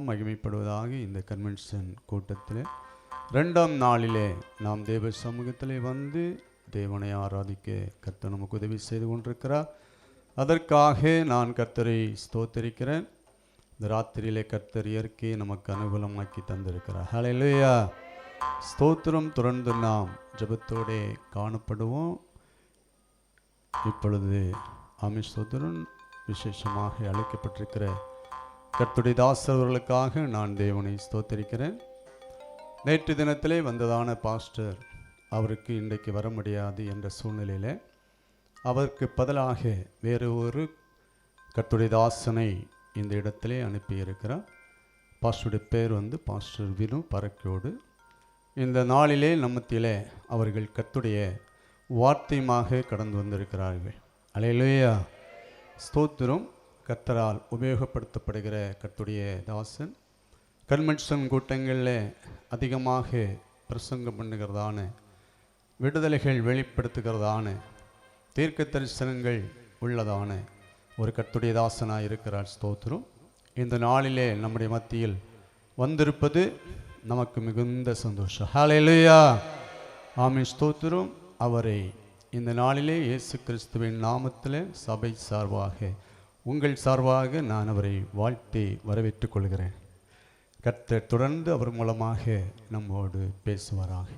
மகிமைப்படுவதாக. இந்த கன்வென்ஷன் கூட்டத்தில் 2ஆம் நாளிலே நாம் தேவ சமூகத்திலே வந்து தேவனை ஆராதிக்க கர்த்தர் நமக்கு உதவி செய்து கொண்டிருக்கிறார். அதற்காக நான் கர்த்தரை ஸ்தோத்திரிக்கிறேன். இந்த ராத்திரியிலே கர்த்தர் இயற்கையை நமக்கு அனுகூலமாக்கி தந்திருக்கிறார். ஹல்லேலூயா, ஸ்தோத்திரம். தொடர்ந்து நாம் ஜெபத்தோடே காணப்படுவோம். இப்பொழுது ஸ்தோத்திரம் விசேஷமாக அழைக்கப்பட்டிருக்கிற கர்த்தருடைய தாசர்களுக்காக நான் தேவனை ஸ்தோத்திரிக்கிறேன். நேற்று தினத்திலே வந்ததான பாஸ்டர் அவருக்கு இன்றைக்கு வர முடியாது என்ற சூழ்நிலையில் அவருக்கு பதிலாக வேறு ஒரு கர்த்தருடைய தாசனை இந்த இடத்திலே அனுப்பியிருக்கிறார். பாஸ்டருடைய பேர் பாஸ்டர் வினு பரக்கோடு. இந்த நாளிலே நம்மத்திலே அவர்கள் கர்த்தருடைய வார்த்தையுமாக கடந்து வந்திருக்கிறார்கள். அல்லேலூயா, ஸ்தோத்திரம். கர்த்தரால் உபயோகப்படுத்தப்படுகிற கர்த்தருடைய தாசன் கன்வென்ஷன் கூட்டங்களில் அதிகமாக பிரசங்கம் பண்ணுகிறதான, விடுதலைகள் வெளிப்படுத்துகிறதான, தீர்க்க தரிசனங்கள் உள்ளதான ஒரு கர்த்தருடைய தாசனாக இருக்கிறார். ஸ்தோத்திரம். இந்த நாளிலே நம்முடைய மத்தியில் வந்திருப்பது நமக்கு மிகுந்த சந்தோஷம். ஹல்லேலூயா, ஆமென், ஸ்தோத்திரம். அவரை இந்த நாளிலே இயேசு கிறிஸ்துவின் நாமத்தில் சபை சார்பாக, உங்கள் சார்பாக நான் அவரை வாழ்த்தி வரவேற்றுக் கொள்கிறேன். கர்த்தர் தொடர்ந்து அவர் மூலமாக நம்மோடு பேசுவாராக.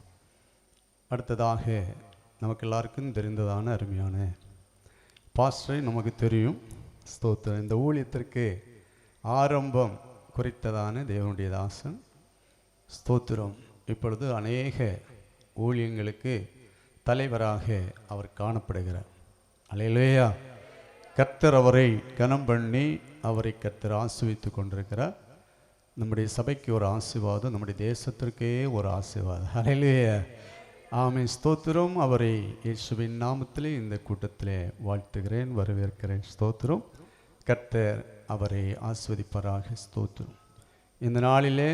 அடுத்ததாக நமக்கு எல்லாருக்கும் தெரிந்ததான அருமையான பாஸ்டரை நமக்கு தெரியும். ஸ்தோத்திரம். இந்த ஊழியத்திற்கு ஆரம்பம் குறித்ததான தேவனுடைய தாசன். ஸ்தோத்திரம். இப்பொழுது அநேக ஊழியங்களுக்கு தலைவராக அவர் காணப்படுகிறார். அல்லேலூயா, கர்த்தர் அவரை கனம் பண்ணி அவரை கர்த்தர் ஆசீர்வதித்து கொண்டிருக்கிறார். நம்முடைய சபைக்கு ஒரு ஆசீர்வாதம், நம்முடைய தேசத்திற்கே ஒரு ஆசீர்வாதம். அல்லேலூயா, ஆமென், ஸ்தோத்திரம். அவரை இயேசுவின் நாமத்திலே இந்த கூட்டத்திலே வாழ்த்துகிறேன், வரவேற்கிறேன். ஸ்தோத்திரம். கர்த்தர் அவரை ஆசீர்வதிப்பாராக. ஸ்தோத்திரம். இந்த நாளிலே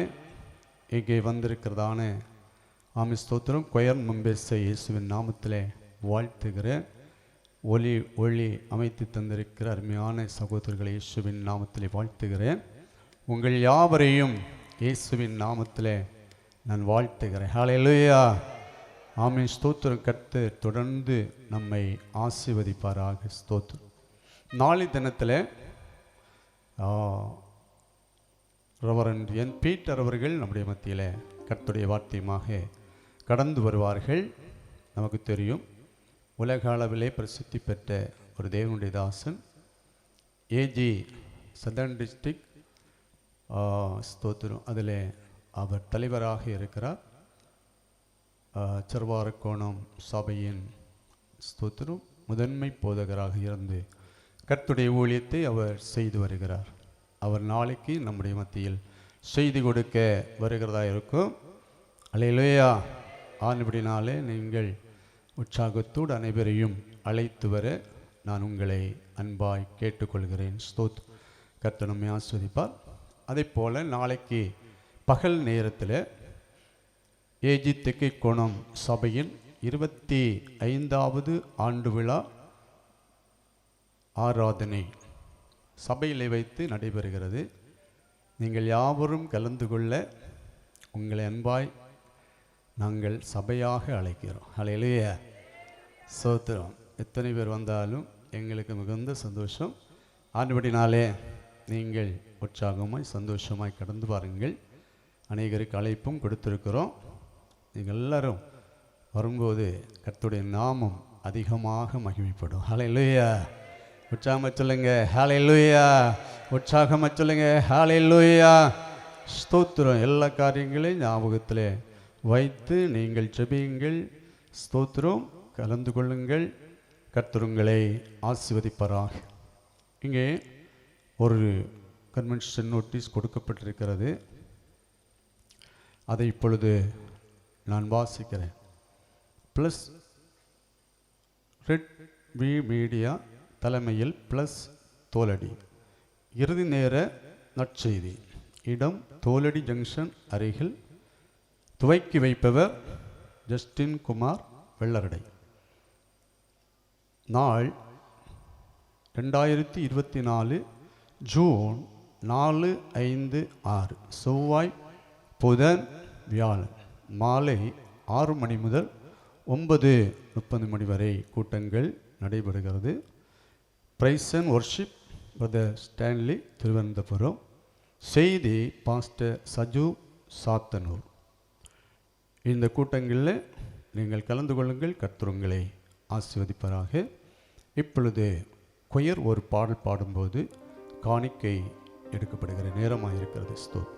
இங்கே வந்திருக்கிறதான ஆமென், ஸ்தோத்திரம், கொயர் மும்பேசை இயேசுவின் நாமத்திலே வாழ்த்துகிறேன். ஒளி அமைத்து தந்திருக்கிற அருமையான சகோதரர்களை இயேசுவின் நாமத்திலே வாழ்த்துகிறேன். உங்கள் யாவரையும் இயேசுவின் நாமத்திலே நான் வாழ்த்துகிறேன். ஹல்லேலூயா, ஆமென், ஸ்தோத்திரம். கர்த்தர் தொடர்ந்து நம்மை ஆசீர்வதிப்பாராக. ஸ்தோத்திரம். நாளை தினத்தில் ரெவரண்ட் என் பீட்டர் அவர்கள் நம்முடைய மத்தியில் கர்த்தருடைய வார்த்தையுமாக கடந்து வருவார்கள். நமக்கு தெரியும், உலக அளவிலே பிரசித்தி பெற்ற ஒரு தேவனுடைய தாசன். ஏஜி சதர்ன் டிஸ்ட்ரிக்ட், ஸ்தோத்திரம், அதில் அவர் தலைவராக இருக்கிறார். சர்வாரக்கோணம் சபையின் ஸ்தோத்திரம் முதன்மை போதகராக இருந்து கர்த்தருடைய ஊழியத்தை அவர் செய்து வருகிறார். அவர் நாளைக்கு நம்முடைய மத்தியில் செய்தி கொடுக்க வருகிறதா இருக்கும். அல்லேலூயா, ஆனபடினாலே நீங்கள் உற்சாகத்தோடு அனைவரையும் அழைத்து வர நான் உங்களை அன்பாய் கேட்டுக்கொள்கிறேன். ஸ்தோத்திரம். கர்த்தர் நம்மை ஆசீர்வதிப்பார். அதே போல் நாளைக்கு பகல் நேரத்தில் ஏஜி தெக்கைக்கோணம் சபையின் 25வது ஆண்டு விழா ஆராதனை சபையில் வைத்து நடைபெறுகிறது. நீங்கள் யாவரும் கலந்து கொள்ள உங்களை அன்பாய் நாங்கள் சபையாக அழைக்கிறோம். ஹல்லேலூயா, ஸ்தோத்திரம். எத்தனை பேர் வந்தாலும் எங்களுக்கு மிகுந்த சந்தோஷம். ஆனபடினாலே நீங்கள் உற்சாகமாய் சந்தோஷமாய் கடந்து பாருங்கள். அநேகருக்கு அழைப்பும் கொடுத்திருக்கிறோம். நீங்கள் எல்லாரும் வரும்போது கர்த்தருடைய நாமம் அதிகமாக மகிமைப்படும். ஹல்லேலூயா, உற்சாகமாக சொல்லுங்க. ஹல்லேலூயா, உற்சாகமாக சொல்லுங்க. ஹல்லேலூயா, ஸ்தோத்திரம். எல்லா காரியங்களையும் ஞாபகத்தில் வைத்து நீங்கள் ஜெபியுங்கள். ஸ்தோத்திரம். கலந்து கொள்ளுங்கள். கர்த்தர் உங்களை ஆசீர்வதிப்பாராக. இங்கே ஒரு கன்வென்ஷன் நோட்டீஸ் கொடுக்கப்பட்டிருக்கிறது. அதை இப்பொழுது நான் வாசிக்கிறேன். ப்ளஸ் ரெட் வி மீடியா தலைமையில் ப்ளஸ் தோலடி இறுதி நேர நற்செய்தி. இடம் தோலடி ஜங்ஷன் அருகில். துவக்கி வைப்பவர் ஜஸ்டின் குமார் வெள்ளரடை. நாள் 2024 ஜூன் 4, 5, 6 செவ்வாய், புதன், வியாழன் மாலை 6 மணி முதல் 9:30 மணி வரை கூட்டங்கள் நடைபெறுகிறது. Praise and worship brother Stanley, Thiruvananthapuram. செய்தி பாஸ்டர் சஜு, சாத்தனூர். இந்த கூட்டங்களில் நீங்கள் கலந்து கொள்ளுங்கள். கர்த்தர் உங்களை ஆசீர்வதிப்பாராக. இப்பொழுது கொயர் ஒரு பாடல் பாடும்போது காணிக்கை எடுக்கப்படுகிற நேரமாக இருக்கிறது. ஸ்தோத்திரம்.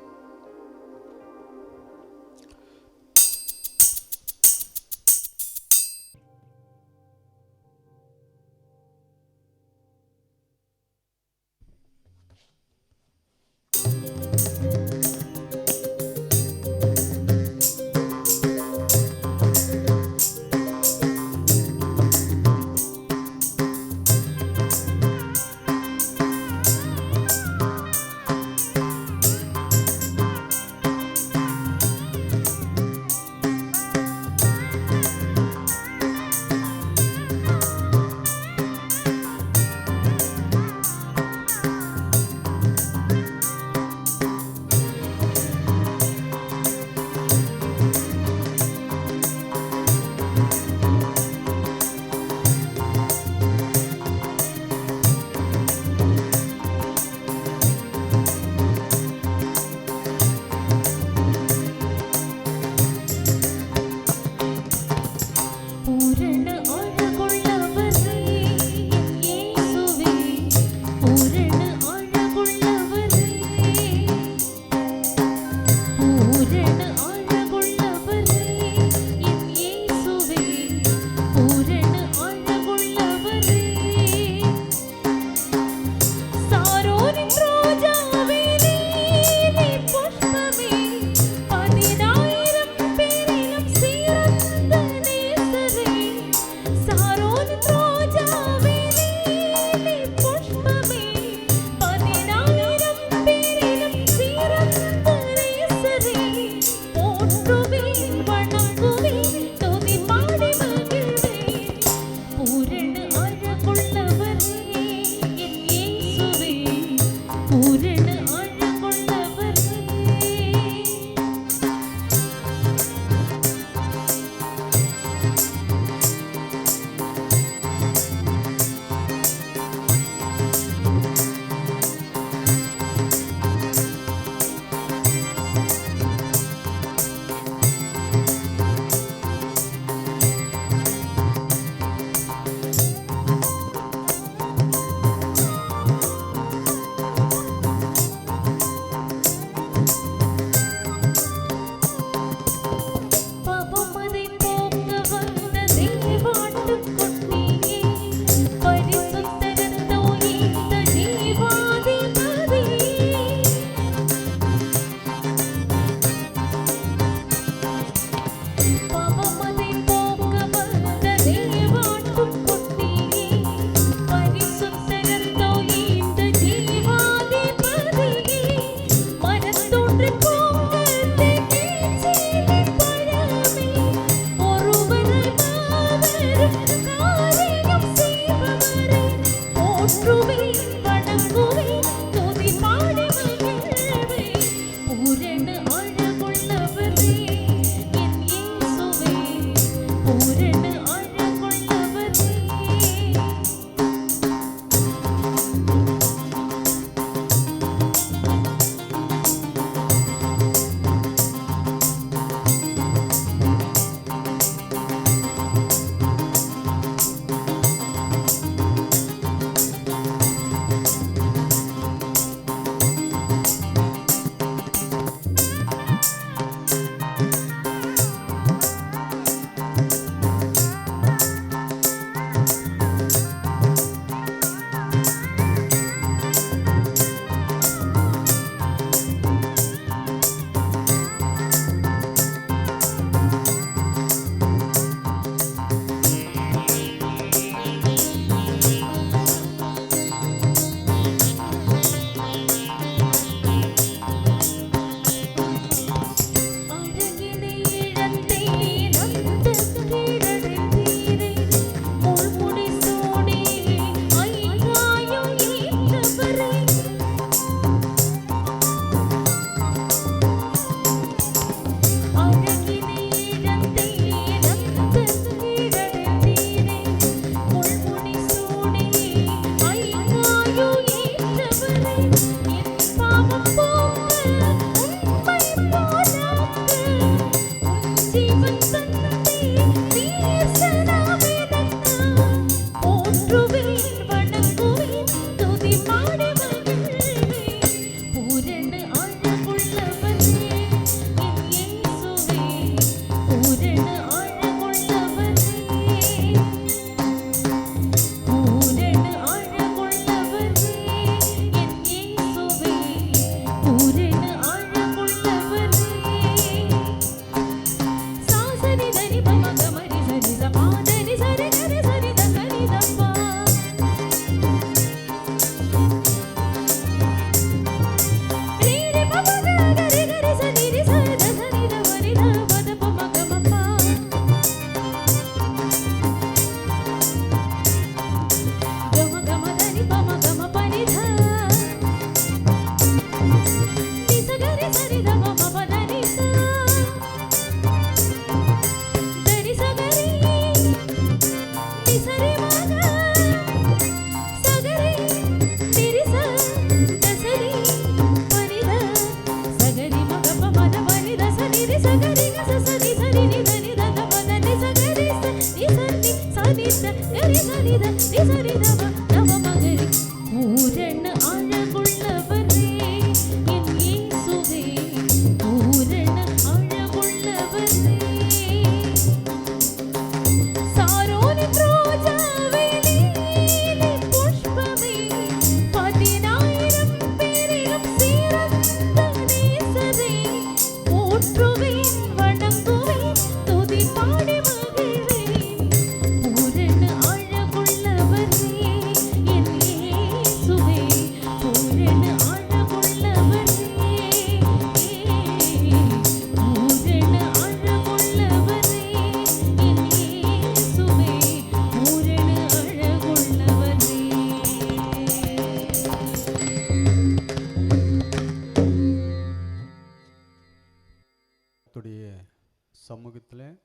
சமூகத்தில்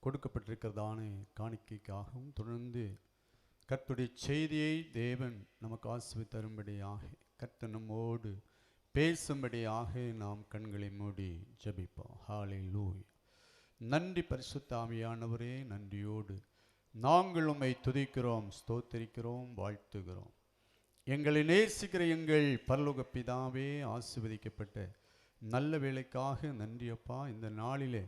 கொடுக்கப்பட்டிருக்கிறதான காணிக்கைக்காகவும் தொடர்ந்து கர்த்தருடைய செய்தியை தேவன் நமக்கு ஆசீர்வதித்து தரும்படியாக கர்த்தர் நம்மோடு பேசும்படியாக நாம் கண்களை மூடி ஜெபிப்போம். ஹல்லேலூயா. நன்றி பரிசுத்த ஆவியானவரே, நன்றியோடு நாங்கள் உம்மை துதிக்கிறோம், ஸ்தோத்திரிக்கிறோம், வாழ்த்துகிறோம். எங்களை நேசிக்கிற எங்கள் பரலோக பிதாவே, ஆசீர்வதிக்கப்பட்ட நல்ல வேளைக்காக நன்றி அப்பா. இந்த நாளிலே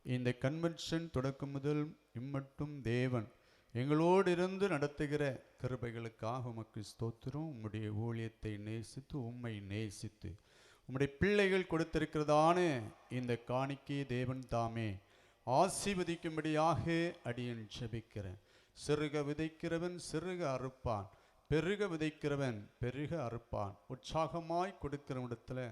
இந்த கன்வென்ஷன் தொடக்கம் முதல் இம்மட்டும் தேவன் எங்களோடு இருந்து நடத்துகிற கிருபைகளுக்காக உமக்கு ஸ்தோத்திரம். உம்முடைய ஊழியத்தை நேசித்து உம்மை நேசித்து உம்முடைய பிள்ளைகள் கொடுத்திருக்கிறதான இந்த காணிக்கை தேவன் தாமே ஆசீர்வதிக்கும்படியாக அடியேன் ஜெபிக்கிறேன். சிறுக விதைக்கிறவன் சிறுக அறுப்பான், பெருக விதைக்கிறவன் பெருக அறுப்பான். உற்சாகமாய் கொடுக்கிற இடத்துல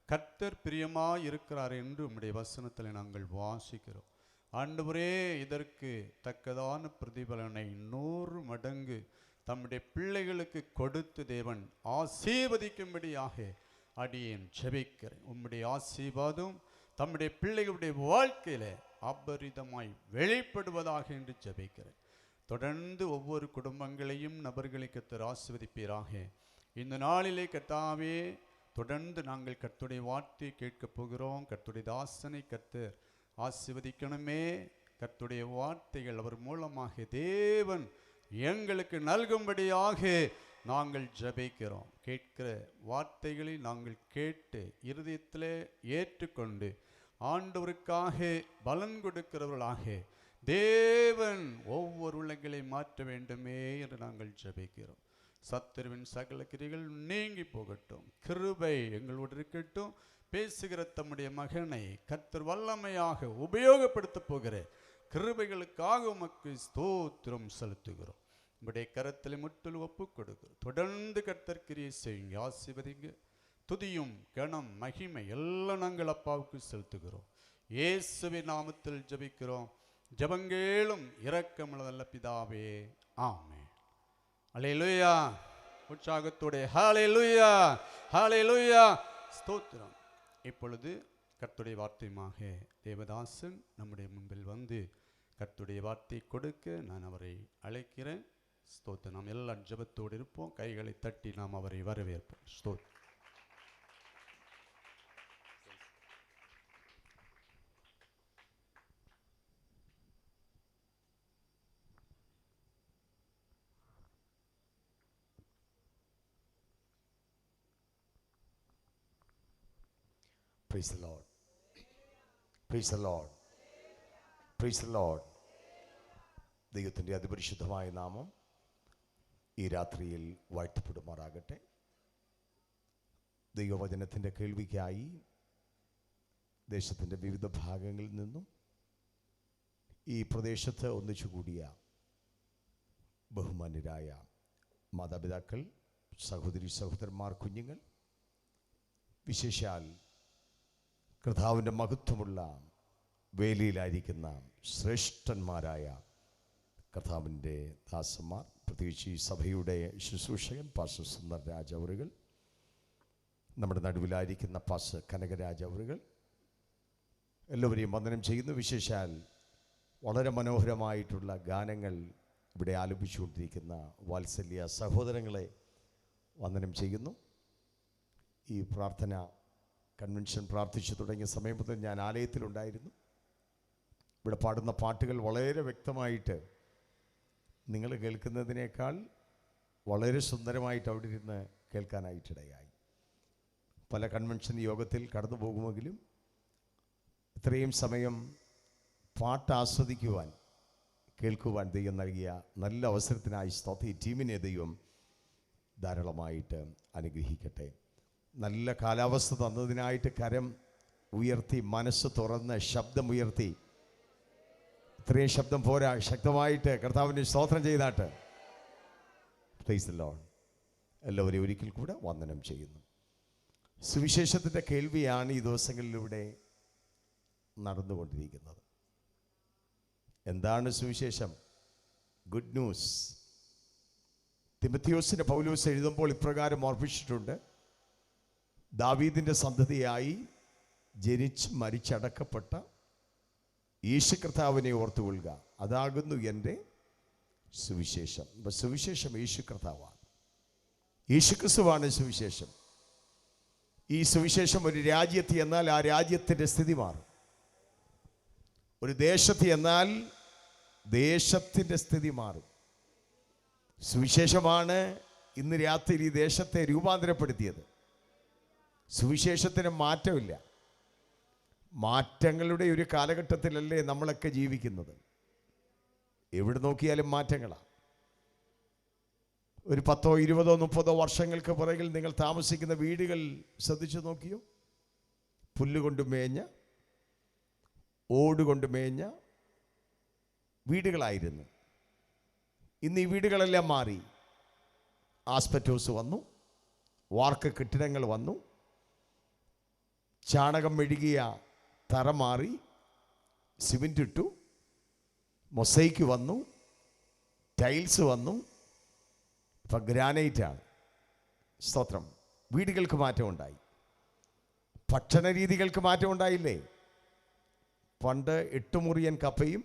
கர்த்தர் பிரியமாய் இருக்கிறார் என்று உம்முடைய வசனத்தில் நாங்கள் வாசிக்கிறோம். ஆண்டவரே, இதற்கு தக்கதான பிரதிபலனை 100 மடங்கு தம்முடைய பிள்ளைகளுக்கு கொடுத்து தேவன் ஆசீர்வதிக்கும்படியாக அடியேன் ஜெபிக்கிறேன். உம்முடைய ஆசீர்வாதம் தம்முடைய பிள்ளைகளுடைய வாழ்க்கையில அபரிதமாய் வெளிப்படுவதாக என்று ஜெபிக்கிறேன். தொடர்ந்து ஒவ்வொரு குடும்பங்களையும் நபர்களை கர்த்தர் ஆசீர்வதிப்பீராக. இந்த நாளிலே கர்த்தாவே, தொடர்ந்து நாங்கள் கர்த்தருடைய வார்த்தையை கேட்கப் போகிறோம். கர்த்தருடைய தாசனை கர்த்தர் ஆசீர்வதிக்கணுமே. கர்த்தருடைய வார்த்தைகள் அவர் மூலமாக தேவன் எங்களுக்கு நல்கும்படியாக நாங்கள் ஜெபிக்கிறோம். கேட்கிற வார்த்தைகளை நாங்கள் கேட்டு இருதயத்திலே ஏற்றுக்கொண்டு ஆண்டவருக்காக பலன் கொடுக்கிறவர்களாக தேவன் ஒவ்வொரு உள்ளங்களை மாற்ற வேண்டுமே என்று நாங்கள் ஜெபிக்கிறோம். சத்துருவின் சகல கிரிகள் நீங்கி போகட்டும், கிருபை எங்களோடு இருக்கட்டும். பேசுகிற தம்முடைய மகனை கர்த்தர் வல்லமையாக உபயோகப்படுத்த போகிற கிருபைகளுக்காக உமக்கு ஸ்தோத்திரம் செலுத்துகிறோம். உம்முடைய கரத்தில் முற்றிலும் ஒப்புக் கொடுக்கிறோம். தொடர்ந்து கர்த்தர் கிரியை செய்யுங்க, ஆசீர்வதிங்க. துதியும் கனம் மகிமை எல்லாம் நாங்கள் அப்பாவுக்கு செலுத்துகிறோம். இயேசுவின் நாமத்தில் ஜெபிக்கிறோம். ஜெபங்கேளும் இரக்கமுள்ள நல்ல பிதாவே, ஆமென். ஹல்லேலூயா. உற்சாகத்தோட ஹல்லேலூயா, ஹல்லேலூயா, ஸ்தோத்திரம். இப்பொழுது கர்த்தருடைய வார்த்தையுமாக தேவதாசன் நம்முடைய முன்பில் வந்து கர்த்தருடைய வார்த்தை கொடுக்க நான் அவரை அழைக்கிறேன். ஸ்தோத்திரம். நாம் எல்லாம் ஜெபத்தோடு இருப்போம். கைகளை தட்டி நாம் அவரை வரவேற்போம். ஸ்தோத்திரம். Praise the Lord. Praise the Lord. Praise the Lord. ദൈവത്തിൻ്റെ അതിപരിശുദ്ധമായ നാമം ഈ രാത്രിയിൽ വാഴ്ത്തപ്പെടുമാറാകട്ടെ. ദൈവവചനത്തിൻ്റെ കേൾവിക്കായി ദേശത്തിൻ്റെ വിവിധ ഭാഗങ്ങളിൽ നിന്നും ഈ പ്രദേശത്ത് ഒന്നിച്ചുകൂടിയ ബഹുമാന്യരായ മാതാപിതാക്കൾ, സഹോദരി സഹോദരന്മാർ, കുഞ്ഞുങ്ങൾ, വിശേഷാൽ കർത്താവിൻ്റെ മഹത്വമുള്ള വേലിയിലായിരിക്കുന്ന ശ്രേഷ്ഠന്മാരായ കർത്താവിൻ്റെ ദാസന്മാർ, പ്രത്യേകിച്ച് ഈ സഭയുടെ ശുശ്രൂഷകൻ പാസ്റ്റർ സുന്ദർ രാജ് അവറുകൾ, നമ്മുടെ നടുവിലായിരിക്കുന്ന പാസ്റ്റർ കനകരാജ് അവറുകൾ, എല്ലാവരെയും വന്ദനം ചെയ്യുന്നു. വിശേഷാൽ വളരെ മനോഹരമായിട്ടുള്ള ഗാനങ്ങൾ ഇവിടെ ആലപിച്ചുകൊണ്ടിരിക്കുന്ന വാത്സല്യ സഹോദരങ്ങളെ വന്ദനം ചെയ്യുന്നു. ഈ പ്രാർത്ഥന കൺവെൻഷൻ പ്രാർത്ഥിച്ചു തുടങ്ങിയ സമയം മുതൽ ഞാൻ ആലയത്തിലുണ്ടായിരുന്നു. ഇവിടെ പാടുന്ന പാട്ടുകൾ വളരെ വ്യക്തമായിട്ട് നിങ്ങൾ കേൾക്കുന്നതിനേക്കാൾ വളരെ സുന്ദരമായിട്ട് അവിടെ ഇരുന്ന് കേൾക്കാനായിട്ടിടയായി. പല കൺവെൻഷൻ യോഗത്തിൽ കടന്നു പോകുമെങ്കിലും ഇത്രയും സമയം പാട്ട് ആസ്വദിക്കുവാൻ, കേൾക്കുവാൻ ദൈവം നൽകിയ നല്ല അവസരത്തിനായി സ്തോത്രം. ഈ ടീമിനെ ദൈവം ധാരാളമായിട്ട് അനുഗ്രഹിക്കട്ടെ. നല്ല കാലാവസ്ഥ തന്നതിനായിട്ട് കരം ഉയർത്തി, മനസ്സ് തുറന്ന്, ശബ്ദമുയർത്തി, ഇത്രയും ശബ്ദം പോരാ, ശക്തമായിട്ട് കർത്താവിനെ സ്തോത്രം ചെയ്താട്ട്. Price the Lord. എല്ലാവരെയും ഒരിക്കൽ കൂടെ വന്ദനം ചെയ്യുന്നു. സുവിശേഷത്തിൻ്റെ കേൾവിയാണ് ഈ ദിവസങ്ങളിലൂടെ നടന്നുകൊണ്ടിരിക്കുന്നത്. എന്താണ് സുവിശേഷം? Good news. തിമോഥെയോസിന് പൗലോസ് എഴുതുമ്പോൾ ഇപ്രകാരം ഓർപ്പിച്ചിട്ടുണ്ട്: ദാവീദിൻ്റെ സന്തതിയായി ജനിച്ച് മരിച്ചടക്കപ്പെട്ട യേശു കർത്താവിനെ ഓർത്തുകൊള്ളുക, അതാകുന്നു എൻ്റെ സുവിശേഷം. അപ്പം സുവിശേഷം യേശു കർത്താവാണ്, യേശു ക്രിസ്തുവാണ് സുവിശേഷം. ഈ സുവിശേഷം ഒരു രാജ്യത്ത് എന്നാൽ ആ രാജ്യത്തിൻ്റെ സ്ഥിതി മാറും. ഒരു ദേശത്ത് എന്നാൽ ദേശത്തിൻ്റെ സ്ഥിതി മാറും. സുവിശേഷമാണ് ഇന്ന് രാത്രി ഈ ദേശത്തെ രൂപാന്തരപ്പെടുത്തിയത്. സുവിശേഷത്തിന് മാറ്റമില്ല. മാറ്റങ്ങളുടെ ഒരു കാലഘട്ടത്തിലല്ലേ നമ്മളൊക്കെ ജീവിക്കുന്നത്. എവിടെ നോക്കിയാലും മാറ്റങ്ങളാണ്. ഒരു 10, 20, 30 വർഷങ്ങൾക്ക് പുറകിൽ നിങ്ങൾ താമസിക്കുന്ന വീടുകൾ ശ്രദ്ധിച്ചു നോക്കിയോ? പുല്ലുകൊണ്ട് മേഞ്ഞ, ഓടുകൊണ്ട് മേഞ്ഞ വീടുകളായിരുന്നു. ഇന്ന് ഈ വീടുകളെല്ലാം മാറി. ആസ്പെറ്റോസ് വന്നു, വാർക്ക് കെട്ടിടങ്ങൾ വന്നു, ചാണകം മെഴുകിയ തറ മാറി, സിമെൻ്റ് ഇട്ടു, മൊസൈക്ക് വന്നു, ടൈൽസ് വന്നു, ഇപ്പം ഗ്രാനൈറ്റാണ്. സ്തോത്രം. വീടുകൾക്ക് മാറ്റമുണ്ടായി, ഭക്ഷണ രീതികൾക്ക് മാറ്റമുണ്ടായില്ലേ? പണ്ട് 8 മുറിയൻ കപ്പയും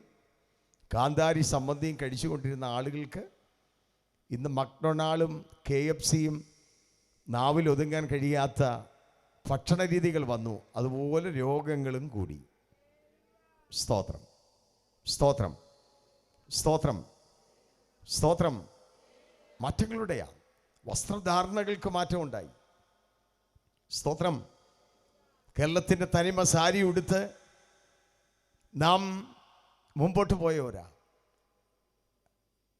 കാന്താരി സംബന്ധിയും കഴിച്ചുകൊണ്ടിരുന്ന ആളുകൾക്ക് ഇന്ന് മക്ഡൊണാൾഡും KFCയും നാവിൽ ഒതുങ്ങാൻ കഴിയാത്ത ഭക്ഷണ രീതികൾ വന്നു. അതുപോലെ രോഗങ്ങളും കൂടി. സ്തോത്രം, സ്തോത്രം, സ്തോത്രം, സ്തോത്രം. മാറ്റങ്ങളുടെയാണ്. വസ്ത്രധാരണകൾക്ക് മാറ്റമുണ്ടായി. സ്തോത്രം. കേരളത്തിൻ്റെ തനിമ സാരി ഉടുത്ത് നാം മുമ്പോട്ട് പോയവരാ.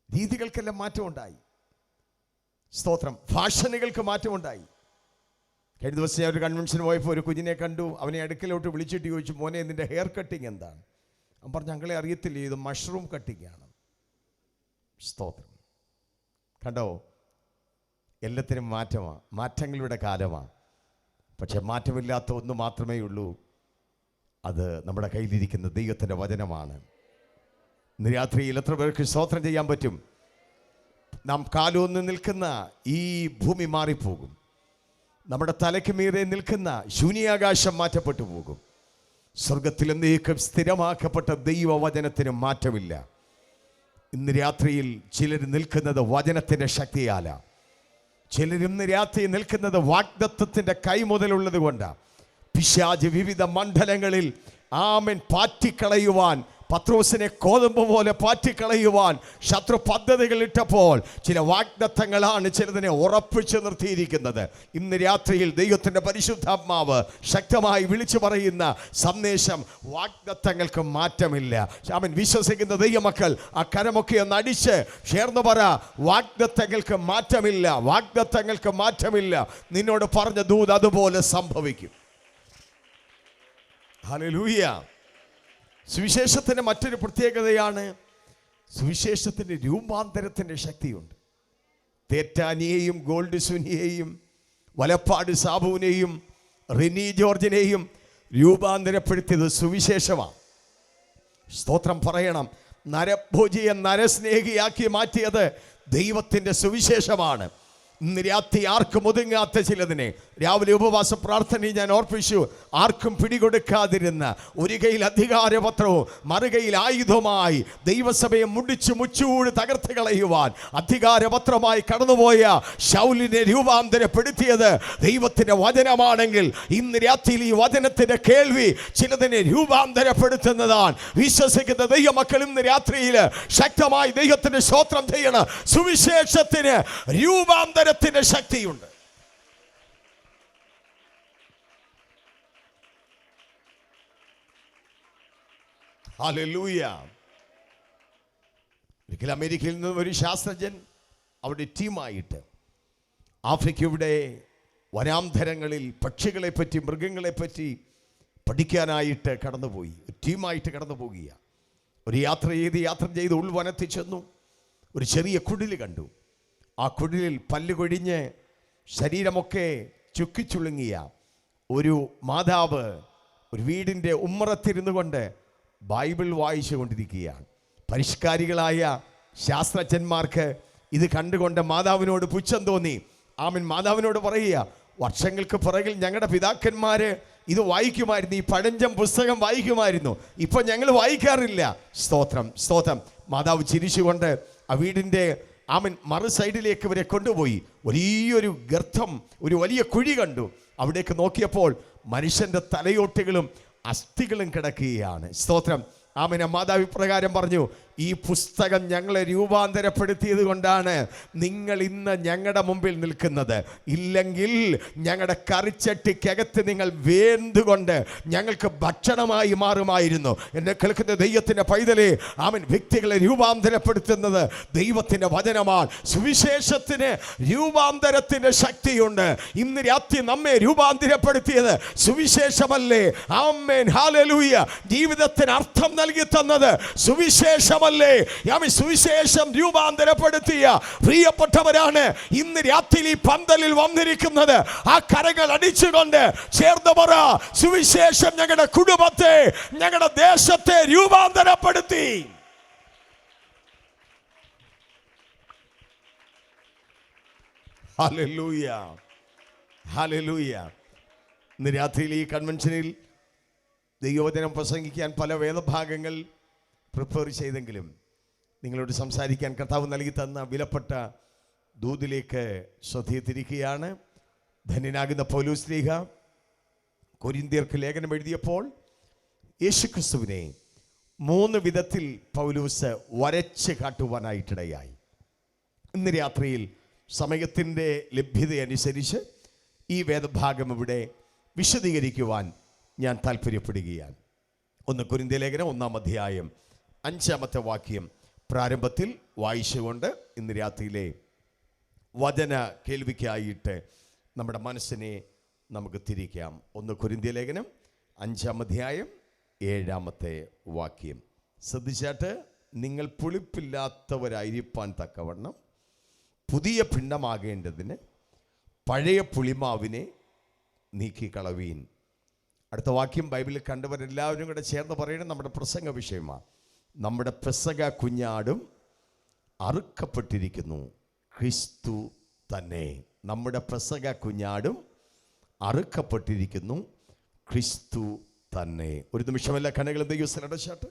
രീതികൾക്കെല്ലാം മാറ്റമുണ്ടായി. സ്തോത്രം. ഫാഷനുകൾക്ക് മാറ്റമുണ്ടായി. കഴിഞ്ഞ ദിവസം ഞാൻ ഒരു കൺവെൻഷന് പോയപ്പോൾ ഒരു കുഞ്ഞിനെ കണ്ടു. അവനെ അടുക്കലോട്ട് വിളിച്ചിട്ട് ചോദിച്ചു, മോനെ നിൻ്റെ ഹെയർ കട്ടിങ് എന്താണ്? അവൻ പറഞ്ഞു, ഞങ്ങളെ അറിയത്തില്ല, ഇത് മഷ്റൂം കട്ടിങ് ആണ്. സ്തോത്രം. കണ്ടോ? എല്ലാത്തിനും മാറ്റമാണ്. മാറ്റങ്ങളുടെ കാലമാണ്. പക്ഷെ മാറ്റമില്ലാത്ത ഒന്ന് മാത്രമേ ഉള്ളൂ. അത് നമ്മുടെ കയ്യിലിരിക്കുന്ന ദൈവത്തിൻ്റെ വചനമാണ്. ഇന്ന് രാത്രിയിൽ എത്ര പേർക്ക് സ്തോത്രം ചെയ്യാൻ പറ്റും? നാം കാലൊന്ന് നിൽക്കുന്ന ഈ ഭൂമി മാറിപ്പോകും. നമ്മുടെ തലയ്ക്ക് മീതെ നിൽക്കുന്ന ശൂന്യാകാശം മാറ്റപ്പെട്ടു പോകും. സ്വർഗത്തിൽ എന്നേക്കും സ്ഥിരമാക്കപ്പെട്ട ദൈവവചനത്തിന് മാറ്റമില്ല. ഇന്ന് രാത്രിയിൽ ചിലർ നിൽക്കുന്നത് വചനത്തിൻ്റെ ശക്തിയാലാണ്. ചിലർ ഇന്ന് രാത്രി നിൽക്കുന്നത് വാഗ്ദത്തത്തിൻ്റെ കൈമുതലുള്ളത് കൊണ്ടാണ്. പിശാച് വിവിധ മണ്ഡലങ്ങളിൽ ആമൻ പാറ്റിക്കളയുവാൻ, പത്രോസിനെ കോതമ്പ് പോലെ പാറ്റിക്കളയുവാൻ ശത്രു പദ്ധതികൾ ഇട്ടപ്പോൾ ചില വാഗ്ദത്തങ്ങളാണ് ചിലതിനെ ഉറപ്പിച്ചു നിർത്തിയിരിക്കുന്നത്. ഇന്ന് രാത്രിയിൽ ദൈവത്തിൻ്റെ പരിശുദ്ധാത്മാവ് ശക്തമായി വിളിച്ചു പറയുന്ന സന്ദേശം: വാഗ്ദത്തങ്ങൾക്ക് മാറ്റമില്ല. അവൻ വിശ്വസിക്കുന്ന ദൈവമക്കൾ ആ കരമൊക്കെ ഒന്ന് അടിച്ച് ചേർന്ന് പറ, വാഗ്ദത്തങ്ങൾക്ക് മാറ്റമില്ല, വാഗ്ദത്തങ്ങൾക്ക് മാറ്റമില്ല. നിന്നോട് പറഞ്ഞ ദൂത് അതുപോലെ സംഭവിക്കും. ഹല്ലേലൂയ. സുവിശേഷത്തിൻ്റെ മറ്റൊരു പ്രത്യേകതയാണ് സുവിശേഷത്തിൻ്റെ രൂപാന്തരത്തിൻ്റെ ശക്തിയുണ്ട്. തേറ്റാനിയെയും ഗോൾഡ് സുനിയെയും വലപ്പാട് സാബുവിനെയും റിനി ജോർജിനെയും രൂപാന്തരപ്പെടുത്തിയത് സുവിശേഷമാണ്. സ്തോത്രം പറയണം. നരഭോജിയെ നരസ്നേഹിയാക്കി മാറ്റിയത് ദൈവത്തിൻ്റെ സുവിശേഷമാണ്. ഇന്ന് രാത്രി ആർക്കും ഒതുങ്ങാത്ത ചിലതിനെ രാവിലെ ഉപവാസ പ്രാർത്ഥനയിൽ ഞാൻ ഓർപ്പിച്ചു. ആർക്കും പിടികൊടുക്കാതിരുന്ന ഒരു കയ്യിൽ അധികാരപത്രവും മറുകയിൽ ആയുധവുമായി ദൈവസഭയെ മുടിച്ചു തകർത്ത് കളയുവാൻ അധികാരപത്രമായി കടന്നുപോയ ശൗലിനെ രൂപാന്തരപ്പെടുത്തിയത് ദൈവത്തിന്റെ വചനമാണെങ്കിൽ ഇന്ന് രാത്രിയിൽ ഈ വചനത്തിന്റെ കേൾവി ചിലതിനെ രൂപാന്തരപ്പെടുത്തുന്നതാണ്. വിശ്വസിക്കുന്ന ദൈവമക്കൾ ഇന്ന് രാത്രിയിൽ ശക്തമായി ദൈവത്തിന് സ്തോത്രം ചെയ്യണം. സുവിശേഷത്തിന് രൂപാന്തരത്തിന്റെ ശക്തിയുണ്ട്. ഹല്ലേലൂയ. ഒരിക്കൽ അമേരിക്കയിൽ നിന്നും ഒരു ശാസ്ത്രജ്ഞൻ അവിടെ ടീമായിട്ട് ആഫ്രിക്കയുടെ വനാന്തരങ്ങളിൽ പക്ഷികളെപ്പറ്റി മൃഗങ്ങളെപ്പറ്റി പഠിക്കാനായിട്ട് കടന്നുപോയി. ടീമായിട്ട് കടന്നു പോകുക. ഒരു യാത്ര ചെയ്ത് ഉൾവനത്തിൽ ചെന്നു. ഒരു ചെറിയ കുടിൽ കണ്ടു. ആ കുടിലിൽ പല്ല് കൊഴിഞ്ഞ് ശരീരമൊക്കെ ചുക്കിച്ചുളുങ്ങിയ ഒരു മാതാവ് ഒരു വീടിൻ്റെ ഉമ്മറത്തിരുന്നു കൊണ്ട് ബൈബിൾ വായിച്ചു കൊണ്ടിരിക്കുകയാണ്. പരിഷ്കാരികളായ ശാസ്ത്രജ്ഞന്മാർക്ക് ഇത് കണ്ടുകൊണ്ട് മാതാവിനോട് പുച്ഛം തോന്നി. ആമൻ. മാതാവിനോട് പറയുക, വർഷങ്ങൾക്ക് പുറകിൽ ഞങ്ങളുടെ പിതാക്കന്മാർ ഇത് വായിക്കുമായിരുന്നു, ഈ പഴഞ്ചൻ പുസ്തകം വായിക്കുമായിരുന്നു, ഇപ്പം ഞങ്ങൾ വായിക്കാറില്ല. സ്തോത്രം സ്തോത്രം. മാതാവ് ചിരിച്ചുകൊണ്ട് ആ വീടിൻ്റെ മറു സൈഡിലേക്ക് ഇവരെ കൊണ്ടുപോയി. വലിയൊരു ഗർത്തം, ഒരു വലിയ കുഴി കണ്ടു. അവിടേക്ക് നോക്കിയപ്പോൾ മനുഷ്യൻ്റെ തലയോട്ടുകളും അസ്ഥികളും കിടക്കുകയാണ്. സ്തോത്രം. ആമേൻ. മാതാവ് ഇപ്രകാരം പറഞ്ഞു, ഈ പുസ്തകം ഞങ്ങളെ രൂപാന്തരപ്പെടുത്തിയത് കൊണ്ടാണ് നിങ്ങൾ ഇന്ന് ഞങ്ങളുടെ മുമ്പിൽ നിൽക്കുന്നത്. ഇല്ലെങ്കിൽ ഞങ്ങളുടെ കറിച്ചട്ടിക്കകത്ത് നിങ്ങൾ വേന്തുകൊണ്ട് ഞങ്ങൾക്ക് ഭക്ഷണമായി മാറുമായിരുന്നു. എന്നെ കേൾക്കുന്ന ദൈവത്തിൻ്റെ പൈതലേ, ആമൻ, വ്യക്തികളെ രൂപാന്തരപ്പെടുത്തുന്നത് ദൈവത്തിൻ്റെ വചനമാണ്. സുവിശേഷത്തിന് രൂപാന്തരത്തിൻ്റെ ശക്തിയുണ്ട്. ഇന്ന് രാത്രി നമ്മെ രൂപാന്തരപ്പെടുത്തിയത് സുവിശേഷമല്ലേ? ആമേൻ. ഹല്ലേലൂയ. ജീവിതത്തിന് അർത്ഥം നൽകി തന്നത് സുവിശേഷം സുവിശേഷം രൂപാന്തരപ്പെടുത്തിയ പ്രിയപ്പെട്ടവരാണ് ഇന്ന് രാത്രി ഈ പന്തലിൽ വന്നിരിക്കുന്നത്. ആ കരങ്ങൾ അടിച്ചുകൊണ്ട് ചേർന്ന് പറ, സുവിശേഷം ഞങ്ങളുടെ കുടുംബത്തെ, ഞങ്ങളുടെ ദേശത്തെ രൂപാന്തരപ്പെടുത്തി. Hallelujah, hallelujah. ഇന്ന് രാത്രിയിൽ ഈ കൺവെൻഷനിൽ ദൈവവചനം പ്രസംഗിക്കാൻ പല വേദഭാഗങ്ങൾ പ്രിപ്പയർ ചെയ്തെങ്കിലും നിങ്ങളോട് സംസാരിക്കാൻ കർത്താവ് നൽകി തന്ന വിലപ്പെട്ട ദൂതിലേക്ക് ശ്രദ്ധയെ തിരിക്കുകയാണ്. ധന്യനാകുന്ന പൗലോസ് ശ്ലീഹ കൊരിന്ത്യർക്ക് ലേഖനം എഴുതിയപ്പോൾ യേശുക്രിസ്തുവിനെ 3 വിധത്തിൽ പൗലോസ് വരച്ച് കാട്ടുവാനായിട്ടിടയായി. ഇന്ന് രാത്രിയിൽ സമയത്തിൻ്റെ ലഭ്യതയനുസരിച്ച് ഈ വേദഭാഗം ഇവിടെ വിശദീകരിക്കുവാൻ ഞാൻ താല്പര്യപ്പെടുകയാണ്. 1 കൊരിന്ത്യ ലേഖനം 1-ാം അധ്യായം 5-ാമത്തെ വാക്യം പ്രാരംഭത്തിൽ വായിച്ചുകൊണ്ട് ഇന്ന് രാത്രിയിലെ വചന കേൾവിക്കായിട്ട് നമ്മുടെ മനസ്സിനെ നമുക്ക് തിരിക്കാം. 1 കൊരിന്ത്യ ലേഖനം 5-ാം അധ്യായം 7-ാമത്തെ വാക്യം ശ്രദ്ധിച്ചാട്ട്, നിങ്ങൾ പുളിപ്പില്ലാത്തവരായിരിക്കാൻ തക്കവണ്ണം പുതിയ പിണ്ഡമാകേണ്ടതിന് പഴയ പുളിമാവിനെ നീക്കിക്കളവീൻ. അടുത്ത വാക്യം ബൈബിളിൽ കണ്ടവരെല്ലാവരും കൂടെ ചേർന്ന് പറയണം, നമ്മുടെ പ്രസംഗ വിഷയമാണ്. നമ്മുടെ പെസക കുഞ്ഞാടും അറുക്കപ്പെട്ടിരിക്കുന്നു, ക്രിസ്തു തന്നെ. നമ്മുടെ പെസക കുഞ്ഞാടും അറുക്കപ്പെട്ടിരിക്കുന്നു, ക്രിസ്തു തന്നെ. ഒരു നിമിഷമല്ല കണ്ണുകൾ ദൈവസ്ഥ അടച്ചാട്ട്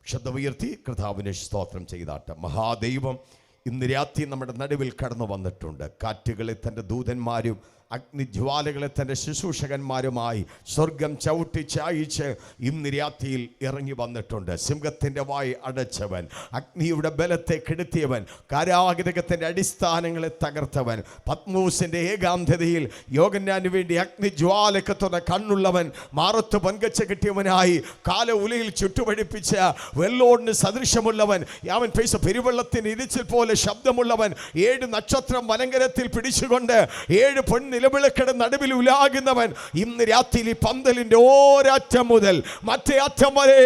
ശബ്ദമുയർത്തി കർത്താവിനെ സ്തോത്രം ചെയ്താട്ട്. മഹാദൈവം ഇന്ന് രാത്രി നമ്മുടെ നടുവിൽ കടന്നു വന്നിട്ടുണ്ട്. കാറ്റുകളെ തൻ്റെ ദൂതന്മാരും അഗ്നിജ്വാലകളെ തൻ്റെ ശുശ്രൂഷകന്മാരുമായി സ്വർഗം ചവിട്ടി ചായിച്ച് ഇന്ന് രാത്രിയിൽ ഇറങ്ങി വന്നിട്ടുണ്ട്. സിംഹത്തിൻ്റെ വായ് അടച്ചവൻ, അഗ്നിയുടെ ബലത്തെ കെടുത്തിയവൻ, കാരാഗൃഹത്തിൻ്റെ അടിസ്ഥാനങ്ങളെ തകർത്തവൻ, പത്മൂസിൻ്റെ ഏകാന്തതയിൽ യോഗന്നാന് വേണ്ടി അഗ്നിജ്വാലക്ക് തുറന്ന കണ്ണുള്ളവൻ, മാറത്ത് പങ്കച്ച കിട്ടിയവനായി കാല ഉലയിൽ ചുറ്റുപഴിപ്പിച്ച വെള്ളോടിന് സദൃശമുള്ളവൻ, അവൻ പൈസ പെരുവെള്ളത്തിന് ഇരിച്ചിൽ പോലെ ശബ്ദമുള്ളവൻ, 7 നക്ഷത്രം വലങ്കരത്തിൽ പിടിച്ചുകൊണ്ട് 7 പൊന്നിൽ നിലവിളക്കിന്റെ നടുവിൽ ഉലാകുന്നവൻ ഇന്ന് രാത്രിയിൽ ഈ പന്തലിന്റെ ഓരറ്റം മുതൽ മറ്റേ അറ്റം വരെ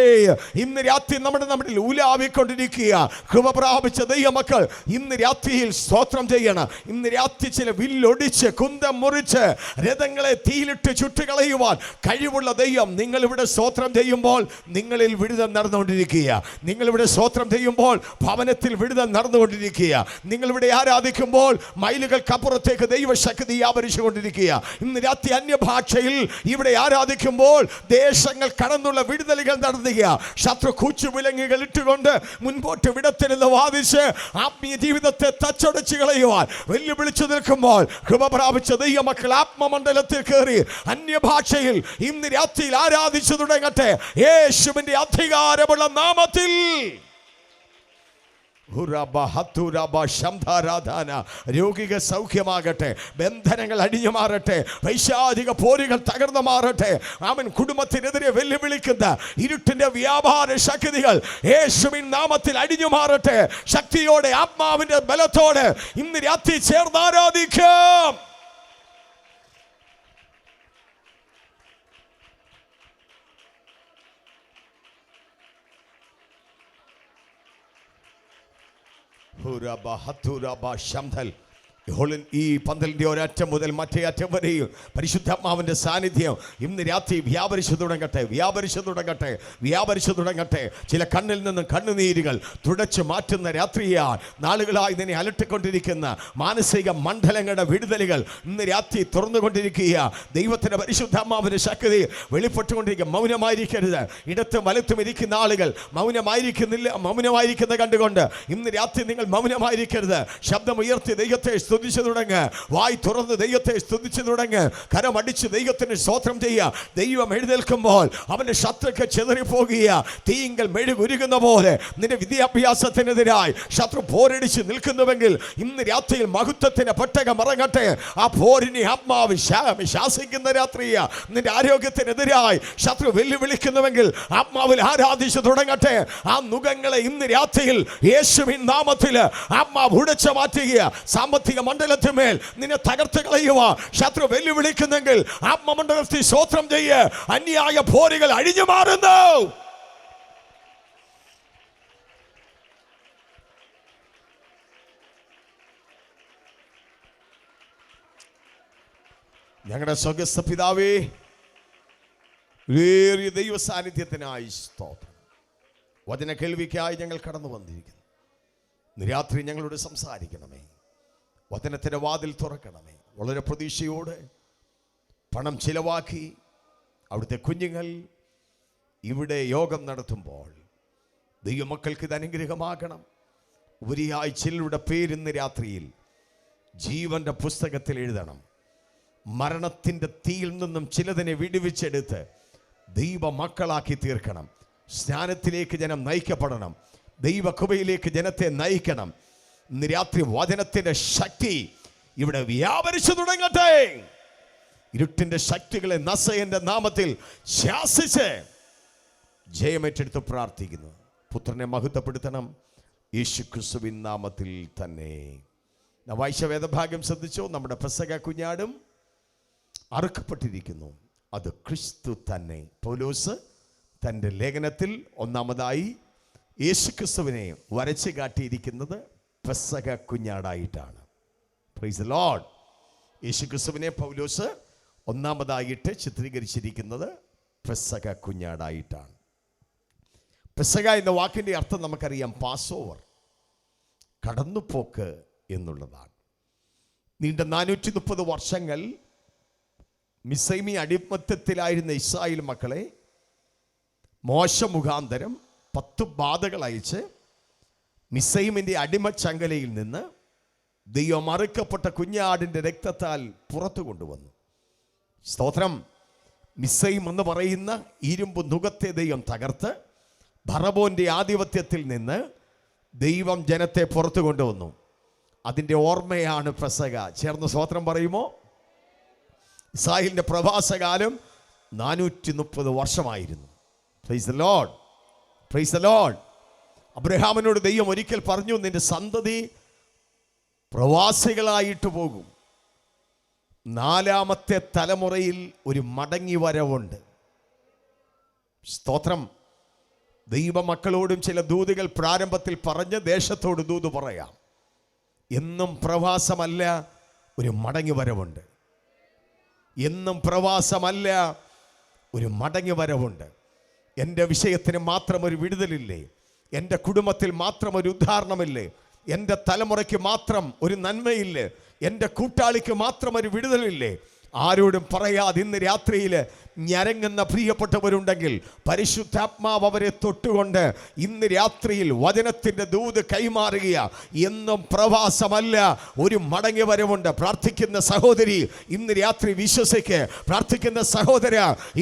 ഇന്ന് രാത്രി നമ്മുടെ ഉലാവിക്കൊണ്ടിരിക്കുക. കൃപ പ്രാപിച്ച ദൈവമക്കൾ ഇന്ന് രാത്രിയിൽ സ്തോത്രം ചെയ്യണം. ഇന്ന് രാത്രി ചില വില്ലൊടിച്ച് കുന്തം മുറിച്ച് രഥങ്ങളെ തീയിലിട്ട് ചുട്ടുകളയുവാൻ കഴിവുള്ള ദൈവം നിങ്ങളിവിടെ സ്തോത്രം ചെയ്യുമ്പോൾ നിങ്ങളിൽ വിടുതൽ നടന്നുകൊണ്ടിരിക്കുക. നിങ്ങളിവിടെ സ്തോത്രം ചെയ്യുമ്പോൾ ഭവനത്തിൽ വിടുതൽ നടന്നുകൊണ്ടിരിക്കുക. നിങ്ങളിവിടെ ആരാധിക്കുമ്പോൾ മൈലുകൾക്കപ്പുറത്തേക്ക് ദൈവശക്തി വ്യാപരിച്ചുകൊണ്ടിരിക്കുക. ഇന്ന് രാത്രി അന്യഭാഷയിൽ ഇവിടെ ആരാധിക്കുമ്പോൾ ദേശങ്ങൾ കടന്നുള്ള വിടുതലുകൾ നടത്തുക. ശത്രു കൂച്ചുവിലങ്ങുകൾ ഇട്ടുകൊണ്ട് മുൻപോട്ട് വിടത്തിരുന്ന് വാദിച്ച് ആത്മീയ ജീവിതത്തെ തച്ചടച്ച് കളയുവാൻ വെല്ലുവിളിച്ചു നിൽക്കുമ്പോൾ കൃപ പ്രാപിച്ച ദൈവമക്കൾ ആത്മമണ്ഡലത്തിൽ കയറി അന്യഭാഷയിൽ ഇന്ന് രാത്രിയിൽ ആരാധിച്ചു തുടങ്ങട്ടെ. യേശുവിന്റെ അധികാരമുള്ള നാമത്തിൽ. രോഗികൾ സൗഖ്യമാകട്ടെ, ബന്ധനങ്ങൾ അടിഞ്ഞു മാറട്ടെ, പൈശാചിക പോരുകൾ തകർന്നു മാറട്ടെ. അവൻ കുടുംബത്തിനെതിരെ വെല്ലുവിളിക്കുന്ന ഇരുട്ടിന്റെ വ്യാപാര ശക്തികൾ യേശുവിൻ നാമത്തിൽ അടിഞ്ഞു മാറട്ടെ. ശക്തിയോടെ ആത്മാവിന്റെ ബലത്തോടെ ഇന്ന് രാത്രി ചേർന്ന് ആരാധിക്കാം. ഈ പന്തലിന്റെ ഒരറ്റം മുതൽ മറ്റേ അറ്റം വരെയും പരിശുദ്ധാത്മാവിന്റെ സാന്നിധ്യം ഇന്ന് രാത്രി വ്യാപരിച്ചു തുടങ്ങട്ടെ. ചില കണ്ണിൽ നിന്നും കണ്ണുനീരുകൾ തുടച്ചു മാറ്റുന്ന രാത്രിയാണ്. നാളുകളായി നിന്നെ അലട്ടിക്കൊണ്ടിരിക്കുന്ന മാനസിക മണ്ഡലങ്ങളുടെ വിടുതലുകൾ ഇന്ന് രാത്രി തുറന്നുകൊണ്ടിരിക്കുക. ദൈവത്തിന്റെ പരിശുദ്ധാത്മാവിന്റെ ശക്തി വെളിപ്പെട്ടുകൊണ്ടിരിക്കുക. മൗനമായിരിക്കരുത്. ഇടത്തും വലത്തും ഇരിക്കുന്ന ആളുകൾ മൗനമായിരിക്കുന്ന കണ്ടുകൊണ്ട് ഇന്ന് രാത്രി നിങ്ങൾ മൗനമായിരിക്കരുത്. ശബ്ദമുയർത്തി ദൈവത്തെ സ്തുതിച്ചു തുടങ്ങ്. വായി തുറന്ന് ദൈവത്തെ സ്തുതിച്ചു തുടങ്ങ്. കരമടിച്ച് ദൈവത്തിന് സ്തോത്രം ചെയ്യുക. ദൈവം എഴുന്നേൽക്കുമ്പോൾ അവന്റെ ശത്രുക്കൾ ചെതറിപ്പോകുക. തീങ്കൽ മെഴുകുരുകുന്ന പോലെ നിന്റെ വിദ്യാഭ്യാസത്തിനെതിരായി ശത്രു പോരടിച്ച് നിൽക്കുന്നുവെങ്കിൽ ഇന്ന് രാത്രിയിൽ മഹത്വത്തിന് പെട്ടകം ഇറങ്ങട്ടെ. ആ പോരിനെ ആത്മാവ് ശാസിക്കുന്ന രാത്രിയാ. നിന്റെ ആരോഗ്യത്തിനെതിരായി ശത്രു വെല്ലുവിളിക്കുന്നുവെങ്കിൽ ആത്മാവിൽ ആരാധിച്ചു തുടങ്ങട്ടെ. ആ നുകങ്ങളെ ഇന്ന് രാത്രിയിൽ യേശുവിൻ നാമത്തിൽ ആത്മാവ് ഉടച്ചു മാറ്റുക. സാമ്പത്തിക മണ്ഡലത്തിന്മേൽ നിന്നെ തകർത്ത് കളയുക ശത്രു വെല്ലുവിളിക്കുന്നെങ്കിൽ ആത്മമണ്ഡലത്തിൽ സ്തോത്രം ചെയ്യ്. അന്യായ പോരുകൾ അഴിഞ്ഞു മാറുന്നു. ഞങ്ങളുടെ സ്വർഗ്ഗസ്ഥ പിതാവേ, ദൈവ സാന്നിധ്യത്തിനായി സ്തോത്രം. വചന കേൾവിക്കായി ഞങ്ങൾ കടന്നു വന്നിരിക്കുന്നു. രാത്രി ഞങ്ങളോട് സംസാരിക്കണമേ. വചനത്തിൻ്റെ വാതിൽ തുറക്കണമേ. വളരെ പ്രതീക്ഷയോടെ പണം ചിലവാക്കി അവിടുത്തെ കുഞ്ഞുങ്ങൾ ഇവിടെ യോഗം നടത്തുമ്പോൾ ദൈവമക്കൾക്ക് ഇത് അനുഗ്രഹമാകണം. ഉപരിയായി ചിലരുടെ പേരിന്ന് രാത്രിയിൽ ജീവന്റെ പുസ്തകത്തിൽ എഴുതണം. മരണത്തിൻ്റെ തീയിൽ നിന്നും ചിലതിനെ വിടുവിച്ചെടുത്ത് ദൈവ മക്കളാക്കി തീർക്കണം. സ്നാനത്തിലേക്ക് ജനം നയിക്കപ്പെടണം. ദൈവകൃപയിലേക്ക് ജനത്തെ നയിക്കണം. ഇന്ന് രാത്രി വചനത്തിന്റെ ശക്തി ഇവിടെ വ്യാപരിച്ചു തുടങ്ങട്ടെ. ഇരുട്ടിന്റെ ശക്തികളെ നസയന്റെ നാമത്തിൽ ശാസിച്ച് ജയമേറ്റെടുത്ത് പ്രാർത്ഥിക്കുന്നു. പുത്രനെ മഹത്വപ്പെടുത്തണം യേശുക്രിസ്തുവിൻ നാമത്തിൽ തന്നെ. വായിച്ച വേദഭാഗ്യം ശ്രദ്ധിച്ചോ. നമ്മുടെ പെസഹ കുഞ്ഞാടും അറുക്കപ്പെട്ടിരിക്കുന്നു. അത് ക്രിസ്തു തന്നെ. പൗലോസ് തൻ്റെ ലേഖനത്തിൽ ഒന്നാമതായി യേശുക്രിസ്തുവിനെ വരച്ച് കാട്ടിയിരിക്കുന്നത് പെസഹ കുഞ്ഞാടായിട്ടാണ്. Praise the Lord. യേശുക്രിസ്തുവിനെ പൗലോസ് ഒന്നാമതായിട്ട് ചിത്രീകരിച്ചിരിക്കുന്നത് പെസഹ കുഞ്ഞാടായിട്ടാണ്. പെസഹ എന്ന വാക്കിൻ്റെ അർത്ഥം നമുക്കറിയാം. പാസ് ഓവർ, കടന്നുപോക്ക് എന്നുള്ളതാണ്. നീണ്ട 430 വർഷങ്ങൾ മിസ്രൈമി അടിമത്തത്തിലായിരുന്ന ഇസ്രായേൽ മക്കളെ മോശ മുഖാന്തരം 10 ബാധകൾ അയച്ച് മിസ്രൈമിൻ്റെ അടിമച്ചങ്കലയിൽ നിന്ന് ദൈവം അറുക്കപ്പെട്ട കുഞ്ഞാടിൻ്റെ രക്തത്താൽ പുറത്തു കൊണ്ടുവന്നു. സ്തോത്രം. മിസ്രൈം എന്ന് പറയുന്ന ഇരുമ്പ് നുകത്തെ ദൈവം തകർത്ത് ഫറവോന്റെ ആധിപത്യത്തിൽ നിന്ന് ദൈവം ജനത്തെ പുറത്തു കൊണ്ടുവന്നു. അതിൻ്റെ ഓർമ്മയാണ് പെസഹ. ചേർന്ന് സ്തോത്രം പറയുമോ? ഇസ്രായേലിൻ്റെ പ്രവാസകാലം 430 വർഷമായിരുന്നു. Price the Lord, price the Lord. അബ്രഹാമിനോട് ദൈവം ഒരിക്കൽ പറഞ്ഞു, നിന്റെ സന്തതി പ്രവാസികളായിട്ട് പോകും. നാലാമത്തെ തലമുറയിൽ ഒരു മടങ്ങി വരവുണ്ട്. സ്തോത്രം. ദൈവമക്കളോടും ചില ദൂതുകൾ പ്രാരംഭത്തിൽ പറഞ്ഞ് ദേശത്തോട് ദൂത് പറയാം. എന്നും പ്രവാസമല്ല, ഒരു മടങ്ങി വരവുണ്ട്. എന്നും പ്രവാസമല്ല, ഒരു മടങ്ങി വരവുണ്ട്. എൻ്റെ വിഷയത്തിന് മാത്രം ഒരു വിടുതലില്ലേ? എൻ്റെ കുടുംബത്തിൽ മാത്രം ഒരു ഉദ്ധാരണമില്ലേ? എൻ്റെ തലമുറയ്ക്ക് മാത്രം ഒരു നന്മയില്ലേ? എൻ്റെ കൂട്ടാളിക്ക് മാത്രം ഒരു വിടുതലില്ലേ? ആരോടും പറയാതെ ഇന്ന് രാത്രിയിൽ ഞരങ്ങുന്ന പ്രിയപ്പെട്ടവരുണ്ടെങ്കിൽ പരിശുദ്ധാത്മാവ് അവരെ തൊട്ടുകൊണ്ട് ഇന്ന് രാത്രിയിൽ വചനത്തിൻ്റെ ദൂത് കൈമാറുക. എന്നും പ്രവാസമല്ല, ഒരു മടങ്ങി വരവുണ്ട്. പ്രാർത്ഥിക്കുന്ന സഹോദരി ഇന്ന് രാത്രി വിശ്വസിക്ക്. പ്രാർത്ഥിക്കുന്ന സഹോദര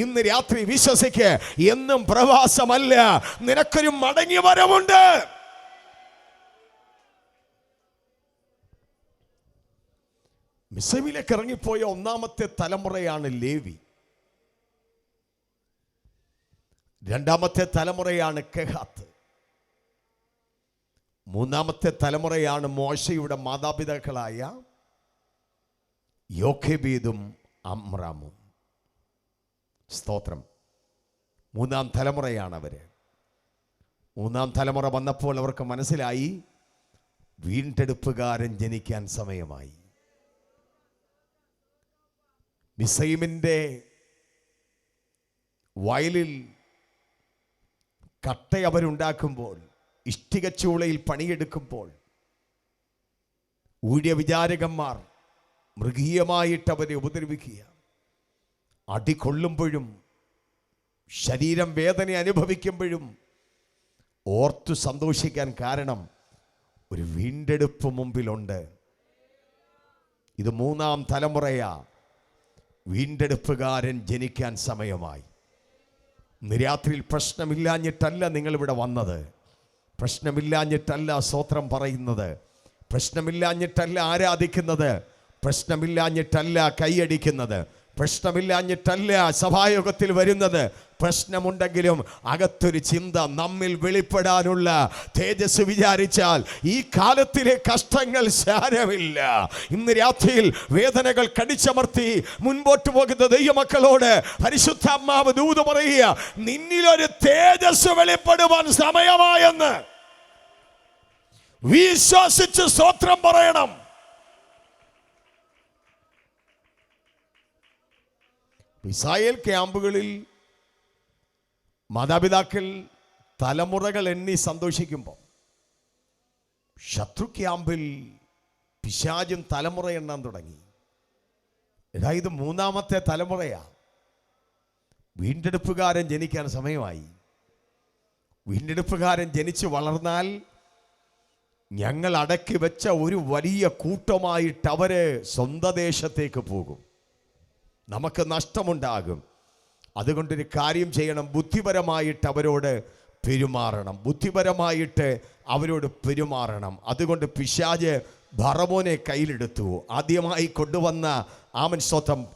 ഇന്ന് രാത്രി വിശ്വസിക്ക്. എന്നും പ്രവാസമല്ല, നിനക്കൊരു മടങ്ങി വരവുണ്ട്. മിസ്രൈമിലേക്ക് ഇറങ്ങിപ്പോയ ഒന്നാമത്തെ തലമുറയാണ് ലേവി. രണ്ടാമത്തെ തലമുറയാണ് കെഹാത്ത്. മൂന്നാമത്തെ തലമുറയാണ് മോശയുടെ മാതാപിതാക്കളായ യോഖേബീദും അമ്രാമും. സ്തോത്രം. മൂന്നാം തലമുറയാണ് അവര്. മൂന്നാം തലമുറ വന്നപ്പോൾ അവർക്ക് മനസ്സിലായി വീണ്ടെടുപ്പുകാരൻ ജനിക്കാൻ സമയമായി. മിസ്രൈമിൻ്റെ വയലിൽ കട്ട അവരുണ്ടാക്കുമ്പോൾ, ഇഷ്ടികച്ചൂളയിൽ പണിയെടുക്കുമ്പോൾ ഊഴിയ വിചാരകന്മാർ മൃഗീയമായിട്ട് അവരെ ഉപദ്രവിക്കുക. അടികൊള്ളുമ്പോഴും ശരീരം വേദന അനുഭവിക്കുമ്പോഴും ഓർത്തു സന്തോഷിക്കാൻ കാരണം ഒരു വീണ്ടെടുപ്പ് മുമ്പിലുണ്ട്. ഇത് മൂന്നാം തലമുറയാ. വീണ്ടെടുപ്പുകാരൻ ജനിക്കാൻ സമയമായി. ഇന്ന് രാത്രിയിൽ പ്രശ്നമില്ലാഞ്ഞിട്ടല്ല നിങ്ങളിവിടെ വന്നത്. പ്രശ്നമില്ലാഞ്ഞിട്ടല്ല സ്തോത്രം പറയുന്നത്. പ്രശ്നമില്ലാഞ്ഞിട്ടല്ല ആരാധിക്കുന്നത്. പ്രശ്നമില്ലാഞ്ഞിട്ടല്ല കൈയടിക്കുന്നത്. പ്രശ്നമില്ലാഞ്ഞിട്ടല്ല സഭായോഗത്തിൽ വരുന്നത്. പ്രശ്നമുണ്ടെങ്കിലും അകത്തൊരു ചിന്ത നമ്മിൽ വെളിപ്പെടാനുള്ള തേജസ് വിചാരിച്ചാൽ ഈ കാലത്തിലെ കഷ്ടങ്ങൾ സാരമില്ല. ഇന്ന് രാത്രിയിൽ വേദനകൾ കടിച്ചമർത്തി മുൻപോട്ട് പോകുന്ന ദൈവമക്കളോട് പരിശുദ്ധാത്മാവ് ദൂത് പറയുക, നിന്നിലൊരു തേജസ് വെളിപ്പെടുവാൻ സമയമായെന്ന് വിശ്വസിച്ച് സ്തോത്രം പറയണം. ഇസ്രായേൽ ക്യാമ്പുകളിൽ മാതാപിതാക്കൾ തലമുറകൾ എണ്ണി സന്തോഷിക്കുമ്പോൾ ശത്രു ക്യാമ്പിൽ പിശാചും തലമുറ എണ്ണാൻ തുടങ്ങി. ഇത് മൂന്നാമത്തെ തലമുറയാ. വീണ്ടെടുപ്പുകാരൻ ജനിക്കാൻ സമയമായി. വീണ്ടെടുപ്പുകാരൻ ജനിച്ചു വളർന്നാൽ ഞങ്ങൾ അടക്കി വെച്ച ഒരു വലിയ കൂട്ടമായിട്ട് അവര് സ്വന്തം ദേശത്തേക്ക് പോകും. നമുക്ക് നഷ്ടമുണ്ടാകും. അതുകൊണ്ടൊരു കാര്യം ചെയ്യണം, ബുദ്ധിപരമായിട്ട് അവരോട് പെരുമാറണം. ബുദ്ധിപരമായിട്ട് അവരോട് പെരുമാറണം. അതുകൊണ്ട് പിശാച് ഫറവോനെ കയ്യിലെടുത്തു. ആദ്യമായി കൊണ്ടുവന്ന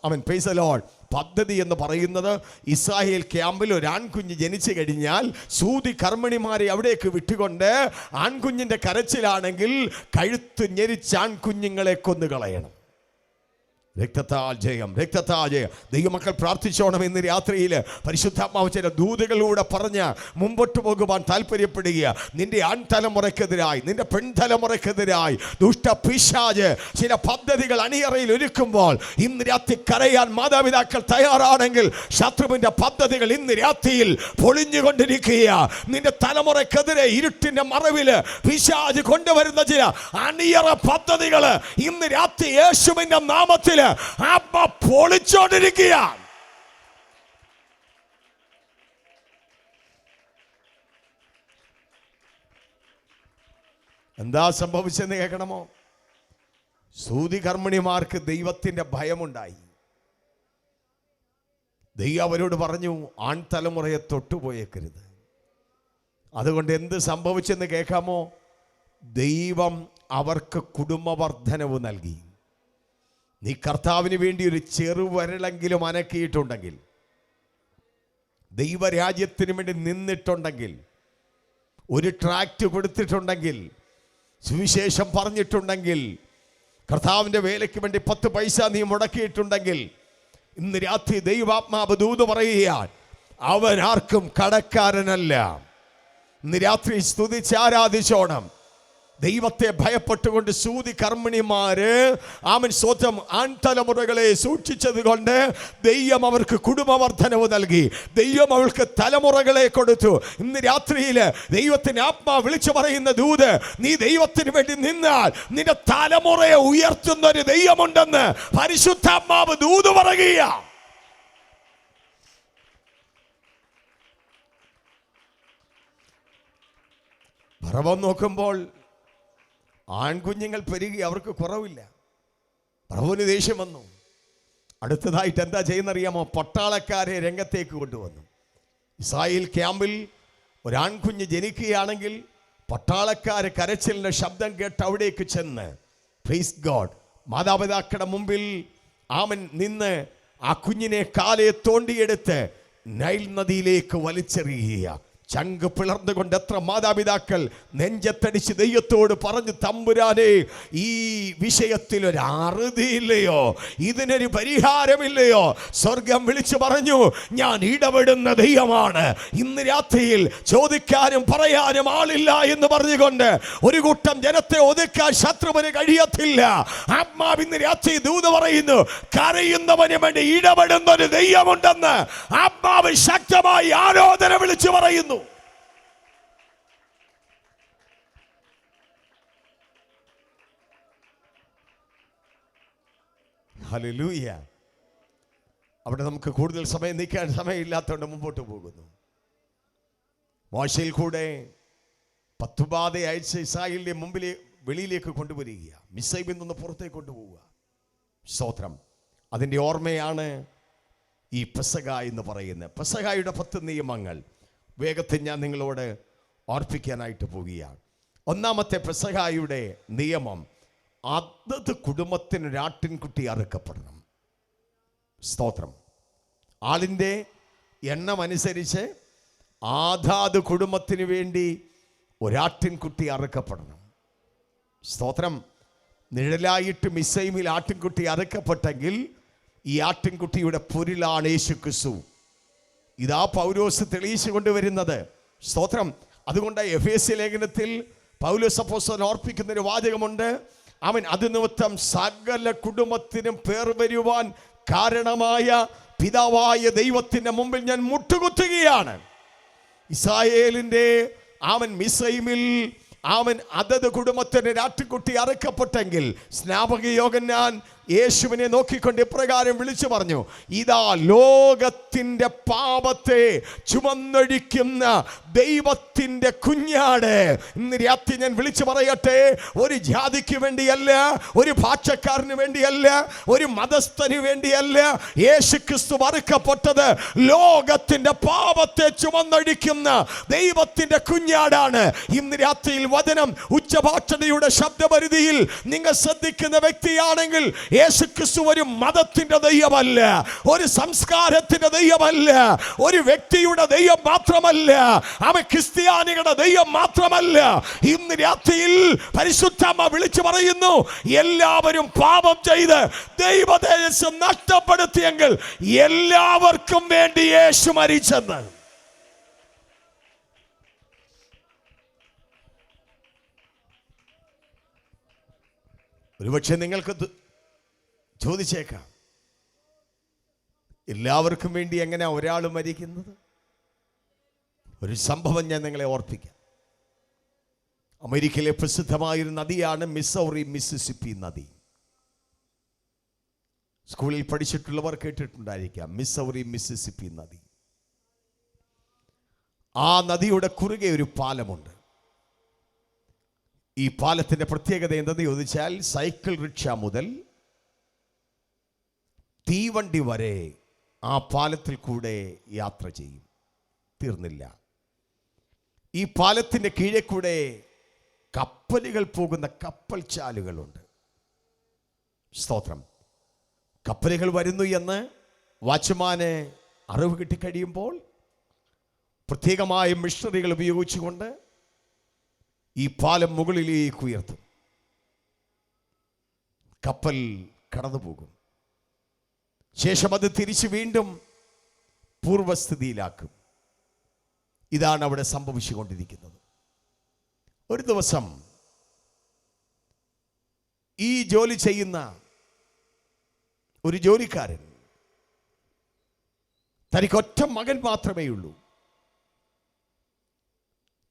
അവൻ പ്രൈസ് ദി ലോർഡ് പദ്ധതി എന്ന് പറയുന്നത്, ഇസ്രായേൽ ക്യാമ്പിൽ ഒരു ആൺകുഞ്ഞ് ജനിച്ചു കഴിഞ്ഞാൽ സൂതി കർമ്മിണിമാരെ അവിടേക്ക് വിട്ടുകൊണ്ട് ആൺകുഞ്ഞിൻ്റെ കരച്ചിലാണെങ്കിൽ കഴുത്ത് ഞെരിച്ച് ആൺകുഞ്ഞുങ്ങളെ കൊന്നുകളയണം. രക്തത്താൽ ജയം, രക്തത്താൽ ജയം. ദൈവമക്കൾ പ്രാർത്ഥിച്ചോണം. ഇന്ന് രാത്രിയിൽ പരിശുദ്ധാത്മാവ് ചില ദൂതുകളിലൂടെ പറഞ്ഞ് മുമ്പോട്ട് പോകുവാൻ താല്പര്യപ്പെടുക. നിന്റെ ആൺതലമുറയ്ക്കെതിരായി, നിന്റെ പെൺതലമുറയ്ക്കെതിരായി ദുഷ്ട പിശാച് ചില പദ്ധതികൾ അണിയറയിൽ ഒരുക്കുമ്പോൾ ഇന്ന് രാത്രി കരയാൻ മാതാപിതാക്കൾ തയ്യാറാണെങ്കിൽ ശത്രുവിന്റെ പദ്ധതികൾ ഇന്ന് രാത്രിയിൽ പൊളിഞ്ഞുകൊണ്ടിരിക്കുക. നിന്റെ തലമുറയ്ക്കെതിരെ ഇരുട്ടിന്റെ മറവില് പിശാച് കൊണ്ടുവരുന്ന ചില അണിയറ പദ്ധതികൾ ഇന്ന് രാത്രി യേശുവിന്റെ നാമത്തിൽ പൊളിച്ചോണ്ടിരിക്കുക. എന്താ സംഭവിച്ചെന്ന് കേൾക്കണമോ? സൂതി കർമ്മിണിമാർക്ക് ദൈവത്തിന്റെ ഭയമുണ്ടായി. ദൈവം അവരോട് പറഞ്ഞു, ആൺതലമുറയെ തൊട്ടുപോയേക്കരുത്. അതുകൊണ്ട് എന്ത് സംഭവിച്ചെന്ന് കേൾക്കാമോ? ദൈവം അവർക്ക് കുടുംബവർദ്ധനവ് നൽകി. നീ കർത്താവിന് വേണ്ടി ഒരു ചെറുവരളെങ്കിലും അനക്കിയിട്ടുണ്ടെങ്കിൽ, ദൈവരാജ്യത്തിന് വേണ്ടി നിന്നിട്ടുണ്ടെങ്കിൽ, ഒരു ട്രാക്റ്റ് കൊടുത്തിട്ടുണ്ടെങ്കിൽ, സുവിശേഷം പറഞ്ഞിട്ടുണ്ടെങ്കിൽ, കർത്താവിൻ്റെ വേലയ്ക്ക് വേണ്ടി 10 പൈസ നീ മുടക്കിയിട്ടുണ്ടെങ്കിൽ ഇന്ന് രാത്രി ദൈവാത്മാവ് ദൂത് പറയുകയാണ്, അവൻ ആർക്കും കടക്കാരനല്ല. ഇന്ന് രാത്രി സ്തുതിച്ച് ആരാധിച്ചോണം. ദൈവത്തെ ഭയപ്പെട്ടുകൊണ്ട് സൂതി കർമ്മിണിമാര് ആമൻ സ്വന്തം ആൺതലമുറകളെ സൂക്ഷിച്ചത് കൊണ്ട് ദൈവം അവർക്ക് കുടുംബവർദ്ധനവ് നൽകി. ദൈവം അവൾക്ക് തലമുറകളെ കൊടുത്തു. ഇന്ന് രാത്രിയിൽ ദൈവത്തിന് ആത്മാവ് വിളിച്ചു പറയുന്ന ദൂത്, നീ ദൈവത്തിന് വേണ്ടി നിന്നാൽ നിന്റെ തലമുറയെ ഉയർത്തുന്ന ഒരു ദൈവമുണ്ടെന്ന് പരിശുദ്ധാത്മാവ് ദൂത് പറയുക. പറവം നോക്കുമ്പോൾ ആൺകുഞ്ഞുങ്ങൾ പെരുകി, അവർക്ക് കുറവില്ല. പ്രഭുവിന് ദേഷ്യം വന്നു. അടുത്തതായിട്ട് എന്താ ചെയ്യുന്നറിയാമോ? പട്ടാളക്കാരെ രംഗത്തേക്ക് കൊണ്ടുവന്നു. ഇസ്രായേൽ ക്യാമ്പിൽ ഒരാൺകുഞ്ഞ് ജനിക്കുകയാണെങ്കിൽ പട്ടാളക്കാര് കരച്ചിലിൻ്റെ ശബ്ദം കേട്ട് അവിടേക്ക് ചെന്ന് പ്രൈസ് ഗോഡ് മാതാപിതാക്കളുടെ മുമ്പിൽ ആമൻ നിന്ന് ആ കുഞ്ഞിനെ കാലെ തോണ്ടിയെടുത്ത് നൈൽ നദിയിലേക്ക് വലിച്ചെറിയുക. ചങ്ക് പിളർന്നുകൊണ്ട് എത്ര മാതാപിതാക്കൾ നെഞ്ചത്തടിച്ച് ദൈവത്തോട് പറഞ്ഞു, തമ്പുരാനെ, ഈ വിഷയത്തിൽ ഒരു അറുതിയില്ലയോ, ഇതിനൊരു പരിഹാരമില്ലയോ? സ്വർഗം വിളിച്ചു പറഞ്ഞു, ഞാൻ ഇടപെടുന്ന ദൈവമാണ്. ഇന്ന് രാത്രിയിൽ ചോദിക്കാനും പറയാനും ആളില്ല എന്ന് പറഞ്ഞുകൊണ്ട് ഒരു കൂട്ടം ജനത്തെ ഒതുക്കാൻ ശത്രുവിന് കഴിയത്തില്ല. ആത്മാവ് ഇന്ന് രാത്രി ദൂത് പറയുന്നു, കരയുന്നവന് വേണ്ടി ഇടപെടുന്ന ഒരു ദൈവമുണ്ടെന്ന് ആത്മാവ് ശക്തമായി ആലോചന വിളിച്ചു പറയുന്നു. ഹല്ലേലൂയ. അവിടെ നമുക്ക് കൂടുതൽ സമയം നിൽക്കാൻ സമയമില്ലാത്തതുകൊണ്ട് മുമ്പോട്ട് പോകുന്നു. മോശയിൽ കൂടെ 10 ബാധ അയച്ച് ഇസ്രായേലിന്റെ മുമ്പിലെ വെളിയിലേക്ക് കൊണ്ടുവരിക, മിസ്രൈമിൽ നിന്ന് പുറത്തേക്ക് കൊണ്ടുപോവുക. സ്തോത്രം. അതിൻ്റെ ഓർമ്മയാണ് ഈ പെസഹ എന്ന് പറയുന്നത്. പെസഹയുടെ 10 നിയമങ്ങൾ വേഗത്തിൽ ഞാൻ നിങ്ങളോട് ഓർപ്പിക്കാനായിട്ട് പോവുകയാണ്. ഒന്നാമത്തെ പെസഹയുടെ നിയമം, അതത് കുടുംബത്തിന് ഒരാട്ടിൻകുട്ടി അറുക്കപ്പെടണം. സ്തോത്രം. ആളിൻ്റെ എണ്ണം അനുസരിച്ച് ആദാത് കുടുംബത്തിന് വേണ്ടി ഒരാട്ടിൻകുട്ടി അറുക്കപ്പെടണം. സ്തോത്രം. നിഴലായിട്ട് മിസ്രൈമിൽ ആട്ടിൻകുട്ടി അറുക്കപ്പെട്ടെങ്കിൽ ഈ ആട്ടിൻകുട്ടിയുടെ പൊരുളാണ് യേശു ക്രിസ്തു. ഇതാ പൗലോസ് തെളിയിച്ചു കൊണ്ടുവരുന്നത്. സ്തോത്രം. അതുകൊണ്ട് എഫേസ്യ ലേഖനത്തിൽ പൗലോസ് അപ്പോസ്തലൻ ഓർപ്പിക്കുന്ന ഒരു വാചകമുണ്ട്. അവൻ അത് നിമിത്തം സകല കുടുംബത്തിനും പേർ വരുവാൻ കാരണമായ പിതാവായ ദൈവത്തിന്റെ മുമ്പിൽ ഞാൻ മുട്ടുകുത്തുകയാണ്. ഇസ്രായേലിന്റെ അവൻ മിസ്രൈമിൽ അവൻ അതത് കുടുംബത്തിന് ഒരാട്ടിൻകുട്ടി അറുക്കപ്പെട്ടെങ്കിൽ സ്നാപക യോഹന്നാൻ യേശുവിനെ നോക്കിക്കൊണ്ട് ഇപ്രകാരം വിളിച്ചു പറഞ്ഞു, ഇതാ ലോകത്തിൻ്റെ പാപത്തെ ചുമന്നൊഴിക്കുന്ന ദൈവത്തിൻ്റെ കുഞ്ഞാട്. ഇന്ന് രാത്രി ഞാൻ വിളിച്ചു പറയട്ടെ, ഒരു ജാതിക്ക് വേണ്ടിയല്ല, ഒരു ഭാഷക്കാരന് വേണ്ടിയല്ല, ഒരു മതസ്ഥന് വേണ്ടിയല്ല യേശു ക്രിസ്തു അറുക്കപ്പെട്ടത്. ലോകത്തിൻ്റെ പാപത്തെ ചുമന്നൊഴിക്കുന്ന ദൈവത്തിൻ്റെ കുഞ്ഞാടാണ്. ഇന്ന് രാത്രിയിൽ വചനം ഉച്ചഭാഷണയുടെ ശബ്ദപരിധിയിൽ നിങ്ങൾ ശ്രദ്ധിക്കുന്ന വ്യക്തിയാണെങ്കിൽ യേശു ക്രിസ്തു ഒരു മതത്തിന്റെ ദൈവമല്ല, ഒരു സംസ്കാരത്തിന്റെ ദൈവമല്ല, ഒരു വ്യക്തിയുടെ ദൈവം മാത്രമല്ല, അവൻ ക്രിസ്ത്യാനികളുടെ ദൈവം മാത്രമല്ല. ഇന്ന് രാത്രിയിൽ പരിശുദ്ധാത്മ വിളിച്ചു പറയുന്നു, എല്ലാവരും പാപം ചെയ്ത് ദൈവതേജസ്സ് നഷ്ടപ്പെടുത്തിയെങ്കിൽ എല്ലാവർക്കും വേണ്ടി യേശു മരിച്ചെന്ന്. ഒരുപക്ഷെ നിങ്ങൾക്ക് ചോദിച്ചേക്കാം, എല്ലാവർക്കും വേണ്ടി എങ്ങനെ ഒരാൾ മരിക്കുന്നത്? ഒരു സംഭവം ഞാൻ നിങ്ങളെ ഓർപ്പിക്കാം. അമേരിക്കയിലെ പ്രസിദ്ധമായൊരു നദിയാണ് മിസൗറി മിസിസിപ്പി നദി. സ്കൂളിൽ പഠിച്ചിട്ടുള്ളവർ കേട്ടിട്ടുണ്ടായിരിക്കാം മിസൗറി മിസിസിപ്പി നദി. ആ നദിയുടെ കുറുകെ ഒരു പാലമുണ്ട്. ഈ പാലത്തിന്റെ പ്രത്യേകത എന്തെന്ന് ചോദിച്ചാൽ, സൈക്കിൾ റിക്ഷ മുതൽ തീവണ്ടി വരെ ആ പാലത്തിൽ കൂടെ യാത്ര ചെയ്യും. തീർന്നില്ല. ഈ പാലത്തിന്റെ കീഴെ കൂടെ കപ്പലുകൾ പോകുന്ന കപ്പൽ ചാലുകളുണ്ട്. സ്തോത്രം. കപ്പലുകൾ വരുന്നു എന്ന് വാച്ച്മാന് അറിവ് കിട്ടിക്കഴിയുമ്പോൾ പ്രത്യേകമായ മിഷണറികൾ ഉപയോഗിച്ചുകൊണ്ട് ഈ പാലം മുകളിലേക്ക് ഉയർത്തും. കപ്പൽ കടന്നു പോകും. ശേഷം അത് തിരിച്ച് വീണ്ടും പൂർവസ്ഥിതിയിലാക്കും. ഇതാണ് അവിടെ സംഭവിച്ചുകൊണ്ടിരിക്കുന്നത്. ഒരു ദിവസം ഈ ജോലി ചെയ്യുന്ന ഒരു ജോലിക്കാരൻ, തനിക്ക് ഒറ്റ മകൻ മാത്രമേ ഉള്ളൂ.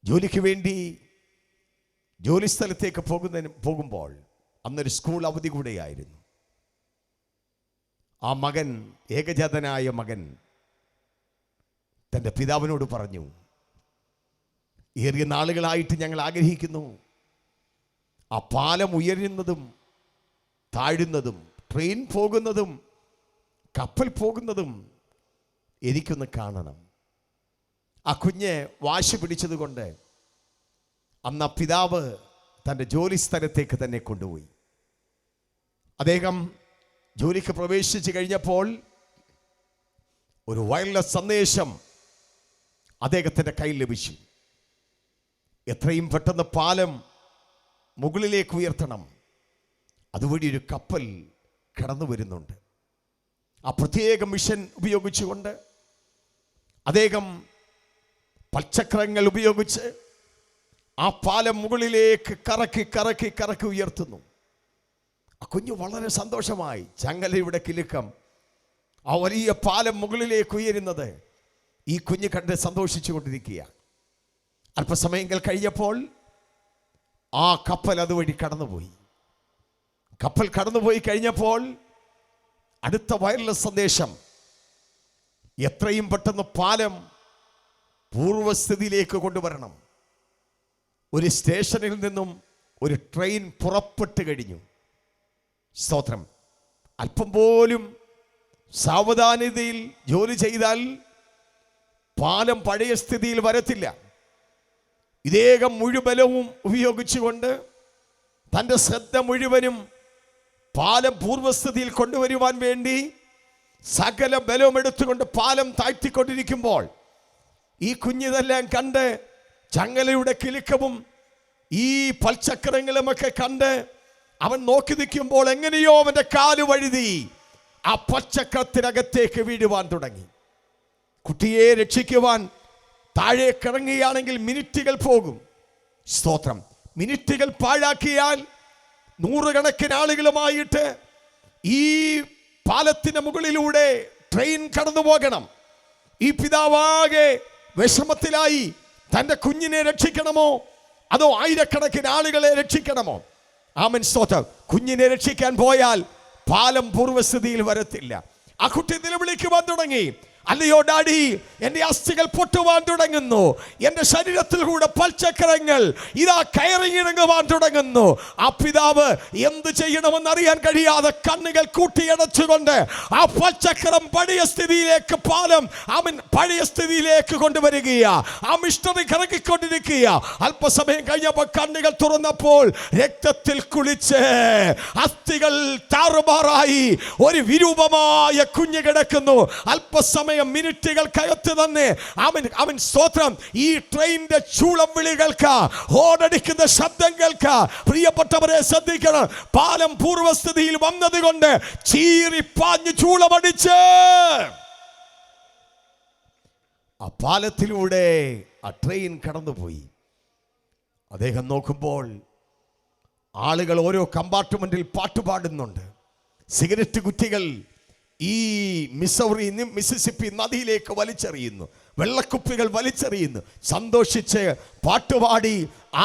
ജോലിക്ക് വേണ്ടി ജോലി സ്ഥലത്തേക്ക് പോകുമ്പോൾ അന്നൊരു സ്കൂൾ അവധി കൂടെയായിരുന്നു. ആ മകൻ, ഏകജാതനായ മകൻ, തൻ്റെ പിതാവിനോട് പറഞ്ഞു, ഏറിയ നാളുകളായിട്ട് ഞങ്ങൾ ആഗ്രഹിക്കുന്നു ആ പാലം ഉയരുന്നതും താഴുന്നതും, ട്രെയിൻ പോകുന്നതും കപ്പൽ പോകുന്നതും എനിക്കൊന്ന് കാണണം. ആ കുഞ്ഞ് വാശി പിടിച്ചതുകൊണ്ട് അന്ന് ആ പിതാവ് തൻ്റെ ജോലി സ്ഥലത്തേക്ക് തന്നെ കൊണ്ടുപോയി. അദ്ദേഹം ജോലിക്ക് പ്രവേശിച്ച് കഴിഞ്ഞപ്പോൾ ഒരു വയർലെസ് സന്ദേശം അദ്ദേഹത്തിൻ്റെ കയ്യിൽ ലഭിച്ചു. എത്രയും പെട്ടെന്ന് പാലം മുകളിലേക്ക് ഉയർത്തണം, അതുവഴി ഒരു കപ്പൽ കടന്നു വരുന്നുണ്ട്. ആ പ്രത്യേക മിഷൻ ഉപയോഗിച്ചുകൊണ്ട് അദ്ദേഹം പൽചക്രങ്ങൾ ഉപയോഗിച്ച് ആ പാലം മുകളിലേക്ക് കറക്കി കറക്കി കറക്കി ഉയർത്തുന്നു. ആ കുഞ്ഞു വളരെ സന്തോഷമായി. ചങ്ങലയുടെ കിലുക്കം, ആ വലിയ പാലം മുകളിലേക്ക് ഉയരുന്നത് ഈ കുഞ്ഞ് കണ്ട് സന്തോഷിച്ചു കൊണ്ടിരിക്കുക. അല്പസമയങ്ങൾ കഴിഞ്ഞപ്പോൾ ആ കപ്പൽ അതുവഴി കടന്നുപോയി. കപ്പൽ കടന്നുപോയി കഴിഞ്ഞപ്പോൾ അടുത്ത വയർലെസ് സന്ദേശം, എത്രയും പെട്ടെന്ന് പാലം പൂർവസ്ഥിതിയിലേക്ക് കൊണ്ടുവരണം. ഒരു സ്റ്റേഷനിൽ നിന്നും ഒരു ട്രെയിൻ പുറപ്പെട്ട് കഴിഞ്ഞു. സ്തോത്രം. അല്പം പോലും സാവധാനതയിൽ ജോലി ചെയ്താൽ പാലം പഴയ സ്ഥിതിയിൽ വരത്തില്ല. ഇദ്ദേഹം മുഴുവനും ഉപയോഗിച്ചുകൊണ്ട് തൻ്റെ ശ്രദ്ധ മുഴുവനും പാലം പൂർവസ്ഥിതിയിൽ കൊണ്ടുവരുവാൻ വേണ്ടി സകല ബലവും എടുത്തുകൊണ്ട് പാലം താഴ്ത്തിക്കൊണ്ടിരിക്കുമ്പോൾ ഈ കുഞ്ഞിതെല്ലാം കണ്ട് ചങ്ങലയുടെ കിലുക്കവും ഈ പൽചക്രങ്ങളുമൊക്കെ കണ്ട് അവൻ നോക്കി നിൽക്കുമ്പോൾ എങ്ങനെയോ അവൻ്റെ കാല് വഴുതി ആ പൽചക്രത്തിനകത്തേക്ക് വീഴുവാൻ തുടങ്ങി. കുട്ടിയെ രക്ഷിക്കുവാൻ താഴെ കിറങ്ങുകയാണെങ്കിൽ മിനിറ്റുകൾ പോകും. സ്തോത്രം. മിനിറ്റുകൾ പാഴാക്കിയാൽ നൂറുകണക്കിന് ആളുകളുമായിട്ട് ഈ പാലത്തിന് മുകളിലൂടെ ട്രെയിൻ കടന്നു പോകണം. ഈ പിതാവാകെ വിഷമത്തിലായി. തൻ്റെ കുഞ്ഞിനെ രക്ഷിക്കണമോ അതോ ആയിരക്കണക്കിന് ആളുകളെ രക്ഷിക്കണമോ? ആമേൻ, സ്തോത്രം. കുഞ്ഞിനെ രക്ഷിക്കാൻ പോയാൽ പാലം പൂർവസ്ഥിതിയിൽ വരത്തില്ല. ആ കുട്ടി നിലവിളിക്കുവാൻ തുടങ്ങി, അല്ലയോ ഡാഡി, എൻ്റെ അസ്ഥികൾ പൊട്ടുവാൻ തുടങ്ങുന്നു, എൻ്റെ ശരീരത്തിൽ കൂടെ പൽചക്രങ്ങൾ ഇതാ കയറിയിറങ്ങുവാൻ തുടങ്ങുന്നു. ആ പിതാവ് എന്ത് ചെയ്യണമെന്നറിയാൻ കഴിയാതെ കണ്ണുകൾ കൂട്ടിയടച്ചുകൊണ്ട് ആ പൽചക്രം പഴയ സ്ഥിതിയിലേക്ക്, പാലം പഴയ സ്ഥിതിയിലേക്ക് കൊണ്ടുവരികയാ. ആ മിഷണറി കറങ്ങിക്കൊണ്ടിരിക്കുക. അല്പസമയം കഴിഞ്ഞപ്പോൾ കണ്ണുകൾ തുറന്നപ്പോൾ രക്തത്തിൽ കുളിച്ച് അസ്ഥികൾ താറുമാറായി ഒരു വിരൂപമായ കുഞ്ഞ് കിടക്കുന്നു. അല്പസമയം മിനിറ്റുകൾക്കകത്ത് തന്നെ അവൻ സ്തോത്രം ഈ ട്രെയിനിന്റെ ചൂളം വിളികൾക്ക്, ഹോണടിക്കുന്ന ശബ്ദങ്ങൾക്ക് പ്രിയപ്പെട്ടവരെ ശ്രദ്ധിക്കണം. പാലം പൂർവസ്ഥിതിയിൽ വന്നതുകൊണ്ട് ചീറിപ്പാഞ്ഞ് ചൂളമടിച്ച് ആ പാലത്തിലൂടെ ആ ട്രെയിൻ കടന്നുപോയി. അദ്ദേഹം നോക്കുമ്പോൾ ആളുകൾ ഓരോ കമ്പാർട്ട്മെന്റിൽ പാട്ടുപാടുന്നുണ്ട്. സിഗരറ്റ് കുറ്റികൾ ഈ മിസിസിപ്പി നദിയിലേക്ക് വലിച്ചെറിയുന്നു. വെള്ളക്കുപ്പികൾ വലിച്ചെറിയുന്നു. സന്തോഷിച്ച് പാട്ടുപാടി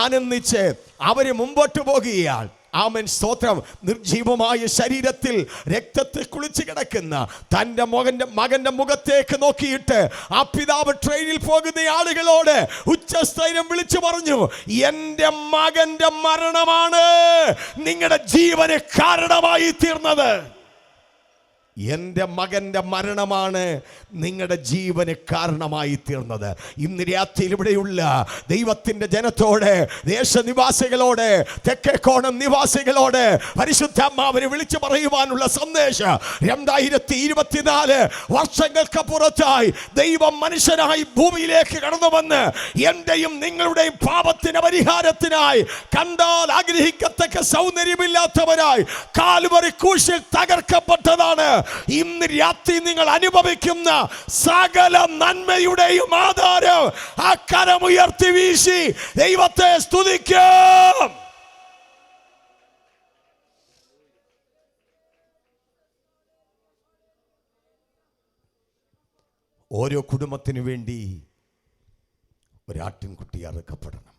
ആനന്ദിച്ച് അവര് മുമ്പോട്ട് പോകുകയാണ്. ആമേൻ, സ്തോത്രം. നിർജീവമായ ശരീരത്തിൽ രക്തത്തിൽ കുളിച്ച് കിടക്കുന്ന തൻ്റെ മകന്റെ മുഖത്തേക്ക് നോക്കിയിട്ട് ആ പിതാവ് ട്രെയിനിൽ പോകുന്ന ആളുകളോട് ഉച്ചസ്ഥൈര്യം വിളിച്ചു പറഞ്ഞു, എൻ്റെ മകന്റെ മരണമാണ് നിങ്ങളുടെ ജീവന് കാരണമായി തീർന്നത്. എൻ്റെ മകൻ്റെ മരണമാണ് നിങ്ങളുടെ ജീവന് കാരണമായി തീർന്നത്. ഇന്ന് രാത്രിയിൽ ഇവിടെയുള്ള ദൈവത്തിൻ്റെ ജനത്തോട്, ദേശനിവാസികളോട്, തെക്കേക്കോണം നിവാസികളോട് പരിശുദ്ധാത്മാവിനെ വിളിച്ചു പറയുവാനുള്ള സന്ദേശം 2024 വർഷങ്ങൾക്കപ്പുറത്തായി ദൈവം മനുഷ്യനായി ഭൂമിയിലേക്ക് കടന്നു വന്ന് എൻ്റെയും നിങ്ങളുടെയും പാപത്തിന് പരിഹാരത്തിനായി കണ്ടാൽ ആഗ്രഹിക്കത്തക്ക സൗന്ദര്യമില്ലാത്തവരായി കാൽവരി ക്രൂശിൽ തകർക്കപ്പെട്ടതാണ്. ഇന്ന് രാത്രി നിങ്ങൾ അനുഭവിക്കുന്ന സകല നന്മയുടെയും ആധാരം ആ കരമുയർത്തി വീശി ദൈവത്തെ സ്തുതിക്കാം. ഓരോ കുടുംബത്തിനു വേണ്ടി ഒരാട്ടിൻകുട്ടി അറുക്കപ്പെടണം.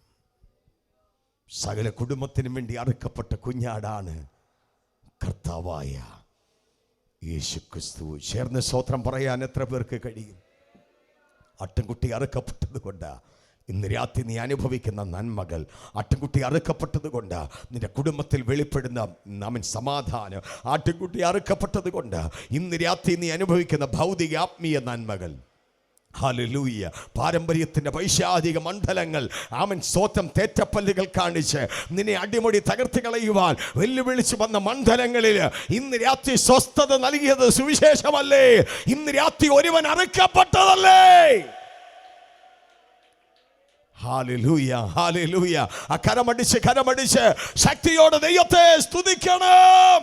സകല കുടുംബത്തിനു വേണ്ടി അറുക്കപ്പെട്ട കുഞ്ഞാടാണ് കർത്താവായ യേശു ക്രിസ്തു. ചേർന്ന് സ്തോത്രം പറയാൻ എത്ര പേർക്ക് കഴിയും? ആട്ടിൻകുട്ടി അറുക്കപ്പെട്ടത് കൊണ്ട് ഇന്ന് രാത്രി നീ അനുഭവിക്കുന്ന നന്മകൾ, ആട്ടിൻകുട്ടി അറുക്കപ്പെട്ടത് കൊണ്ട് നിന്റെ കുടുംബത്തിൽ വെളിപ്പെടുന്ന സമാധാനം, ആട്ടിൻകുട്ടി അറുക്കപ്പെട്ടത് കൊണ്ട് ഇന്ന് രാത്രി നീ അനുഭവിക്കുന്ന ഭൗതിക ആത്മീയ നന്മകൾ. ഹല്ലേലൂയ. പാരമ്പര്യത്തിൻ്റെ പൈശാചിക മണ്ഡലങ്ങൾ സ്തോത്രം തേറ്റപ്പല്ലുകൾ കാണിച്ച് നിന്നെ അടിമുടി തകർത്ത് കളയുവാൻ വെല്ലുവിളിച്ച് വന്ന മണ്ഡലങ്ങളിൽ ഇന്ന് രാത്രി സ്വസ്ഥത നൽകിയത് സുവിശേഷമല്ലേ? ഇന്ന് രാത്രി ഒരുവൻ അറുക്കപ്പെട്ടതല്ലേ? Hallelujah, hallelujah. ആ കരമടിച്ച് ശക്തിയോടെ ദൈവത്തെ സ്തുതിക്കണം.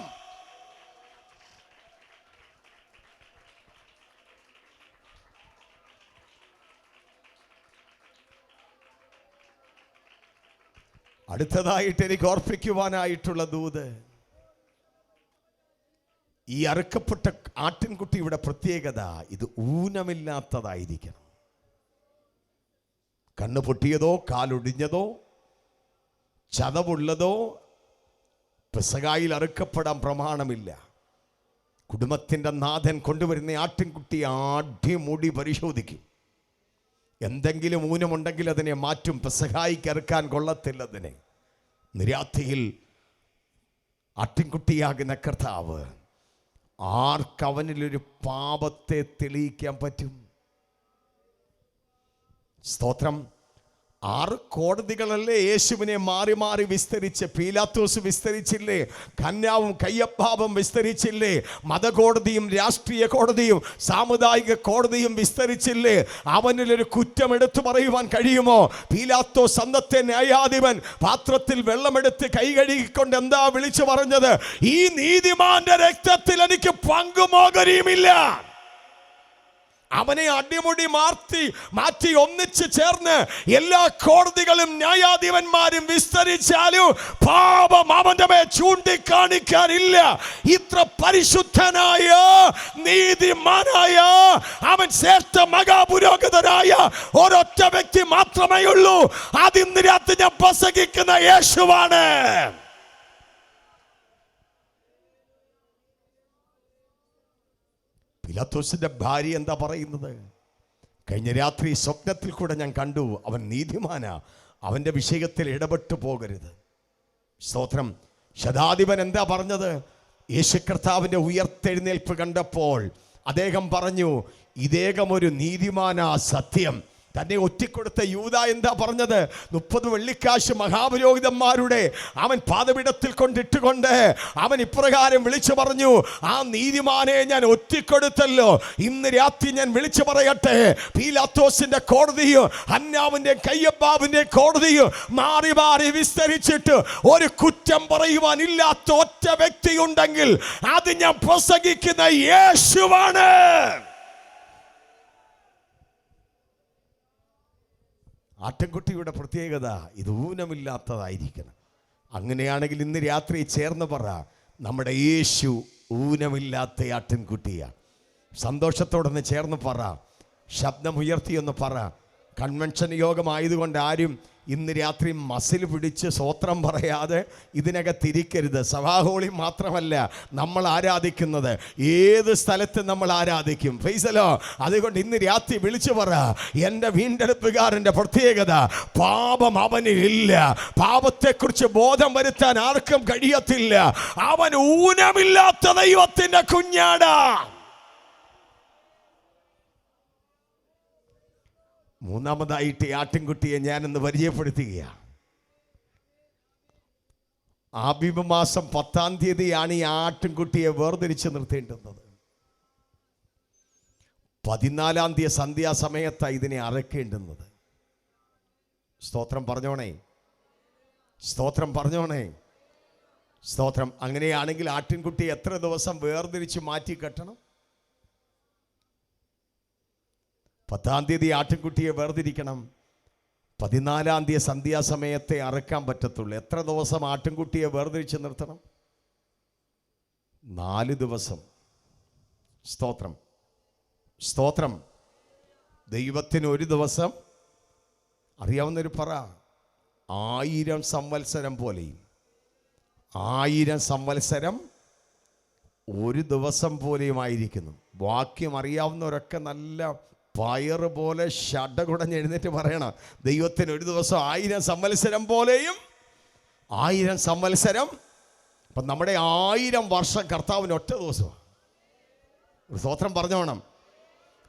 അടുത്തതായിട്ട് എനിക്ക് ഓർപ്പിക്കുവാനായിട്ടുള്ള ദൂത്, ഈ അറുക്കപ്പെട്ട ആട്ടിൻകുട്ടിയുടെ പ്രത്യേകത ഇത് ഊനമില്ലാത്തതായിരിക്കണം. കണ്ണ് പൊട്ടിയതോ കാലൊടിഞ്ഞതോ ചതവുള്ളതോ പെസഹായിൽ അറുക്കപ്പെടാൻ പ്രമാണമില്ല. കുടുംബത്തിൻ്റെ നാഥൻ കൊണ്ടുവരുന്ന ആട്ടിൻകുട്ടി അടിമുടി പരിശോധിക്കും. എന്തെങ്കിലും ഊനമുണ്ടെങ്കിൽ അതിനെ മാറ്റും. പെസഹായിക്ക് അറുക്കാൻ കൊള്ളത്തില്ലതിനെ. നിരാത്രിയിൽ ആട്ടിൻകുട്ടിയാകുന്ന കർത്താവ് ആർക്കവനിലൊരു പാപത്തെ തെളിയിക്കാൻ പറ്റും? സ്തോത്രം. 6 കോടതികളല്ലേ യേശുവിനെ മാറി മാറി വിസ്തരിച്ച്? പീലാത്തോസ് വിസ്തരിച്ചില്ലേ? കന്യാവും കയ്യപ്പാവും വിസ്തരിച്ചില്ലേ? മതകോടതിയും രാഷ്ട്രീയ കോടതിയും സാമുദായിക കോടതിയും വിസ്തരിച്ചില്ലേ? അവനിലൊരു കുറ്റം എടുത്തു പറയുവാൻ കഴിയുമോ? പീലാത്തോസ് അന്നത്തെ ന്യായാധിപൻ പാത്രത്തിൽ വെള്ളമെടുത്ത് കൈ കഴുകിക്കൊണ്ട് എന്താ വിളിച്ചു പറഞ്ഞത്? ഈ നീതിമാന്റെ രക്തത്തിൽ എനിക്ക് പങ്കുമോഹരിയുമില്ല. അവനെ അടിമുടി മാറ്റി ഒന്നിച്ച് ചേർന്ന് എല്ലാ കോടതികളും ന്യായാധിപന്മാരും വിസ്തരിച്ചാലും പാപം അവന്റെ മേൽ ചൂണ്ടിക്കാണിക്കാനില്ല. ഇത്ര പരിശുദ്ധനായ നീതിമാനായ അവൻ ശ്രേഷ്ഠ മഹാപുരോഹിതനായ ഒരൊറ്റ വ്യക്തി മാത്രമേ ഉള്ളൂ. അതിന്ന് രാത്രി ഞാൻ പ്രസംഗിക്കുന്ന യേശുവാണ്. പീലാത്തോസിന്റെ ഭാര്യ എന്താ പറയുന്നത്? കഴിഞ്ഞ രാത്രി സ്വപ്നത്തിൽ കൂടെ ഞാൻ കണ്ടു, അവൻ നീതിമാനാ, അവന്റെ വിഷയത്തിൽ ഇടപെട്ടു പോകരുത്. സ്തോത്രം. ശതാധിപൻ എന്താ പറഞ്ഞത്? യേശു കർത്താവിന്റെ ഉയർത്തെഴുന്നേൽപ്പ് കണ്ടപ്പോൾ അദ്ദേഹം പറഞ്ഞു, ഇദ്ദേഹം ഒരു നീതിമാനാ, സത്യം. തന്നെ ഒറ്റിക്കൊടുത്ത യൂദ എന്താ പറഞ്ഞത്? 30 വെള്ളിക്കാശ് മഹാപുരോഹിതന്മാരുടെ അവൻ പാദപീഠത്തിൽ കൊണ്ടിട്ടുകൊണ്ട് അവൻ ഇപ്രകാരം വിളിച്ചു പറഞ്ഞു, ആ നീതിമാനെ ഞാൻ ഒറ്റിക്കൊടുത്തല്ലോ. ഇന്ന് രാത്രി ഞാൻ വിളിച്ചു പറയട്ടെ, പീലാത്തോസിന്റെ കോടതിയോ ഹന്നാവിന്റെ കയ്യപ്പാവിന്റെ കോടതിയോ മാറി മാറി വിസ്തരിച്ചിട്ട് ഒരു കുറ്റം പറയുവാൻ ഇല്ലാത്ത ഒറ്റ വ്യക്തിയുണ്ടെങ്കിൽ അത് ഞാൻ പ്രസംഗിക്കുന്ന യേശുവാണ്. ആട്ടിൻകുട്ടിയുടെ പ്രത്യേകത ഇത് ഊനമില്ലാത്തതായിരിക്കണം. അങ്ങനെയാണെങ്കിൽ ഇന്ന് രാത്രി ചേർന്ന് പറ, നമ്മുടെ യേശു ഊനമില്ലാത്ത ആട്ടിൻകുട്ടിയാണ്. സന്തോഷത്തോടൊന്ന് ചേർന്ന് പറ, ശബ്ദം ഉയർത്തിയൊന്ന് പറ. കൺവെൻഷൻ യോഗമായതുകൊണ്ട് ആരും ഇന്ന് രാത്രി മസിൽ പിടിച്ച് സ്വോത്രം പറയാതെ ഇതിനകത്തിരിക്കരുത്. സഭാഹോളി മാത്രമല്ല നമ്മൾ ആരാധിക്കുന്നത്, ഏത് സ്ഥലത്ത് നമ്മൾ ആരാധിക്കും. ഫൈസലോ, അതുകൊണ്ട് ഇന്ന് രാത്രി വിളിച്ചു പറ, എൻ്റെ വീണ്ടെടുപ്പുകാരൻ്റെ പ്രത്യേകത പാപം അവനില്ല. പാപത്തെക്കുറിച്ച് ബോധം വരുത്താൻ ആർക്കും കഴിയത്തില്ല. അവൻ ഊനമില്ലാത്ത ദൈവത്തിൻ്റെ കുഞ്ഞാടാ. മൂന്നാമതായിട്ട് ആട്ടിൻകുട്ടിയെ ഞാനൊന്ന് പരിചയപ്പെടുത്തുകയാണ്. ആബീബ് മാസം 10-ാം തീയതിയാണ് ഈ ആട്ടിൻകുട്ടിയെ വേർതിരിച്ച് നിർത്തേണ്ടുന്നത്. 14-ാം തീയതി സന്ധ്യാസമയത്താണ് ഇതിനെ അറക്കേണ്ടുന്നത്. സ്തോത്രം പറഞ്ഞോണേ, സ്തോത്രം പറഞ്ഞോണേ, സ്തോത്രം. അങ്ങനെയാണെങ്കിൽ ആട്ടിൻകുട്ടി എത്ര ദിവസം വേർതിരിച്ച് മാറ്റി കെട്ടണം? 10-ാം തീയതി ആട്ടിൻകുട്ടിയെ വേർതിരിക്കണം. 14-ാം തീയതി സന്ധ്യാസമയത്തെ അറക്കാൻ പറ്റത്തുള്ളൂ. എത്ര ദിവസം ആട്ടിൻകുട്ടിയെ വേർതിരിച്ച് നിർത്തണം? 4 ദിവസം. സ്തോത്രം, സ്തോത്രം. ദൈവത്തിന് ഒരു ദിവസം, അറിയാവുന്നൊരു പറ, 1000 സംവത്സരം പോലെയും. 1000 സംവത്സരം ഒരു ദിവസം പോലെയുമായിരിക്കുന്നു. വാക്യം അറിയാവുന്നവരൊക്കെ നല്ല പയറ് പോലെ ഷടകുടഞ്ഞ് എഴുന്നേറ്റ് പറയണം, ദൈവത്തിന് ഒരു ദിവസം 1000 സംവത്സരം പോലെയും. 1000 സംവത്സരം. അപ്പം നമ്മുടെ 1000 വർഷം കർത്താവിന് ഒറ്റ ദിവസമാണ്. സ്തോത്രം പറഞ്ഞോണം.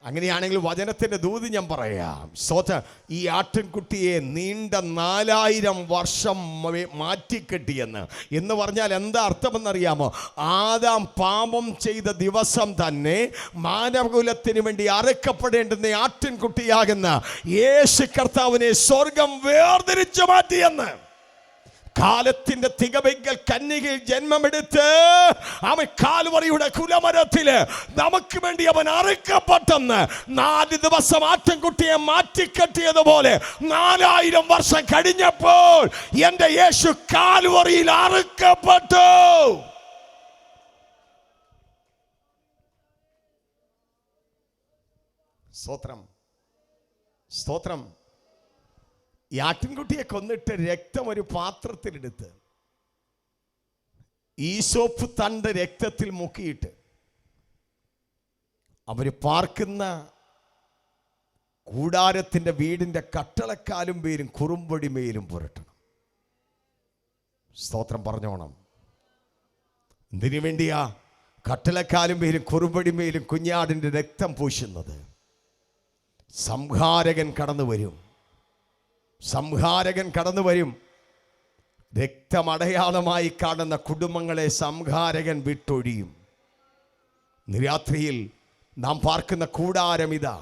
അങ്ങനെയാണെങ്കിൽ വചനത്തിൻ്റെ ദൂത് ഞാൻ പറയാം. സ്തോത്രം. ഈ ആട്ടിൻകുട്ടിയെ നീണ്ട 4000 വർഷം മാറ്റിക്കെട്ടിയെന്ന് എന്ന് പറഞ്ഞാൽ എന്താ അർത്ഥമെന്നറിയാമോ? ആദാം പാപം ചെയ്ത ദിവസം തന്നെ മാനവകുലത്തിന് വേണ്ടി അറക്കപ്പെടേണ്ടുന്ന ആട്ടിൻകുട്ടിയാകുന്ന യേശു കർത്താവിനെ സ്വർഗം വേർതിരിച്ചു മാറ്റിയെന്ന്. കാലത്തിന്റെ തികവെങ്കിൽ കന്യകയിൽ ജന്മമെടുത്ത് അവൻ കാൽവറിയുടെ കുലമരത്തില് നമുക്ക് വേണ്ടി അവൻ അറുക്കപ്പെട്ടെന്ന് 4 ദിവസം ആട്ടിൻകുട്ടിയെ മാറ്റിക്കെട്ടിയതുപോലെ 4000 വർഷം കഴിഞ്ഞപ്പോൾ എന്റെ യേശു കാൽവറിയിൽ അറുക്കപ്പെട്ടു. സ്തോത്രം, സ്തോത്രം. ഈ ആട്ടിൻകുട്ടിയെ കൊന്നിട്ട് രക്തം ഒരു പാത്രത്തിലെടുത്ത് ഈസോപ്പ് തണ്ട് രക്തത്തിൽ മുക്കിയിട്ട് അവർ പാർക്കുന്ന കൂടാരത്തിൻ്റെ വീടിൻ്റെ കട്ടളക്കാലും പേരും കുറുമ്പടി മേലും പുരട്ടണം. സ്തോത്രം പറഞ്ഞോണം. എന്തിനു വേണ്ടിയാ കട്ടളക്കാലും പേരും കുറുമ്പടി മേലും കുഞ്ഞാടിൻ്റെ രക്തം പൂശുന്നത്? സംഹാരകൻ കടന്നു വരും, സംഹാരകൻ കടന്നു വരും. രക്തമടയാളമായി കാണുന്ന കുടുംബങ്ങളെ സംഹാരകൻ വിട്ടൊഴിയും. രാത്രിയിൽ നാം പാർക്കുന്ന കൂടാരം ഇതാ.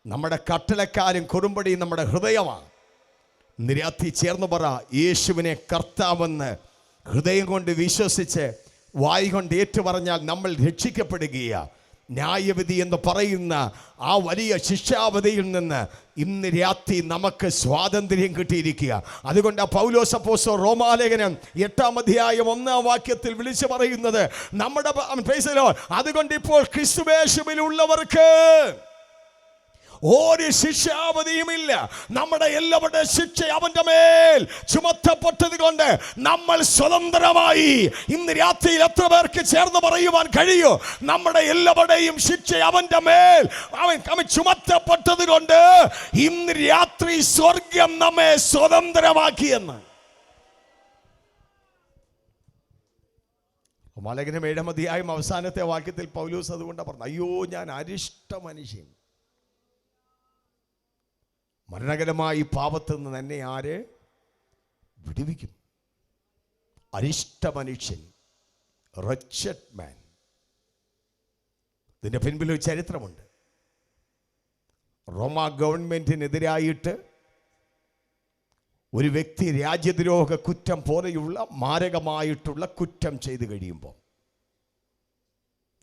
നമ്മുടെ കട്ടളക്കാലും കുറുമ്പടിയും നമ്മുടെ ഹൃദയമാണ്. രാത്രി ചേർന്ന് പറ, യേശുവിനെ കർത്താവെന്ന് ഹൃദയം കൊണ്ട് വിശ്വസിച്ച് വായ് കൊണ്ട് ഏറ്റുപറഞ്ഞാൽ നമ്മൾ രക്ഷിക്കപ്പെടുകയാണ്. ന്യായവിധി എന്ന് പറയുന്ന ആ വലിയ ശിക്ഷാവധിയിൽ നിന്ന് ഇന്ന് രാത്രി നമുക്ക് സ്വാതന്ത്ര്യം കിട്ടിയിരിക്കുക. അതുകൊണ്ട് പൗലോസ് അപ്പോസ്തലൻ റോമാലേഖനം 8-ാം അധ്യായം 1-ാം വാക്യത്തിൽ വിളിച്ചു പറയുന്നത് നമ്മുടെ അതുകൊണ്ട് ഇപ്പോൾ ക്രിസ്തുയേശുവിൽ ഉള്ളവർക്ക് ഒരു ശിക്ഷാവധിയുമില്ല. നമ്മുടെ എല്ലാവരുടെ ശിക്ഷ അവന്റെ മേൽ ചുമത്തപ്പെട്ടത് കൊണ്ട് നമ്മൾ സ്വതന്ത്രമായി. ഇന്ന് രാത്രിയിൽ എത്ര പേർക്ക് ചേർന്ന് പറയുവാൻ കഴിയൂ? നമ്മുടെ എല്ലാവരുടെയും ശിക്ഷ അവന്റെ മേൽ അവൻ ചുമത്തപ്പെട്ടത് കൊണ്ട് ഇന്ന് രാത്രി സ്വർഗം നമ്മെ സ്വതന്ത്രമാക്കിയെന്ന്. റോമാലേഖനം 7-ാം അധ്യായം അവസാനത്തെ വാക്യത്തിൽ പൗലോസ് അതുകൊണ്ട് പറഞ്ഞു, അയ്യോ ഞാൻ അരിഷ്ട മനുഷ്യൻ, മരണകരമായി പാപത്തിൽ നിന്ന് എന്നെ ആര് വിടുവിക്കും? അരിഷ്ട മനുഷ്യൻ, wretched man. ഇതിൻ്റെ പിൻപിൽ ഒരു ചരിത്രമുണ്ട്. റോമ ഗവൺമെൻറ്റിനെതിരായിട്ട് ഒരു വ്യക്തി രാജ്യദ്രോഹ കുറ്റം പോലെയുള്ള മാരകമായിട്ടുള്ള കുറ്റം ചെയ്തു കഴിയുമ്പോൾ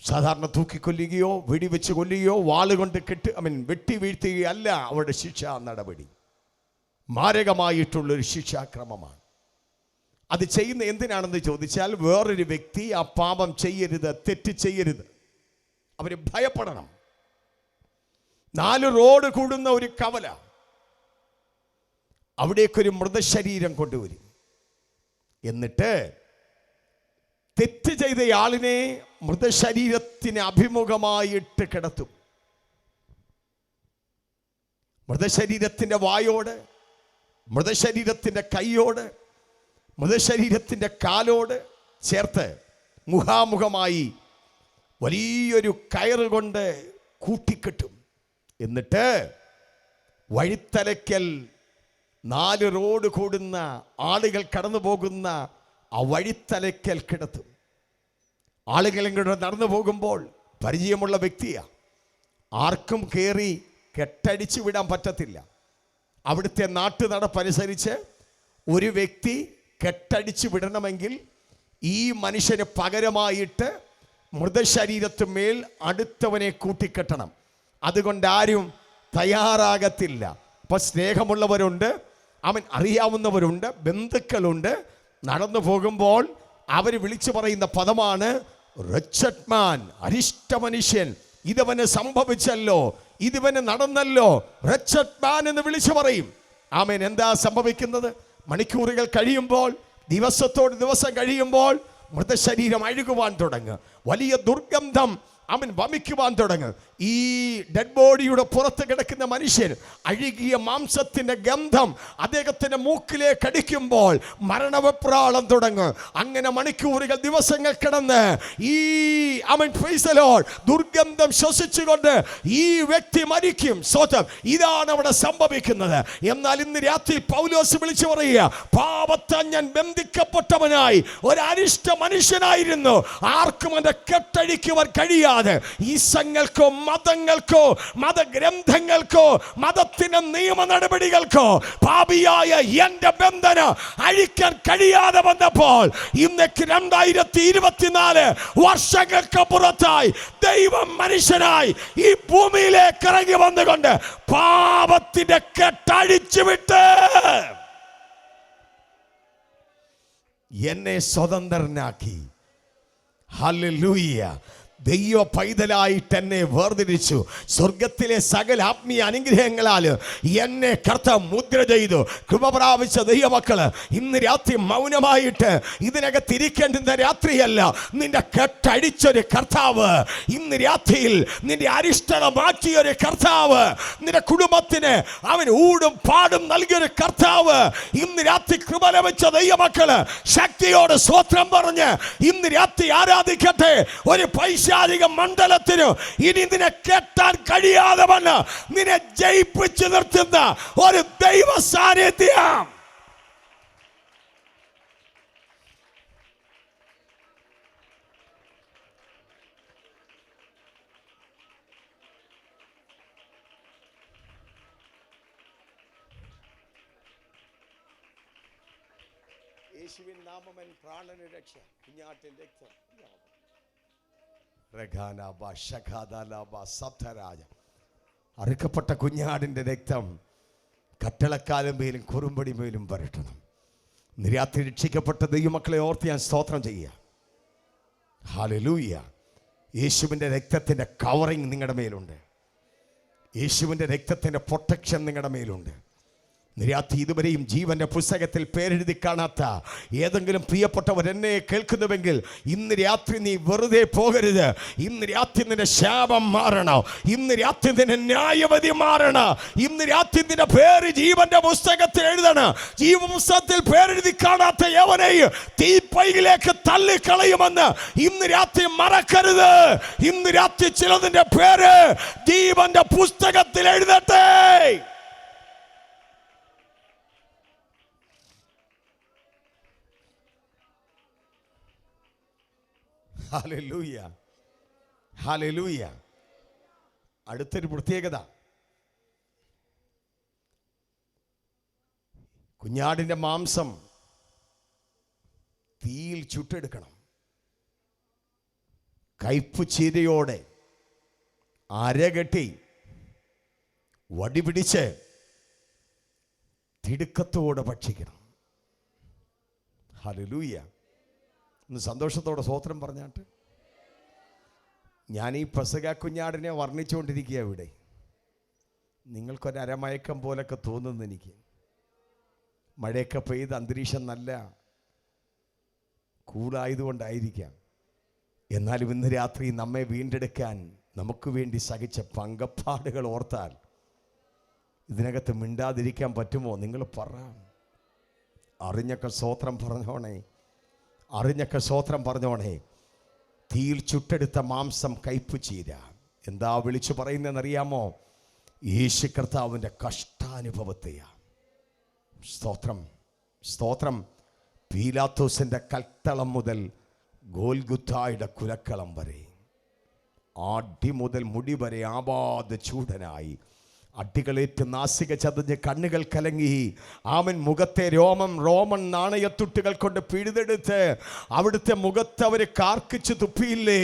സാധാരണ തൂക്കിക്കൊല്ലുകയോ വെടിവെച്ച് കൊല്ലുകയോ വാളുകൊണ്ട് വെട്ടി വീഴ്ത്തുകയോ അല്ല അവരുടെ ശിക്ഷാ നടപടി. മാരകമായിട്ടുള്ളൊരു ശിക്ഷാക്രമമാണ്. അത് ചെയ്യുന്ന എന്തിനാണെന്ന് ചോദിച്ചാൽ വേറൊരു വ്യക്തി ആ പാപം ചെയ്യരുത്, തെറ്റ് ചെയ്യരുത്, അവർ ഭയപ്പെടണം. 4 റോഡ് കൂടുന്ന ഒരു കവല, അവിടേക്കൊരു മൃതശരീരം കൊണ്ടുവരും. എന്നിട്ട് തെറ്റ് ചെയ്തയാളിനെ മൃതശരീരത്തിന് അഭിമുഖമായിട്ട് കിടത്തും. മൃതശരീരത്തിൻ്റെ വായോട്, മൃതശരീരത്തിൻ്റെ കൈയോട്, മൃതശരീരത്തിൻ്റെ കാലോട് ചേർത്ത് മുഖാമുഖമായി വലിയൊരു കയറ് കൊണ്ട് കൂട്ടിക്കെട്ടും. എന്നിട്ട് വഴിത്തലയ്ക്കൽ 4 റോഡ് കൂടുന്ന ആളുകൾ കടന്നു പോകുന്ന ആ വഴിത്തലയ്ക്കൽ കിടത്തും. ആളുകൾ ഇങ്ങോട്ട് നടന്നു പോകുമ്പോൾ പരിചയമുള്ള വ്യക്തിയാണ്, ആർക്കും കയറി കെട്ടടിച്ചു വിടാൻ പറ്റത്തില്ല. അവിടുത്തെ നാട്ടു നടപ്പനുസരിച്ച് ഒരു വ്യക്തി കെട്ടടിച്ചു വിടണമെങ്കിൽ ഈ മനുഷ്യന് പകരമായിട്ട് മൃതശരീരത്തിന്മേൽ അടുത്തവനെ കൂട്ടിക്കെട്ടണം. അതുകൊണ്ട് ആരും തയ്യാറാകത്തില്ല. അപ്പോൾ സ്നേഹമുള്ളവരുണ്ട്, അവൻ അറിയാവുന്നവരുണ്ട്, ബന്ധുക്കളുണ്ട്. നടന്നു പോകുമ്പോൾ അവർ വിളിച്ചു പറയുന്ന പദമാണ് wretched man, അരിഷ്ട മനുഷ്യൻ, ഇതവന് സംഭവിച്ചല്ലോ, ഇതിവന് നടന്നല്ലോ, wretched man എന്ന് വിളിച്ചു പറയും. ആമേൻ. എന്താ സംഭവിക്കുന്നത്? മണിക്കൂറുകൾ കഴിയുമ്പോൾ, ദിവസത്തോട് ദിവസം കഴിയുമ്പോൾ മൃതശരീരം അഴുകുവാൻ തുടങ്ങും. വലിയ ദുർഗന്ധം അവൻ വമിക്കുവാൻ തുടങ്ങും. ഈ ഡെഡ് ബോഡിയുടെ പുറത്ത് കിടക്കുന്ന മനുഷ്യൻ അഴുകിയ മാംസത്തിൻ്റെ ഗന്ധം അദ്ദേഹത്തിൻ്റെ മൂക്കിലേക്ക് അടിക്കുമ്പോൾ മരണവെപ്രാളം തുടങ്ങും. അങ്ങനെ മണിക്കൂറുകൾ, ദിവസങ്ങൾ കിടന്ന് ഈ അവൻ ദുർഗന്ധം ശ്വസിച്ചുകൊണ്ട് ഈ വ്യക്തി മരിക്കും. സ്വതം ഇതാണ് അവിടെ സംഭവിക്കുന്നത്. എന്നാൽ ഇന്ന് രാത്രി പൗലോസ് വിളിച്ചു പറയുക, പാപത്താൽ ഞാൻ ബന്ധിക്കപ്പെട്ടവനായി ഒരു അരിഷ്ട മനുഷ്യനായിരുന്നു. ആർക്കും എൻ്റെ കെട്ടഴിക്കുവാൻ കഴിയാതെ ഈസങ്ങൾക്കോ മതങ്ങൾക്കോ മതഗ്രന്ഥങ്ങൾക്കോ മതത്തിന്റെ നിയമ നടപടികൾക്കോ പാപിയായ എന്റെ ബന്ധന അഴിക്കാൻ കഴിയാതെ വന്നപ്പോൾ ഇന്നേക്ക് 2024 വർഷങ്ങൾക്ക് പുറത്തായി ദൈവം മനുഷ്യനായി ഈ ഭൂമിയിലേക്ക് ഇറങ്ങി വന്നുകൊണ്ട് പാപത്തിന്റെ കെട്ടഴിച്ചു വിട്ട് എന്നെ സ്വതന്ത്രനാക്കി. ഹല്ലേലൂയ. ദൈവ പൈതലായിട്ട് എന്നെ വേർതിരിച്ചു. സ്വർഗത്തിലെ സകല ആത്മീയ അനുഗ്രഹങ്ങളാൽ എന്നെ കർത്താവ് മുദ്ര ചെയ്തു. കൃപ പ്രാപിച്ച ദൈവമക്കള് ഇന്ന് രാത്രി മൗനമായിട്ട് ഇതിനകത്തിരിക്കേണ്ടുന്ന രാത്രിയല്ല. നിന്റെ കെട്ടടിച്ചൊരു കർത്താവ് ഇന്ന് രാത്രിയിൽ നിന്റെ അരിഷ്ടത മാറ്റിയൊരു കർത്താവ്, നിന്റെ കുടുംബത്തിന് അവൻ ഊടും പാടും നൽകിയൊരു കർത്താവ് ഇന്ന് രാത്രി കൃപ ലഭിച്ച ദൈവമക്കള് ശക്തിയോട് സ്തോത്രം പറഞ്ഞ് ഇന്ന് രാത്രി ആരാധിക്കട്ടെ. ഒരു പൈശാചിക മണ്ഡലത്തിന് ഇനി നിന്നെ കെട്ടാൻ കഴിയാതെ വന്ന് നിന്നെ ജയിപ്പിച്ചു നിർത്തുന്ന ഒരു ദൈവ സാന്നിധ്യം. യേശുവിൻ നാമമൻ പ്രാണന് രക്ഷ, കുഞ്ഞാട്ടിൻ രക്തം. അറുക്കപ്പെട്ട കുഞ്ഞാടിൻ്റെ രക്തം കട്ടളക്കാലും മേലും കുറുമ്പടി മേലും വരട്ടണം. നിരാത്രി രക്ഷിക്കപ്പെട്ട ദൈവമക്കളെ ഓർത്ത് ഞാൻ സ്തോത്രം ചെയ്യുക. ഹല്ലേലൂയ. യേശുവിൻ്റെ രക്തത്തിൻ്റെ കവറിങ് നിങ്ങളുടെ മേലുണ്ട്. യേശുവിൻ്റെ രക്തത്തിൻ്റെ പ്രൊട്ടക്ഷൻ നിങ്ങളുടെ മേലുണ്ട്. നിരാത്രി ഇതുവരെയും ജീവന്റെ പുസ്തകത്തിൽ പേരെഴുതി കാണാത്ത ഏതെങ്കിലും പ്രിയപ്പെട്ടവർ എന്നെ കേൾക്കുന്നുവെങ്കിൽ ഇന്ന് രാത്രി നീ വെറുതെ പോകരുത്. ഇന്ന് രാത്രി നിന്റെ ശാപം മാറണം. ഇന്ന് രാത്രി നിന്റെ ന്യായവധി മാറണം. ഇന്ന് രാത്രി നിന്റെ പേര് ജീവന്റെ പുസ്തകത്തിൽ എഴുതണം. ജീവപുസ്തകത്തിൽ പേരെഴുതി കാണാത്ത യവനെയും തീപ്പൈയിലേക്ക് തള്ളിക്കളയുമെന്ന് ഇന്ന് രാത്രി മറക്കരുത്. ഇന്ന് രാത്രി ചിലതിന്റെ പേര് ജീവന്റെ പുസ്തകത്തിൽ എഴുതട്ടെ. Hallelujah, hallelujah. അടുത്തൊരു പ്രത്യേകത, കുഞ്ഞാടിൻ്റെ മാംസം തീയിൽ ചുട്ടെടുക്കണം. കയ്പുചീരയോടെ അരകെട്ടി വടി പിടിച്ച് തിടുക്കത്തോടെ ഭക്ഷിക്കണം. ഹല്ലേലൂയ. ഒന്ന് സന്തോഷത്തോടെ സ്തോത്രം പറഞ്ഞാട്ട്. ഞാൻ ഈ പെസഹ കുഞ്ഞാടിനെ വർണ്ണിച്ചുകൊണ്ടിരിക്കുക. ഇവിടെ നിങ്ങൾക്കൊരമയക്കം പോലൊക്കെ തോന്നുന്നു എനിക്ക്. മഴയൊക്കെ പെയ്ത് അന്തരീക്ഷം നല്ല കൂളായതുകൊണ്ടായിരിക്കാം. എന്നാലും ഇന്ന് രാത്രി നമ്മെ വീണ്ടെടുക്കാൻ നമുക്ക് വേണ്ടി സഹിച്ച പങ്കപ്പാടുകൾ ഓർത്താൽ ഇതിനകത്ത് മിണ്ടാതിരിക്കാൻ പറ്റുമോ? നിങ്ങൾ പറ. അറിഞ്ഞൊക്കെ സ്തോത്രം പറഞ്ഞോണേ, അറിഞ്ഞൊക്കെ സ്തോത്രം പറഞ്ഞോണേ. തീയിൽ ചുട്ടെടുത്ത മാംസം കയ്പ് ചീര. എന്താ വിളിച്ചു പറയുന്നതെന്നറിയാമോ? യേശു കർത്താവിൻ്റെ കഷ്ടാനുഭവത്തെയാ. സ്തോത്രം, സ്തോത്രം. പീലാത്തോസിൻ്റെ കൽത്തളം മുതൽ ഗോൽഗുഥായുടെ കുലക്കളം വരെ, ആടി മുതൽ മുടി വരെ ആപാദ ചൂടനായി, അടികളേറ്റ് നാസിക ചതഞ്ഞ് കണ്ണുകൾ കലങ്ങി, ആമൻ മുഖത്തെ റോമൻ നാണയത്തുട്ടുകൾ കൊണ്ട് പിഴുതെടുത്ത് അവിടുത്തെ മുഖത്ത് അവർ കാർക്കിച്ച് തുപ്പിയില്ലേ?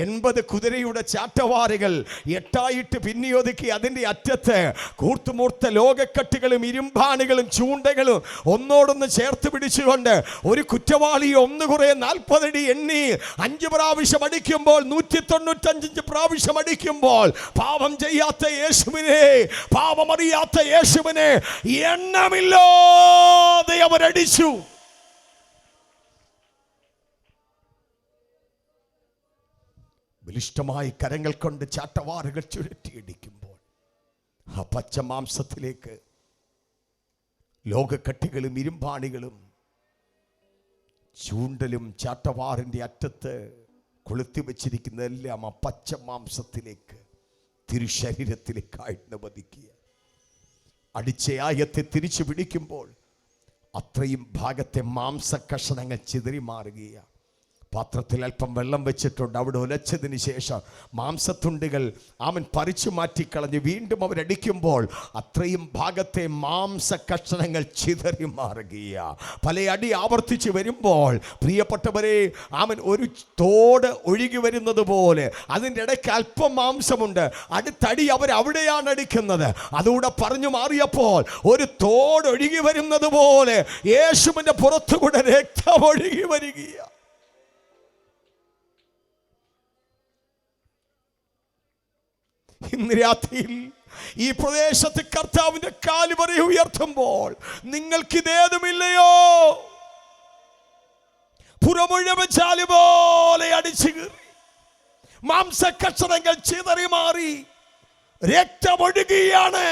80 കുതിരയുടെ ചാട്ടവാറുകൾ 8ആയിട്ട് പിന്നിയൊതുക്കി അതിൻ്റെ അറ്റത്ത് കൂർത്തുമൂർത്ത ലോകക്കട്ടുകളും ഇരുമ്പാണികളും ചൂണ്ടകളും ഒന്നോടൊന്ന് ചേർത്ത് പിടിച്ചുകൊണ്ട് ഒരു കുറ്റവാളിയെ ഒന്ന് കുറെ 40 അടി എണ്ണി 5 പ്രാവശ്യം അടിക്കുമ്പോൾ 195 പ്രാവശ്യം അടിക്കുമ്പോൾ പാപം ചെയ്യാത്ത യേശുവിനെ, പാപമറിയാത്ത യേശുവിനെ എണ്ണമില്ലാതെ അവരടിച്ചു. ബലിഷ്ഠമായി കരങ്ങൾ കൊണ്ട് ചാട്ടവാറുകൾ ചുഴറ്റിയടിക്കുമ്പോൾ ആ പച്ച മാംസത്തിലേക്ക് ലോകക്കട്ടികളും ഇരുമ്പാണികളും ചൂണ്ടലും ചാട്ടവാറിൻ്റെ അറ്റത്ത് കൊളുത്തി വച്ചിരിക്കുന്നതെല്ലാം ആ പച്ച മാംസത്തിലേക്ക്, തിരുശരീരത്തിലേക്കായിട്ട് വധിക്കുക. അടിച്ച ആയത്തെ തിരിച്ചു പിടിക്കുമ്പോൾ അത്രയും ഭാഗത്തെ മാംസകഷണങ്ങൾ ചിതറി മാറുകയാണ്. പാത്രത്തിൽ അല്പം വെള്ളം വെച്ചിട്ടുണ്ട്. അവിടെ ഉലച്ചതിന് ശേഷം മാംസത്തുണ്ടുകൾ അവൻ പറിച്ചു മാറ്റിക്കളഞ്ഞ് വീണ്ടും അവരടിക്കുമ്പോൾ അത്രയും ഭാഗത്തെ മാംസ കഷണങ്ങൾ ചിതറി മാറുകയാണ്. പല അടി ആവർത്തിച്ച് വരുമ്പോൾ പ്രിയപ്പെട്ടവരെ, അവൻ ഒരു തോട് ഒഴുകി വരുന്നത് പോലെ അതിൻ്റെ ഇടയ്ക്ക് അല്പം മാംസമുണ്ട്. അടുത്തടി അവരവിടെയാണ് അടിക്കുന്നത്. അതുകൂടെ പറഞ്ഞു മാറിയപ്പോൾ ഒരു തോട് ഒഴുകി വരുന്നത് പോലെ യേശുവിൻ്റെ പുറത്തുകൂടെ രക്തം ഒഴുകി വരികയാണ്. ഇന്ന് രാത്രിയിൽ ഈ പ്രദേശത്ത് കർത്താവിന്റെ കാല് വരെ ഉയർത്തുമ്പോൾ നിങ്ങൾക്കിതേതുമില്ലയോ? പുറമുഴുവൻ ചാല് പോലെ അടിച്ചു കീറി, മാംസകഷണങ്ങൾ ചിതറി മാറി, രക്തമൊഴുകിയാണ്.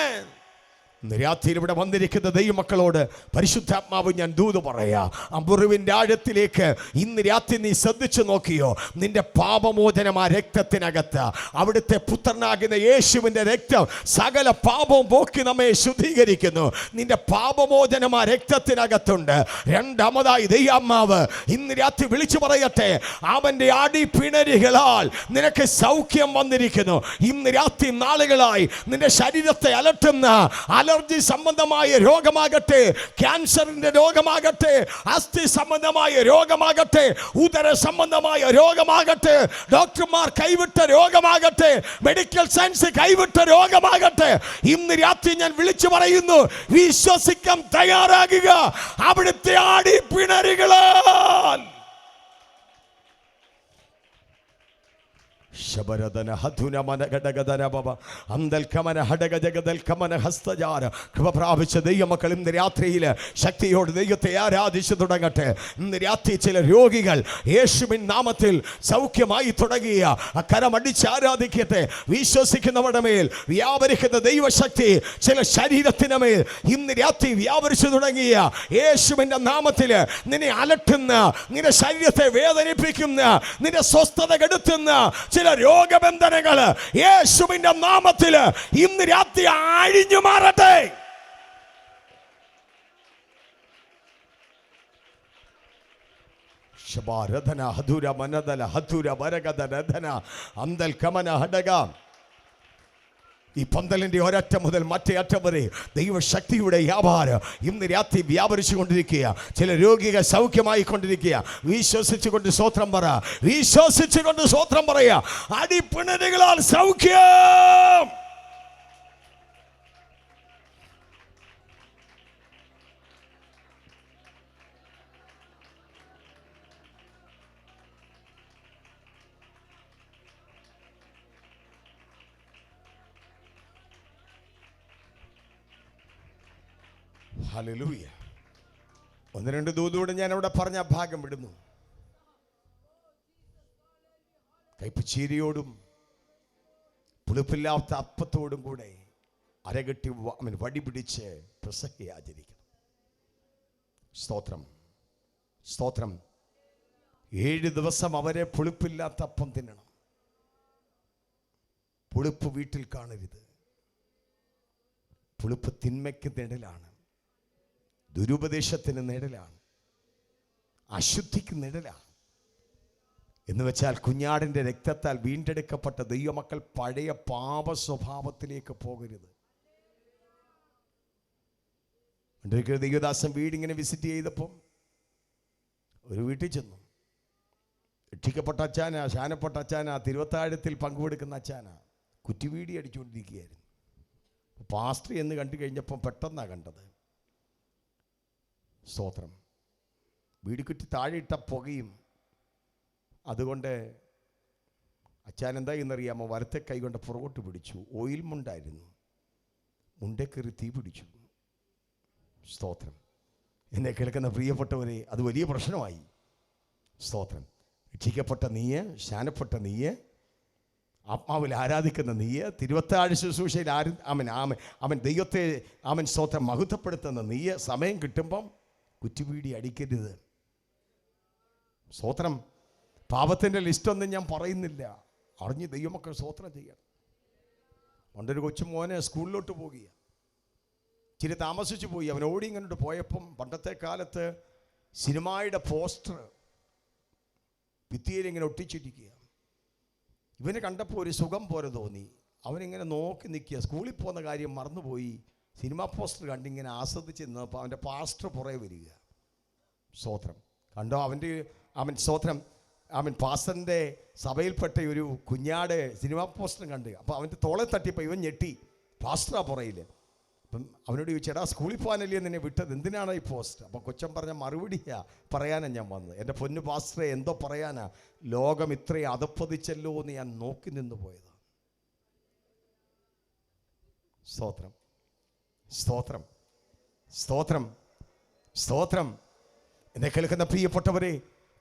രാത്രിയിൽ ഇവിടെ വന്നിരിക്കുന്ന ദൈവമക്കളോട് പരിശുദ്ധാത്മാവ് ഞാൻ ദൂത് പറയാ. ആ മുറിവിൻ്റെ ആഴത്തിലേക്ക് ഇന്ന് രാത്രി നീ ശ്രദ്ധിച്ചു നോക്കിയോ? നിന്റെ പാപമോചനം ആ രക്തത്തിനകത്ത്, അവിടുത്തെ പുത്രനാകുന്ന യേശുവിൻ്റെ രക്തം സകല പാപവും പോക്കി നമ്മെ ശുദ്ധീകരിക്കുന്നു. നിന്റെ പാപമോചനം ആ രക്തത്തിനകത്തുണ്ട്. രണ്ടാമതായി ദൈവാത്മാവ് ഇന്ന് രാത്രി വിളിച്ചു പറയട്ടെ, അവൻ്റെ അടിപ്പിണരുകളാൽ നിനക്ക് സൗഖ്യം വന്നിരിക്കുന്നു. ഇന്ന് രാത്രി നാളുകളായി നിന്റെ ശരീരത്തെ അലട്ടുന്ന അലർജി സംബന്ധമായ രോഗമാകട്ടെ, ക്യാൻസറിന്റെ രോഗമാകട്ടെ, അസ്ഥി സംബന്ധമായ രോഗമാകട്ടെ, ഉദര സംബന്ധമായ രോഗമാകട്ടെ, ഡോക്ടർമാർ കൈവിട്ട രോഗമാകട്ടെ, മെഡിക്കൽ സയൻസ് കൈവിട്ട രോഗമാകട്ടെ, ഇന്ന് രാത്രി ഞാൻ വിളിച്ചു പറയുന്നു, വിശ്വസിക്കാൻ തയ്യാറാകുക. അവിടുത്തെ അടിപ്പിണരുകളാൽ കൃപ പ്രാപിച്ച ദൈവമക്കൾ ഇന്ന് രാത്രിയിൽ ശക്തിയോട് ദൈവത്തെ ആരാധിച്ചു തുടങ്ങട്ടെ. ഇന്ന് രാത്രി ചില രോഗികൾ യേശുവിൻ നാമത്തിൽ സൗഖ്യമായി തുടങ്ങിയ കരമടിച്ച് ആരാധിക്കട്ടെ. വിശ്വസിക്കുന്നവരുടെ മേൽ വ്യാപരിക്കുന്ന ദൈവശക്തി ചില ശരീരത്തിന് മേൽ ഇന്ന് രാത്രി വ്യാപരിച്ചു തുടങ്ങിയ യേശുവിൻ്റെ നാമത്തിൽ നിന്നെ അലട്ടുന്ന, നിന്റെ ശരീരത്തെ വേദനിപ്പിക്കുന്ന, നിന്റെ സ്വസ്ഥത കെടുത്തുന്ന ചില രോഗബന്ധനങ്ങൾ യേശുവിന്റെ നാമത്തിൽ ഇന്ന് രാത്രി അഴിഞ്ഞു മാറട്ടെ. ഈ പന്തലിന്റെ ഒരറ്റം മുതൽ മറ്റേ അറ്റം വരെ ദൈവശക്തിയുടെ വ്യാപാരം ഇന്ന് രാത്രി വ്യാപരിച്ചു കൊണ്ടിരിക്കുക. ചില രോഗികൾ സൗഖ്യമായി കൊണ്ടിരിക്കുക. വിശ്വസിച്ചുകൊണ്ട് സ്തോത്രം പറ, വിശ്വസിച്ചുകൊണ്ട് സ്തോത്രം പറയാ. അടിപ്പിണരുകളാൽ സൗഖ്യം. ഹല്ലേലൂയ. 2 ദൂതോട് ഞാൻ അവിടെ പറഞ്ഞ ഭാഗം വിടുന്നു. കൈപ്പുച്ചീരിയോടും പുളിപ്പില്ലാത്ത അപ്പത്തോടും കൂടെ അരകെട്ടി അവൻ വടി പിടിച്ച് പെസഹ ആചരിക്കണം. സ്തോത്രം, സ്തോത്രം. 7 ദിവസം അവരെ പുളിപ്പില്ലാത്ത അപ്പം തിന്നണം. പുളിപ്പ് വീട്ടിൽ കാണരുത്. പുളിപ്പ് തിന്മയ്ക്ക് നിഴലാണ്, ദുരുപദേശത്തിന് നിഴലാണ്, അശുദ്ധിക്ക് നിഴലാണ്. എന്ന് വെച്ചാൽ കുഞ്ഞാടിൻ്റെ രക്തത്താൽ വീണ്ടെടുക്കപ്പെട്ട ദൈവമക്കൾ പഴയ പാപ സ്വഭാവത്തിലേക്ക് പോകരുത്. ഒരിക്കൽ ദൈവദാസൻ വീടിങ്ങനെ വിസിറ്റ് ചെയ്തപ്പം ഒരു വീട്ടിൽ ചെന്നു. രക്ഷിക്കപ്പെട്ട അച്ചാന, ശാനപ്പെട്ട അച്ചാന, തിരുവത്താഴത്തിൽ പങ്കുവെടുക്കുന്ന അച്ചാന കുറ്റിവീടി അടിച്ചുകൊണ്ടിരിക്കുകയായിരുന്നു. പാസ്റ്റർ എന്ന് കണ്ടു കഴിഞ്ഞപ്പം പെട്ടെന്നാണ് കണ്ടത്. സ്തോത്രം. വീടിക്കുറ്റി താഴെ ഇട്ട പുകയും. അതുകൊണ്ട് അച്ചാൻ എന്തായെന്നറിയാമോ, വലത്തെ കൈ കൊണ്ട് പുറകോട്ട് പിടിച്ചു. ഓയിൽ മുണ്ടായിരുന്നു, മുണ്ടേ കയറി തീ പിടിച്ചു. സ്തോത്രം. എന്നെ കേൾക്കുന്ന പ്രിയപ്പെട്ടവരെ, അത് വലിയ പ്രശ്നമായി. സ്തോത്രം. രക്ഷിക്കപ്പെട്ട നീയ്, ശാനപ്പെട്ട നീയ്, ആത്മാവിൽ ആരാധിക്കുന്ന നീയ്, തിരുവത്താഴ ശുശ്രൂഷയിൽ അവൻ ദൈവത്തെ സ്തോത്രം മഹത്വപ്പെടുത്തുന്ന നീയ്, സമയം കിട്ടുമ്പം കുറ്റിവീടി അടിക്കരുത്. സ്തോത്രം. പാപത്തിൻ്റെ ലിസ്റ്റൊന്നും ഞാൻ പറയുന്നില്ല, അറിഞ്ഞ് ദൈവമക്കൾ സ്തോത്രം ചെയ്യണം. പണ്ടൊരു കൊച്ചുമോനെ സ്കൂളിലോട്ട് പോകുക, ഇച്ചിരി താമസിച്ചു പോയി. അവൻ ഓടി ഇങ്ങോട്ട് പോയപ്പം പണ്ടത്തെ കാലത്ത് സിനിമയുടെ പോസ്റ്റർ ഭിത്തിയിൽ ഇങ്ങനെ ഒട്ടിച്ചിരിക്കുക. ഇവനെ കണ്ടപ്പോൾ ഒരു സുഖം പോലെ തോന്നി. അവനിങ്ങനെ നോക്കി നിൽക്കുക. സ്കൂളിൽ പോകുന്ന കാര്യം മറന്നുപോയി. സിനിമാ പോസ്റ്റർ കണ്ടിങ്ങനെ ആസ്വദിച്ച് നിന്നപ്പോൾ അവൻ്റെ പാസ്റ്റർ പുറകെ വരിക. സ്തോത്രം. കണ്ടോ അവൻ സ്തോത്രം, അവൻ പാസ്റ്ററിൻ്റെ സഭയിൽപ്പെട്ട ഒരു കുഞ്ഞാട് സിനിമാ പോസ്റ്റർ കണ്ട്. അപ്പോൾ അവൻ്റെ തോളെ തട്ടിയപ്പോൾ ഇവൻ ഞെട്ടി. പാസ്റ്ററാ പുറയിൽ. അപ്പം അവനോട് ചോദിച്ചേടാ, സ്കൂളിൽ പോകാനല്ലേ നിന്നെ വിട്ടത്, എന്തിനാണ് ഈ പോസ്റ്റ്? അപ്പോൾ കൊച്ചൻ പറഞ്ഞ മറുപടിയാ പറയാനാണ് ഞാൻ വന്നത്. എൻ്റെ പൊന്നു പാസ്റ്ററെ, എന്തോ പറയാനാ, ലോകം ഇത്രയും അധപ്പതിച്ചല്ലോ എന്ന് ഞാൻ നോക്കി നിന്ന് പോയതാണ്. സ്തോത്രം, സ്തോത്രം, സ്തോത്രം, സ്തോത്രം. എന്നെ കേൾക്കുന്ന പ്രിയപ്പെട്ടവരെ,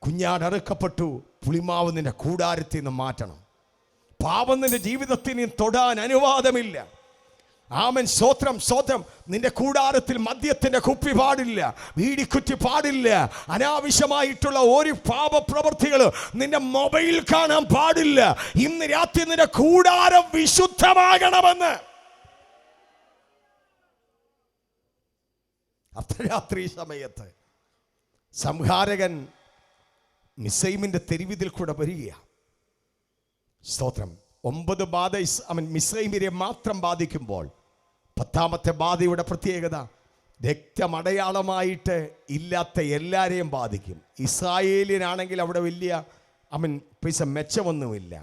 കുഞ്ഞാട് അറുക്കപ്പെട്ടു. പുളിമാവ് നിന്റെ കൂടാരത്തിൽ നിന്ന് മാറ്റണം. പാപം നിന്റെ ജീവിതത്തിന് തൊടാൻ അനുവാദമില്ല. ആമൻ. സ്തോത്രം, സ്തോത്രം. നിന്റെ കൂടാരത്തിൽ മദ്യത്തിന്റെ കുപ്പി പാടില്ല, വീടിക്കുറ്റി പാടില്ല, അനാവശ്യമായിട്ടുള്ള ഒരു പാപപ്രവൃത്തികൾ നിന്റെ മൊബൈൽ കാണാൻ പാടില്ല. ഇന്ന് രാത്രി നിന്റെ കൂടാരം വിശുദ്ധമാകണമെന്ന് അർദ്ധരാത്രി സമയത്ത് സംഹാരകൻ മിസ്രൈമിന്റെ തെരുവിതിൽ കൂടെ വരികയാണ്. സ്തോത്രം. 9 ബാധ മിസ്രൈമിനെ മാത്രം ബാധിക്കുമ്പോൾ 10ാമത്തെ ബാധയുടെ പ്രത്യേകത, രക്തമടയാളമായിട്ട് ഇല്ലാത്ത എല്ലാവരെയും ബാധിക്കും. ഇസ്രായേലിനാണെങ്കിൽ അവിടെ വലിയ പൈസ മെച്ചമൊന്നുമില്ല.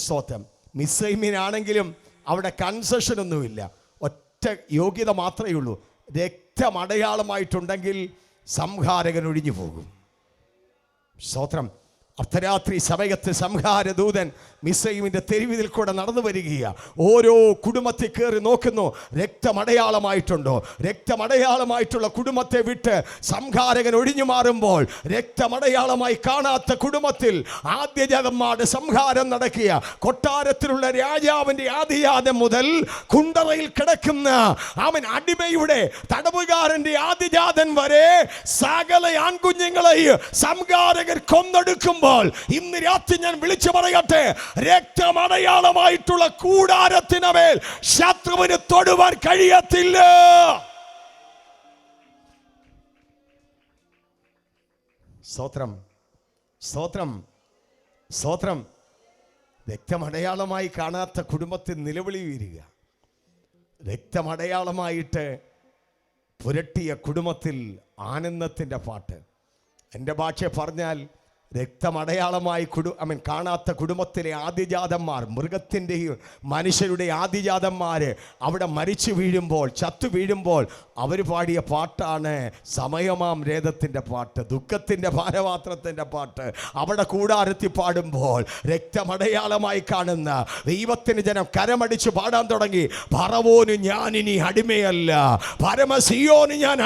സ്തോത്രം. മിസ്രൈമിനാണെങ്കിലും അവിടെ കൺസെഷനൊന്നുമില്ല. ഒറ്റ യോഗ്യത മാത്രമേ ഉള്ളൂ, രക്തമടയാളമായിട്ടുണ്ടെങ്കിൽ സംഹാരകൻ ഒഴിഞ്ഞു പോകും. സ്തോത്രം. അർദ്ധരാത്രി സമയത്ത് സംഹാരദൂതൻ മിസ്രൈമിന്റെ തെരുവിൽ കൂടെ നടന്നു വരികയാണ്. ഓരോ കുടുംബത്തിൽ കയറി നോക്കുന്നു, രക്തമടയാളമായിട്ടുണ്ടോ? രക്തമടയാളമായിട്ടുള്ള കുടുംബത്തെ വിട്ട് സംഹാരകൻ ഒഴിഞ്ഞു മാറുമ്പോൾ രക്തമടയാളമായി കാണാത്ത കുടുംബത്തിൽ ആദ്യജാതന്മാരുടെ സംഹാരം നടക്കുക. കൊട്ടാരത്തിലുള്ള രാജാവിന്റെ ആദിജാതം മുതൽ കുണ്ടറയിൽ കിടക്കുന്ന അടിമയുടെ തടവുകാരന്റെ ആദിജാതൻ വരെ സകല ആൺകുഞ്ഞുങ്ങളെയും സംഹാരകൻ കൊന്നെടുക്കുമ്പോൾ ഇന്ന് രാത്രി ഞാൻ വിളിച്ചു പറയട്ടെ, രക്തമടയാളമായിട്ടുള്ള കൂടാരത്തിന്മേൽ ശത്രുവിന് തൊടുവാൻ കഴിയത്തില്ല. സ്തോത്രം, സ്തോത്രം, സ്തോത്രം. രക്തമടയാളമായി കാണാത്ത കുടുംബത്തിൽ നിലവിളി വീരുക. രക്തമടയാളമായിട്ട് പുരട്ടിയ കുടുംബത്തിൽ ആനന്ദത്തിൻ്റെ പാട്ട്. എൻ്റെ ഭാഷ പറഞ്ഞാൽ രക്തമടയാളമായി കാണാത്ത കുടുംബത്തിലെ ആദ്യജാതന്മാർ, മൃഗത്തിൻ്റെയും മനുഷ്യരുടെ ആദ്യജാതന്മാർ അവിടെ മരിച്ചു വീഴുമ്പോൾ, ചത്തു വീഴുമ്പോൾ അവർ പാടിയ പാട്ടാണ് സമയമാം രേതത്തിൻ്റെ പാട്ട്, ദുഃഖത്തിൻ്റെ ഭാരപാത്രത്തിൻ്റെ പാട്ട്. അവിടെ കൂടാരത്തി പാടുമ്പോൾ രക്തമടയാളമായി കാണുന്ന ദൈവത്തിന് ജനം കരമടിച്ച് പാടാൻ തുടങ്ങി. ഫറവോന് ഞാനിനി അടിമയല്ല, പരമസിയോന് ഞാൻ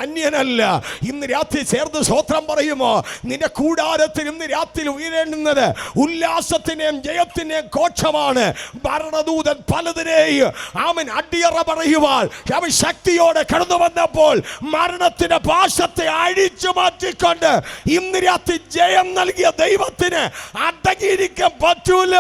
അന്യനല്ല. ഇന്ന് രാത്രി ചേർന്ന് സ്തോത്രം പറയുമോ? നിന്റെ കൂടാരത്തിൽ ഇന്ന് രാത്രി ഉയരേണ്ടുന്നത് ഉല്ലാസത്തിന്റെയും ജയത്തിന്റെയും കോക്ഷമാണ്. ഭരണദൂതൻ പലതിനെയും അടിയറ പറയുവാൻ അവൻ ശക്തിയോടെ കടന്നു വന്നപ്പോൾ മരണത്തിന്റെ പാശത്തെ അഴിച്ചു മാറ്റിക്കൊണ്ട് ഇന്ന് രാത്രി ജയം നൽകിയ ദൈവത്തിന് അടങ്ങിയിരിക്കാൻ പറ്റൂല.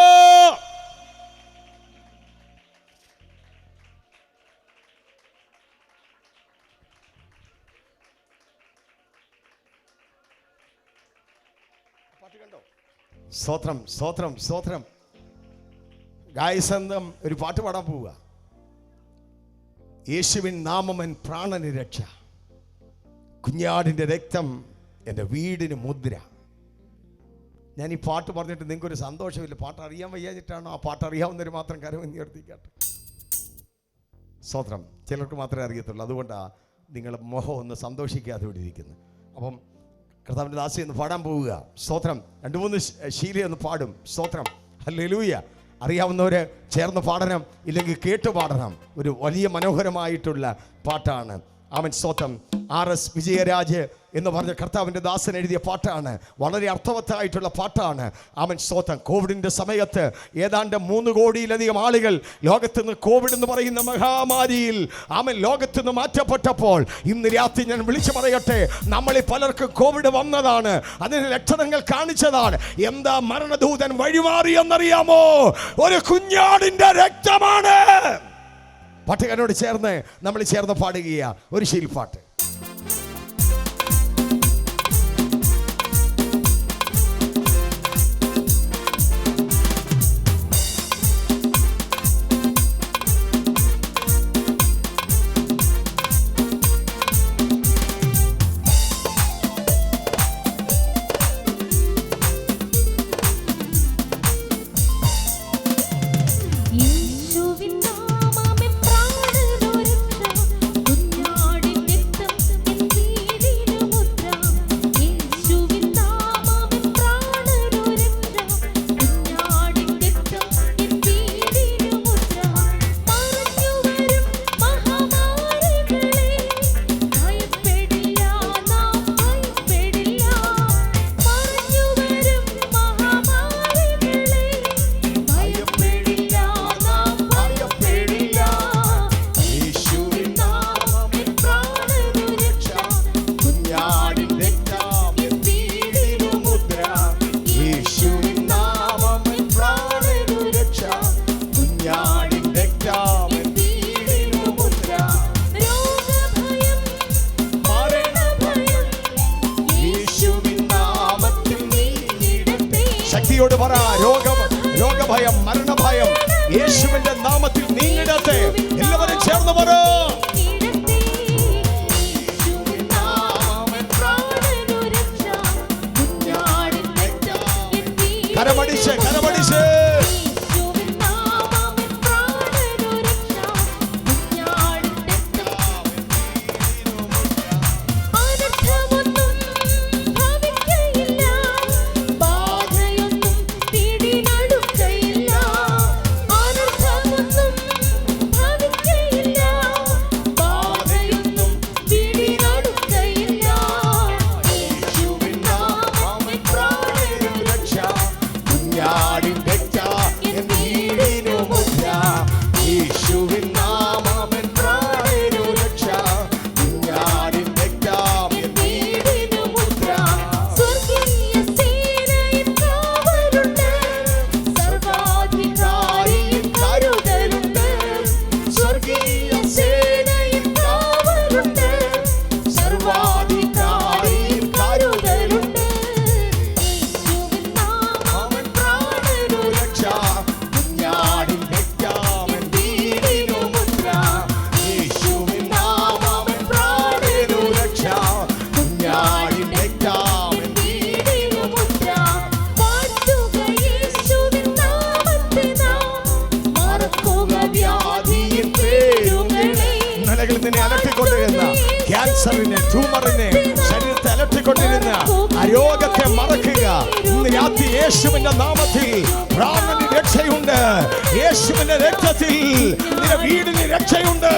സ്തോത്രം, സ്തോത്രം, സ്തോത്രം. ഗായസന്തം ഒരു പാട്ട് പാടാൻ പോവുക. യേശുവിൻ നാമമൻ പ്രാണന് രക്ഷ, കുഞ്ഞാടിൻ്റെ രക്തം എൻ്റെ വീടിന് മുദ്ര. ഞാൻ ഈ പാട്ട് പറഞ്ഞിട്ട് നിങ്ങൾക്കൊരു സന്തോഷമില്ല. പാട്ട് അറിയാൻ വയ്യാഞ്ഞിട്ടാണോ? ആ പാട്ട് അറിയാവുന്നവർ മാത്രം കരമെന്നിർത്തിക്കാട്ടെ. സ്തോത്രം. ചിലർക്ക് മാത്രമേ അറിയത്തുള്ളൂ. അതുകൊണ്ടാണ് നിങ്ങൾ മുഖം ഒന്ന് സന്തോഷിക്കാതെ ഇവിടെ ഇരിക്കുന്നത്. അപ്പം കർത്താവിൻ്റെ ദാസി ഒന്ന് പാടാൻ പോവുക. സ്തോത്രം. 2-3 ശീല ഒന്ന് പാടും. സ്തോത്രം. ഹല്ലേലൂയ. അറിയാവുന്നവര് ചേർന്ന് പാടണം, ഇല്ലെങ്കിൽ കേട്ടു പാടണം. ഒരു വലിയ മനോഹരമായിട്ടുള്ള പാട്ടാണ്. ആമേൻ. സ്തോത്രം. RS വിജയരാജ് എന്ന് പറഞ്ഞ കർത്താവിൻ്റെ ദാസൻ എഴുതിയ പാട്ടാണ്. വളരെ അർത്ഥവത്തായിട്ടുള്ള പാട്ടാണ്. ആമേൻ. സ്തോത്രം. കോവിഡിൻ്റെ സമയത്ത് ഏതാണ്ട് 3 കോടിയിലധികം ആളുകൾ ലോകത്ത് നിന്ന് കോവിഡ് എന്ന് പറയുന്ന മഹാമാരിയിൽ ലോകത്ത് നിന്ന് മാറ്റപ്പെട്ടപ്പോൾ ഇന്ന് രാത്രി ഞാൻ വിളിച്ചു പറയട്ടെ, നമ്മളിൽ പലർക്കും കോവിഡ് വന്നതാണ്. അതിന് ലക്ഷണങ്ങൾ കാണിച്ചതാണ്. എന്താ മരണദൂതൻ വഴിമാറിയെന്നറിയാമോ? ഒരു കുഞ്ഞാടിൻ്റെ രക്തമാണ്. പാട്ടുകാരോട് ചേർന്ന് നമ്മൾ ചേർന്ന് പാടുകയാണ് ഒരു ശീൽപ്പാട്ട്. ശക്തിയോട് പറ, രോഗഭയം, മരണഭയം യേശുവിന്റെ നാമത്തിൽ നീങ്ങിടട്ടെ. എല്ലാവരും ചേർന്ന് പറ. കരമടിച്ച് കരമടിച്ച് കുഞ്ഞാടിൻ രക്തം ക്യാൻസറിനെ, ട്യൂമറിനെ ശരീരത്തെ അലട്ടിക്കൊണ്ടിരുന്ന ആ രോഗത്തെ മറക്കുക. ഇന്ന് രാത്രി യേശുവിന്റെ നാമത്തിൽ പ്രാണന് രക്ഷയുണ്ട്. യേശുവിന്റെ രക്തത്തിൽ നിന്റെ വീടിന് രക്ഷയുണ്ട്.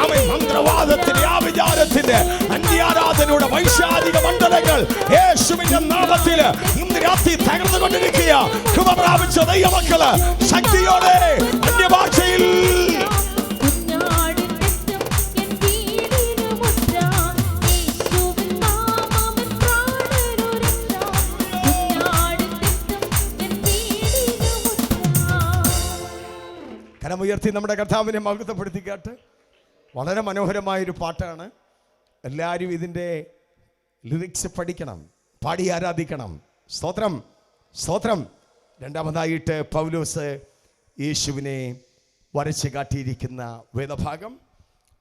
അവൻ മന്ത്രവാദത്തിന്റെ, ആവിചാരത്തിന്റെ, അന്യാരാധനയുടെ വൈശാലിക മണ്ഡലങ്ങൾ യേശുവിന്റെ നാമത്തിൽ ഇന്ന് രാത്രി തകർന്നുകൊണ്ടിരിക്കുക. കൃപ പ്രാപിച്ച ദൈവമക്കള് ശക്തിയോടെ അന്യഭാഷയിൽ കരമുയർത്തി നമ്മുടെ കർത്താവിനെ മഹത്വപ്പെടുത്തിക്കാട്ട്. വളരെ മനോഹരമായൊരു പാട്ടാണ്. എല്ലാവരും ഇതിൻ്റെ ലിറിക്സ് പഠിക്കണം, പാടി ആരാധിക്കണം. സ്തോത്രം, സ്തോത്രം. രണ്ടാമതായിട്ട് പൗലോസ് യേശുവിനെ വരച്ച് കാട്ടിയിരിക്കുന്ന വേദഭാഗം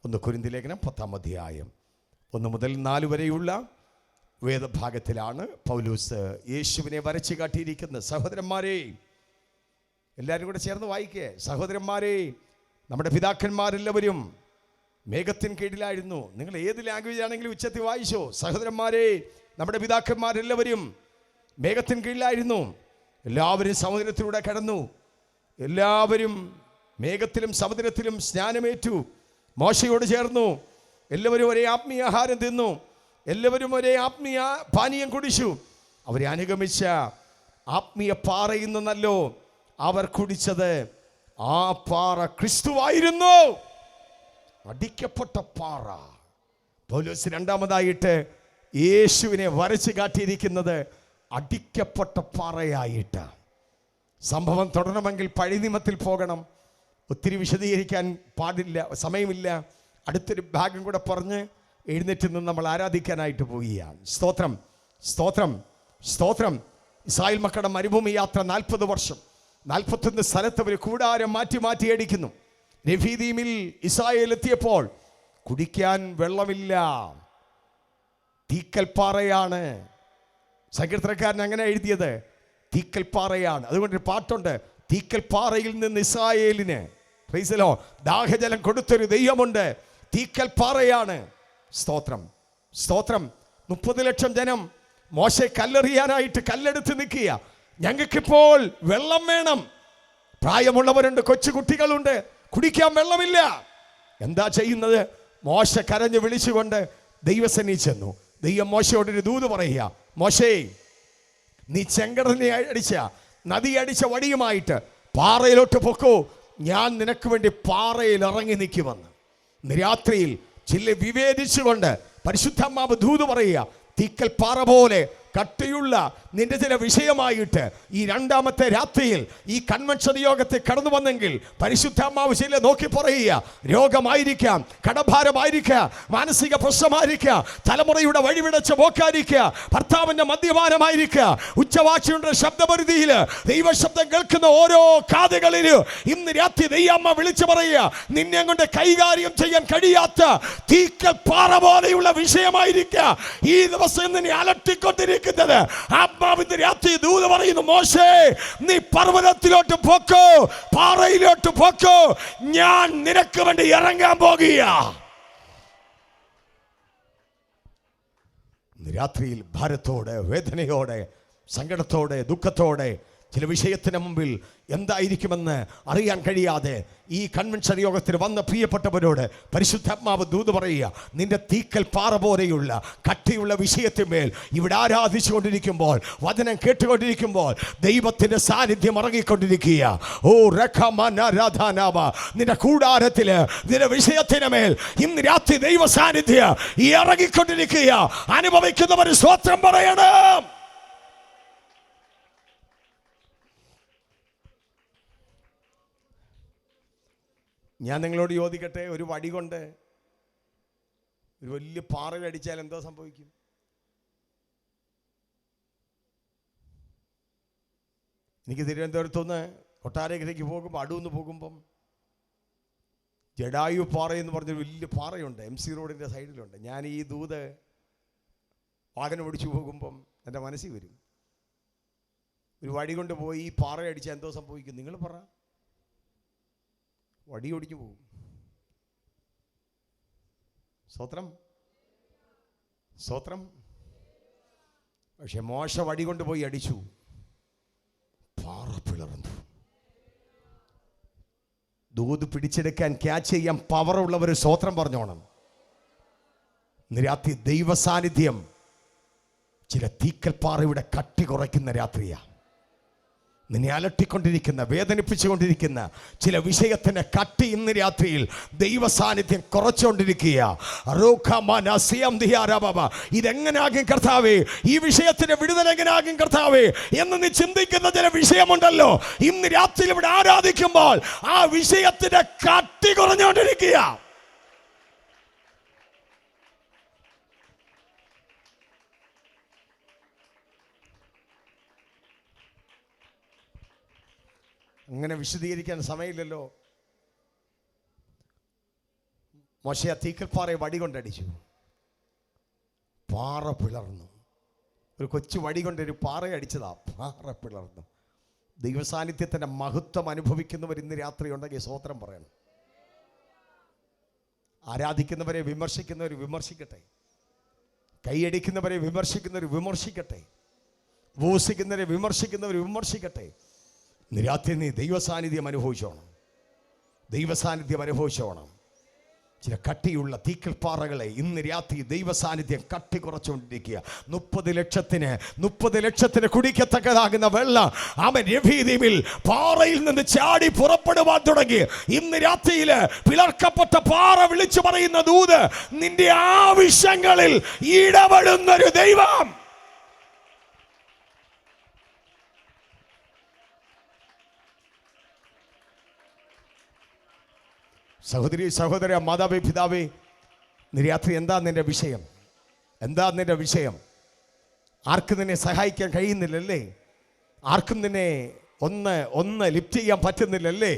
1 കൊരിന്ത്യർ ലേഖനം 10-ാം അധ്യായം 1 മുതൽ 4 വരെയുള്ള വേദഭാഗത്തിലാണ് പൗലോസ് യേശുവിനെ വരച്ച് കാട്ടിയിരിക്കുന്നത്. സഹോദരന്മാരെ, എല്ലാവരും കൂടെ ചേർന്ന് വായിക്കേ. സഹോദരന്മാരെ, നമ്മുടെ പിതാക്കന്മാരെല്ലാവരും മേഘത്തിന് കീഴിലായിരുന്നു. നിങ്ങൾ ഏത് ലാംഗ്വേജ് ആണെങ്കിലും ഉച്ചത്തിൽ വായിച്ചോ. സഹോദരന്മാരെ, നമ്മുടെ പിതാക്കന്മാരെല്ലാവരും മേഘത്തിന് കീഴിലായിരുന്നു. എല്ലാവരും സമുദ്രത്തിലൂടെ കടന്നു. എല്ലാവരും മേഘത്തിലും സമുദ്രത്തിലും സ്നാനമേറ്റു. മോശയോട് ചേർന്നു. എല്ലാവരും ഒരേ ആത്മീയ ആഹാരം തിന്നു. എല്ലാവരും ഒരേ ആത്മീയ പാനീയം കുടിച്ചു. അവരെ അനുഗമിച്ച ആത്മീയ പാറയിൽ നിന്നല്ലോ അവർ കുടിച്ചത്. ആ പാറ ക്രിസ്തുവായിരുന്നു, അടിക്കപ്പെട്ട പാറ. പൗലോസ് രണ്ടാമതായിട്ട് യേശുവിനെ വരച്ച് കാട്ടിയിരിക്കുന്നത് അടിക്കപ്പെട്ട പാറയായിട്ട്. സംഭവം തുടരണമെങ്കിൽ പഴയ നിയമത്തിൽ പോകണം. ഒത്തിരി വിശദീകരിക്കാൻ പാടില്ല, സമയമില്ല. അടുത്തൊരു ഭാഗം കൂടെ പറഞ്ഞ് എഴുന്നേറ്റ് നിന്ന് നമ്മൾ ആരാധിക്കാനായിട്ട് പോവുകയാണ്. സ്തോത്രം, സ്തോത്രം, സ്തോത്രം. ഇസ്രായേൽ മക്കളുടെ മരുഭൂമി യാത്ര 40 വർഷം 41 സ്ഥലത്ത് അവർ കൂടാരം മാറ്റി മാറ്റി അടിക്കുന്നു. രഫീദീമിൽ ഇസ്രായേൽ എത്തിയപ്പോൾ കുടിക്കാൻ വെള്ളമില്ല, തീക്കൽപ്പാറയാണ്. സങ്കീർത്തനക്കാരൻ അങ്ങനെ എഴുതിയത്, തീക്കൽപ്പാറയാണ്. അതുകൊണ്ടൊരു പാട്ടുണ്ട്, തീക്കൽപ്പാറയിൽ നിന്ന് ഇസ്രായേലിന് ദാഹജലം കൊടുത്തൊരു ദൈവമുണ്ട്, തീക്കൽപ്പാറയാണ്. സ്തോത്രം, സ്തോത്രം. 30 ലക്ഷം ജനം മോശെ കല്ലെറിയാനായിട്ട് കല്ലെടുത്ത് നിൽക്കുക. ഞങ്ങൾക്കിപ്പോൾ വെള്ളം വേണം. പ്രായമുള്ളവരുണ്ട്, കൊച്ചുകുട്ടികളുണ്ട്, കുടിക്കാൻ വെള്ളമില്ല. എന്താ ചെയ്യുന്നത്? മോശ കരഞ്ഞു വിളിച്ചുകൊണ്ട് ദൈവസന്നിധി ചെന്നു. ദൈവം മോശയോടൊരു ദൂത് പറയുക, മോശേ, നീ ചെങ്കടലിനെ അടിച്ച, നദി അടിച്ച വടിയുമായിട്ട് പാറയിലോട്ട് പൊക്കോ, ഞാൻ നിനക്ക് വേണ്ടി പാറയിൽ ഇറങ്ങി നിൽക്കുമെന്ന്. ഇന്ന് രാത്രിയിൽ ചില വിവേചിച്ചുകൊണ്ട് പരിശുദ്ധാത്മാവ് ദൂത് പറയുക, തീക്കൽ പാറ പോലെ കട്ടിയുള്ള നിന്റെ ചില വിഷയമായിട്ട് ഈ രണ്ടാമത്തെ രാത്രിയിൽ ഈ കൺവെൻഷൻ യോഗത്തിൽ കടന്നു വന്നെങ്കിൽ പരിശുദ്ധാത്മാവ് ചില നോക്കി പറയുക, രോഗമായിരിക്കാം, കടഭാരമായിരിക്കാം, മാനസിക പ്രശ്നമായിരിക്കാം, തലമുറയുടെ വഴിവിടച്ച പോക്കായിരിക്കുക, ഭർത്താവിന്റെ മദ്യപാനമായിരിക്കുക, ഉച്ചവാഴ്ചയുടെ ശബ്ദപരിധിയിൽ ദൈവശബ്ദം കേൾക്കുന്ന ഓരോ കാതുകളിലും ഇന്ന് രാത്രി ദൈവമ്മ വിളിച്ചു പറയുക, നിന്നെ കൊണ്ട് കൈകാര്യം ചെയ്യാൻ കഴിയാത്ത തീക്കൽ പാറ പോലെയുള്ള വിഷയമായിരിക്കുക ഈ ദിവസം നിന്നെ അലട്ടിക്കൊണ്ടിരിക്കുന്നത്. ആത്മാവിന്റെ രാത്രി ദൂത് പറയുന്നു, മോശേ, നീ പർവ്വതത്തിലോട്ട് പൊക്കോ, പാറയിലോട്ട് പൊക്കോ, ഞാൻ നിനക്ക് വേണ്ടി ഇറങ്ങാൻ പോകുക. രാത്രിയിൽ ഭാരത്തോടെ, വേദനയോടെ, സങ്കടത്തോടെ, ദുഃഖത്തോടെ ചില വിഷയത്തിന് മുമ്പിൽ എന്തായിരിക്കുമെന്ന് അറിയാൻ കഴിയാതെ ഈ കൺവെൻഷൻ യോഗത്തിന് വന്ന പ്രിയപ്പെട്ടവരോട് പരിശുദ്ധാത്മാവ് ദൂത് പറയുക, നിന്റെ തീക്കൽ പാറ പോലെയുള്ള കട്ടിയുള്ള വിഷയത്തിന്മേൽ ഇവിടെ ആരാധിച്ചുകൊണ്ടിരിക്കുമ്പോൾ, വചനം കേട്ടുകൊണ്ടിരിക്കുമ്പോൾ ദൈവത്തിന്റെ സാന്നിധ്യം ഇറങ്ങിക്കൊണ്ടിരിക്കുക. ഓ രഖമനാരാധനാവ, നിന്റെ കൂടാരത്തില് നിന്റെ വിഷയത്തിന് മേൽ ഇന്ന് രാത്രി ദൈവ സാന്നിധ്യം ഇറങ്ങിക്കൊണ്ടിരിക്കുക. അനുഭവിക്കുന്നവർ സ്തോത്രം പറയണം. ഞാൻ നിങ്ങളോട് ചോദിക്കട്ടെ, ഒരു വടി കൊണ്ട് ഒരു വലിയ പാറയിൽ അടിച്ചാൽ എന്തോ സംഭവിക്കും? എനിക്ക് തിരുവനന്തപുരത്തുനിന്ന് കൊട്ടാരക്കരയ്ക്ക് പോകുമ്പോൾ, അടൂന്ന് പോകുമ്പം ജഡായു പാറ എന്ന് പറഞ്ഞൊരു വലിയ പാറയുണ്ട്, MC റോഡിൻ്റെ സൈഡിലുണ്ട്. ഞാൻ ഈ ദൂത് വാഹനം ഓടിച്ചു പോകുമ്പം എൻ്റെ മനസ്സിൽ വരും, ഒരു വടി കൊണ്ട് പോയി ഈ പാറ അടിച്ചാൽ എന്തോ സംഭവിക്കും? നിങ്ങൾ പറ. വടി ഒടിഞ്ഞു പോകും. സ്തോത്രം. സ്തോത്രം. പക്ഷെ മോശ വടി കൊണ്ടുപോയി അടിച്ചു, പാറ പിളർന്നു. ദൂത് പിടിച്ചെടുക്കാൻ ക്യാച്ച് ചെയ്യാൻ പവറുള്ളവർ സ്തോത്രം പറഞ്ഞോണം. രാത്രി ദൈവ സാന്നിധ്യം ചില തീക്കൽപ്പാറയുടെ കട്ടി കുറയ്ക്കുന്ന രാത്രിയാ. നിന്നെ അലട്ടിക്കൊണ്ടിരിക്കുന്ന, വേദനിപ്പിച്ചുകൊണ്ടിരിക്കുന്ന ചില വിഷയത്തിന്റെ കട്ടി ഇന്ന് രാത്രിയിൽ ദൈവ സാന്നിധ്യം കുറച്ചുകൊണ്ടിരിക്കുക. ഇതെങ്ങനാകും കർത്താവേ, ഈ വിഷയത്തിന്റെ വിടുതൽ എങ്ങനാകും കർത്താവേ എന്ന് നീ ചിന്തിക്കുന്ന ചില വിഷയമുണ്ടല്ലോ, ഇന്ന് രാത്രിയിൽ ഇവിടെ ആരാധിക്കുമ്പോൾ ആ വിഷയത്തിന്റെ കട്ടി കുറഞ്ഞുകൊണ്ടിരിക്കുക. അങ്ങനെ വിശദീകരിക്കാൻ സമയമില്ലല്ലോ. മോശ തീക്കൽപ്പാറയെ വടി കൊണ്ടടിച്ചു, പാറ പിളർന്നു. ഒരു കൊച്ചു വടി കൊണ്ടൊരു പാറയെ അടിച്ചതാ, പാറ പിളർന്നു. ദൈവസാന്നിധ്യത്തിൻ്റെ മഹത്വം അനുഭവിക്കുന്നവർ ഇന്ന് രാത്രി ഉണ്ടെങ്കിൽ സ്തോത്രം പറയണം. ആരാധിക്കുന്നവരെ വിമർശിക്കുന്നവർ വിമർശിക്കട്ടെ, കൈയടിക്കുന്നവരെ വിമർശിക്കുന്നവർ വിമർശിക്കട്ടെ, ഉപവസിക്കുന്നവരെ വിമർശിക്കുന്നവർ വിമർശിക്കട്ടെ. ഇന്ന് രാത്രി നീ ദൈവസാന്നിധ്യം അനുഭവിച്ചോണം, ദൈവസാന്നിധ്യം അനുഭവിച്ചോണം. ചില കട്ടിയുള്ള തീക്കൽപ്പാറകളെ ഇന്ന് രാത്രി ദൈവസാന്നിധ്യം കട്ടി കുറച്ചുകൊണ്ടിരിക്കുക. 30 ലക്ഷത്തിന് കുടിക്കത്തക്കതാകുന്ന വെള്ളം അവൻ രഫീദീമിൽ പാറയിൽ നിന്ന് ചാടി പുറപ്പെടുവാൻ തുടങ്ങി. ഇന്ന് രാത്രിയിൽ പിളർക്കപ്പെട്ട പാറ വിളിച്ചു പറയുന്ന ദൂത്, നിന്റെ ആവശ്യങ്ങളിൽ ഇടപെടുന്നൊരു ദൈവം. സഹോദരി, സഹോദര, മാതാവേ, പിതാവേ, രാത്രി എന്താ നിന്റെ വിഷയം? എന്താ നിന്റെ വിഷയം? ആർക്കും നിന്നെ സഹായിക്കാൻ കഴിയുന്നില്ലല്ലേ? ആർക്കും നിന്നെ ഒന്ന് ലിഫ്റ്റ് ചെയ്യാൻ പറ്റുന്നില്ലല്ലേ?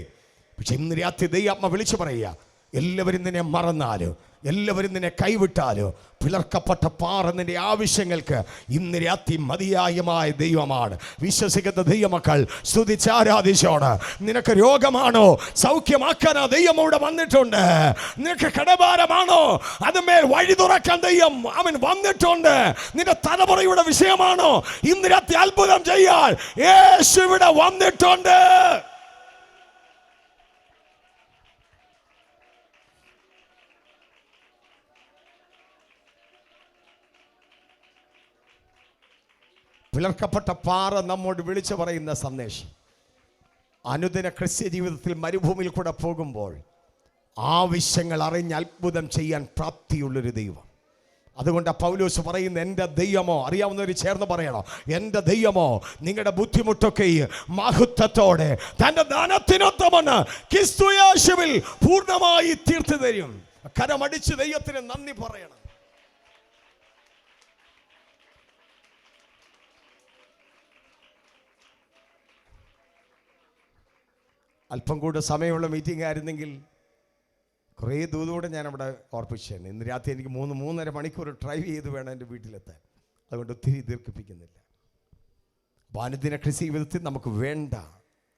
പക്ഷെ ഇന്ന് രാത്രി ദൈവാത്മ വിളിച്ചു പറയുക, എല്ലാവരും നിന്നെ മറന്നാലോ, എല്ലാവരും നിന്നെ കൈവിട്ടാലോ, പിളർക്കപ്പെട്ട പാറ നിന്റെ ആവശ്യങ്ങൾക്ക് ഇന്ന് രാത്രി മതിയായമായ ദൈവമാണ്. വിശ്വസിക്കുന്ന ദൈവമക്കൾ സ്തുതിച്ചാരാധിച്ചോണ്. നിനക്ക് രോഗമാണോ, സൗഖ്യമാക്കാനാ ദൈവം ഇവിടെ വന്നിട്ടുണ്ട്. നിനക്ക് കടഭാരമാണോ, അതുമേൽ വഴി തുറക്കാൻ ദൈവം അവൻ വന്നിട്ടുണ്ട്. നിന്റെ തലമുറയുടെ വിഷയമാണോ, ഇന്ന് രാത്രി അത്ഭുതം ചെയ്യാൻ യേശു ഇവിടെ വന്നിട്ടുണ്ട്. പിളർക്കപ്പെട്ട പാറ നമ്മോട് വിളിച്ചു പറയുന്ന സന്ദേശം, അനുദിന ക്രിസ്ത്യ ജീവിതത്തിൽ മരുഭൂമിയിൽ കൂടെ പോകുമ്പോൾ ആവശ്യങ്ങൾ അറിഞ്ഞ് അത്ഭുതം ചെയ്യാൻ പ്രാപ്തിയുള്ളൊരു ദൈവം. അതുകൊണ്ട് പൗലോസ് പറയുന്ന, എൻ്റെ ദൈവമോ, അറിയാവുന്നവർ ചേർന്ന് പറയണം, എൻ്റെ ദൈവമോ നിങ്ങളുടെ ബുദ്ധിമുട്ടൊക്കെ മഹത്വത്തോടെ തൻ്റെ ധനത്തിനൊത്തമെന്ന് ക്രിസ്തു യേശുവിൽ പൂർണ്ണമായി തീർത്തു തരും. കരമടിച്ച് ദൈവത്തിന് നന്ദി പറയണം. അല്പം കൂടെ സമയമുള്ള മീറ്റിംഗ് ആയിരുന്നെങ്കിൽ കുറേ ദൂതോടെ ഞാൻ അവിടെ ഓർപ്പിച്ചേനെ. ഇന്ന് രാത്രി എനിക്ക് 3-3.5 മണിക്കൂർ ഡ്രൈവ് ചെയ്ത് വേണം എൻ്റെ വീട്ടിലെത്താൻ. അതുകൊണ്ട് ഒത്തിരി ദീർഘിപ്പിക്കുന്നില്ല. അപ്പോൾ അനുദിന ക്രിസ്ത്യ ജീവിതത്തിൽ നമുക്ക് വേണ്ട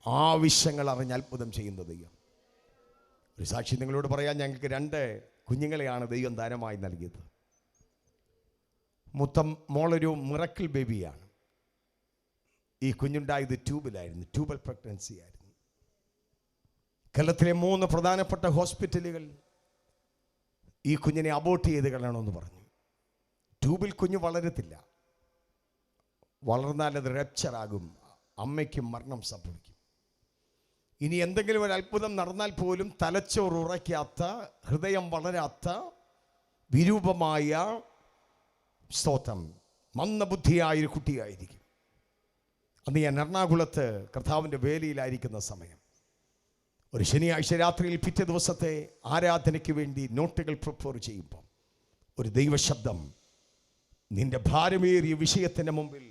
ആവശ്യങ്ങൾ അറിഞ്ഞ് അത്ഭുതം ചെയ്യുന്ന ദൈവം. ഒരു സാക്ഷി നിങ്ങളോട് പറയാൻ, ഞങ്ങൾക്ക് 2 കുഞ്ഞുങ്ങളെയാണ് ദൈവം ദാനമായി നൽകിയത്. മൂത്ത മോളൊരു മിറക്കിൾ ബേബിയാണ്. ഈ കുഞ്ഞുണ്ടായത് ട്യൂബിലായിരുന്നു, ട്യൂബൽ പ്രഗ്നൻസി ആയിരുന്നു. കേരളത്തിലെ 3 പ്രധാനപ്പെട്ട ഹോസ്പിറ്റലുകൾ ഈ കുഞ്ഞിനെ അബോർട്ട് ചെയ്ത് കളയണമെന്ന് പറഞ്ഞു. ട്യൂബിൽ കുഞ്ഞ് വളരത്തില്ല, വളർന്നാൽ അത് റപ്ചറാകും, അമ്മയ്ക്കും മരണം സംഭവിക്കും. ഇനി എന്തെങ്കിലും ഒരു അത്ഭുതം നടന്നാൽ പോലും തലച്ചോറ് ഉറയ്ക്കാത്ത, ഹൃദയം വളരാത്ത, വിരൂപമായ സ്തോത്രം മന്ദബുദ്ധിയായൊരു കുട്ടിയായിരിക്കും. അന്ന് ഞാൻ എറണാകുളത്ത് കർത്താവിൻ്റെ വേലയിലായിരിക്കുന്ന സമയം, ഒരു ശനിയാഴ്ച രാത്രിയിൽ പിറ്റേ ദിവസത്തെ ആരാധനയ്ക്ക് വേണ്ടി നോട്ടുകൾ പ്രിപ്പയർ ചെയ്യുമ്പോൾ ഒരു ദൈവശബ്ദം, നിന്റെ ഭാരമേറിയ വിഷയത്തിൻ്റെ മുമ്പിൽ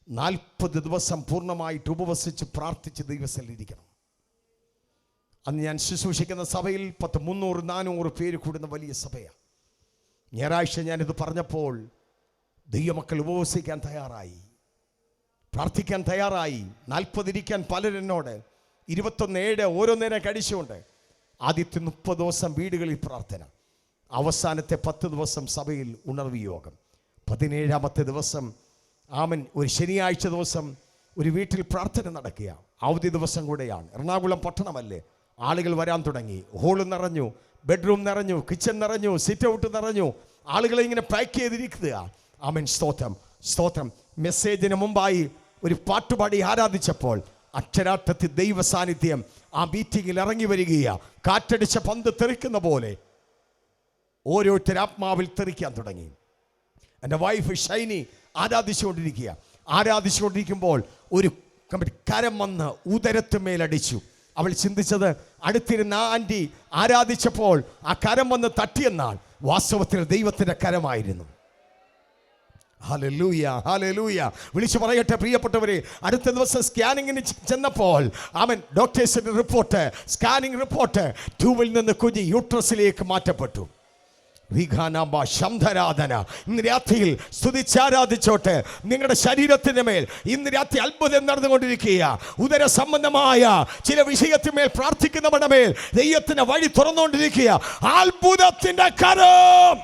40 ദിവസം പൂർണ്ണമായിട്ട് ഉപവസിച്ച് പ്രാർത്ഥിച്ച് ദൈവസ്ഥലിരിക്കണം. അന്ന് ഞാൻ ശുശ്രൂഷിക്കുന്ന സഭയിൽ 300-400 പേര് കൂടുന്ന വലിയ സഭയാണ്. ഞായറാഴ്ച ഞാനിത് പറഞ്ഞപ്പോൾ ദൈവമക്കൾ ഉപവസിക്കാൻ തയ്യാറായി, പ്രാർത്ഥിക്കാൻ തയ്യാറായി. 40 ഇരിക്കാൻ പലരെന്നോട് 21-7 ഓരോ നേരം കഴിച്ചുകൊണ്ട് ആദ്യത്തെ 30 ദിവസം വീടുകളിൽ പ്രാർത്ഥന, അവസാനത്തെ 10 ദിവസം സഭയിൽ ഉണർവ് യോഗം. 17-ാമത്തെ ദിവസം ആമൻ ഒരു ശനിയാഴ്ച ദിവസം ഒരു വീട്ടിൽ പ്രാർത്ഥന നടക്കുക. അവധി ദിവസം കൂടെയാണ്. എറണാകുളം പട്ടണമല്ലേ, ആളുകൾ വരാൻ തുടങ്ങി. ഹോള് നിറഞ്ഞു, ബെഡ്റൂം നിറഞ്ഞു, കിച്ചൺ നിറഞ്ഞു, സിറ്റ് ഔട്ട് നിറഞ്ഞു. ആളുകളെ ഇങ്ങനെ പാക്ക് ചെയ്തിരിക്കുക. ആമൻ, സ്തോത്രം സ്തോത്രം. മെസ്സേജിന് മുമ്പായി ഒരു പാട്ടുപാടി ആരാധിച്ചപ്പോൾ അക്ഷരാർത്ഥത്തിൽ ദൈവ സാന്നിധ്യം ആ മീറ്റിങ്ങിൽ ഇറങ്ങി വരികയാ. കാറ്റടിച്ച പന്ത് തെറിക്കുന്ന പോലെ ഓരോരുത്തർ ആത്മാവിൽ തെറിക്കാൻ തുടങ്ങി. എൻ്റെ വൈഫ് ഷൈനി ആരാധിച്ചുകൊണ്ടിരിക്കുമ്പോൾ ഒരു കരം വന്ന് ഉദരത്തുമേലടിച്ചു. അവൾ ചിന്തിച്ചത് അടുത്തിരുന്ന ആ ആൻറ്റി ആരാധിച്ചപ്പോൾ ആ കരം വന്ന് തട്ടിയെന്നാൽ വാസ്തവത്തിൽ ദൈവത്തിൻ്റെ കരമായിരുന്നു. Hallelujah, hallelujah. വിളിച്ചു പറയട്ടെ പ്രിയപ്പെട്ടവരെ, അടുത്ത ദിവസം സ്കാനിങ്ങിന് ചെന്നപ്പോൾ അവൻ ഡോക്ടേഴ്സിന്റെ റിപ്പോർട്ട്, സ്കാനിങ് റിപ്പോർട്ട്, ട്യൂബിൽ നിന്ന് കുഞ്ഞ് യൂട്രസിലേക്ക് മാറ്റപ്പെട്ടു. ശംധരാധന. ഇന്ന് രാത്രിയിൽ സ്തുതിച്ചാരാധിച്ചോട്ടെ. നിങ്ങളുടെ ശരീരത്തിന്റെ മേൽ ഇന്ന് രാത്രി അത്ഭുതം നടന്നുകൊണ്ടിരിക്കുക. ഉദര സംബന്ധമായ ചില വിഷയത്തിന്മേൽ പ്രാർത്ഥിക്കുന്നവരുടെ മേൽ ദൈവത്തിന്റെ വഴി തുറന്നുകൊണ്ടിരിക്കുക. അത്ഭുതത്തിന്റെ കരം.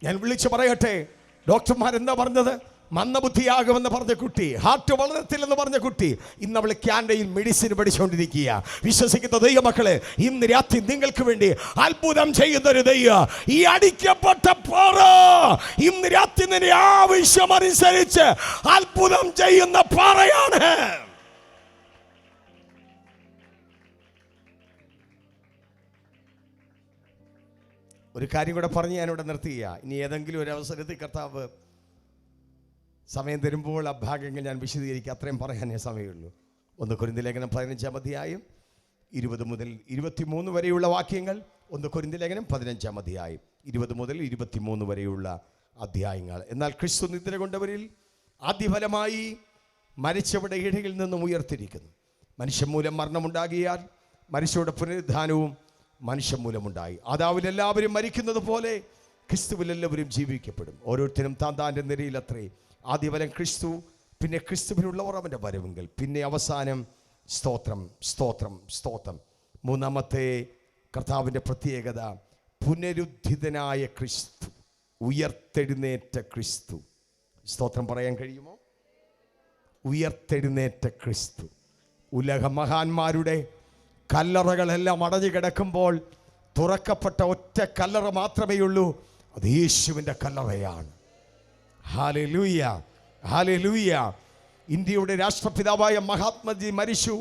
ഞാൻ വിളിച്ചു പറയട്ടെ, ഡോക്ടർമാരെന്താ പറഞ്ഞത്? മന്ദബുദ്ധിയാകുമെന്ന് പറഞ്ഞ കുട്ടി, ഹാർട്ട് വളരത്തില്ലെന്ന് പറഞ്ഞ കുട്ടി, ഇന്ന് അവൾ ക്യാൻഡയിൽ മെഡിസിൻ പഠിച്ചുകൊണ്ടിരിക്കുക. വിശ്വസിക്കുന്ന ദൈവമക്കളെ, ഇന്ന് രാത്രി നിങ്ങൾക്ക് വേണ്ടി അത്ഭുതം ചെയ്യുന്നൊരു ദൈവം ഈ അടിക്കപ്പെട്ട പാറ ഇന്ന് രാത്രി നിന്റെ ആവശ്യമനുസരിച്ച് അത്ഭുതം ചെയ്യുന്ന പാറയാണ്. ഒരു കാര്യം കൂടെ പറഞ്ഞ് ഞാനിവിടെ നിർത്തുക. ഇനി ഏതെങ്കിലും ഒരു അവസരത്തിൽ കർത്താവ് സമയം തരുമ്പോൾ ആ ഭാഗങ്ങൾ ഞാൻ വിശദീകരിക്കുക. അത്രയും പറയാനേ സമയമുള്ളൂ. 1 കൊരിന്ത്യർ ലേഖനം 15-ാം അധ്യായം 20 മുതൽ 23 വരെയുള്ള വാക്യങ്ങൾ. 1 കൊരിന്ത്യർ ലേഖനം 15-ാം അധ്യായം 20 മുതൽ 23 വരെയുള്ള അധ്യായങ്ങൾ. എന്നാൽ ക്രിസ്തു നിദ്ര കൊണ്ടവരിൽ ആദ്യഫലമായി മരിച്ചവരുടെ ഇടയിൽ നിന്നും ഉയർത്തിരിക്കുന്നു. മനുഷ്യൻ മൂലം മരണമുണ്ടാകിയാൽ മനുഷ്യരുടെ പുനരുദ്ധാനവും മനുഷ്യൻ മൂലമുണ്ടായി. ആദാമിൽ എല്ലാവരും മരിക്കുന്നത് പോലെ ക്രിസ്തുവിൽ എല്ലാവരും ജീവിക്കപ്പെടും. ഓരോരുത്തരും താന്താൻ്റെ നിരയിലത്രേ. ആദ്യഫലം ക്രിസ്തു, പിന്നെ ക്രിസ്തുവിനുള്ളവർ അവൻ്റെ വരവുങ്കൽ, പിന്നെ അവസാനം സ്തോത്രം സ്തോത്രം സ്തോത്രം. മൂന്നാമത്തെ കർത്താവിൻ്റെ പ്രത്യേകത പുനരുദ്ധിതനായ ക്രിസ്തു, ഉയർത്തെഴുന്നേറ്റ ക്രിസ്തു. സ്തോത്രം പറയാൻ കഴിയുമോ? ഉയർത്തെഴുന്നേറ്റ ക്രിസ്തു. ഉലക മഹാന്മാരുടെ കല്ലറകളെല്ലാം അടഞ്ഞു കിടക്കുമ്പോൾ തുറക്കപ്പെട്ട ഒറ്റ കല്ലറ മാത്രമേ ഉള്ളൂ. അത് യേശുവിൻ്റെ കല്ലറയാണ്. Hallelujah, hallelujah. ഇന്ത്യയുടെ രാഷ്ട്രപിതാവായ മഹാത്മജി മരിച്ചു.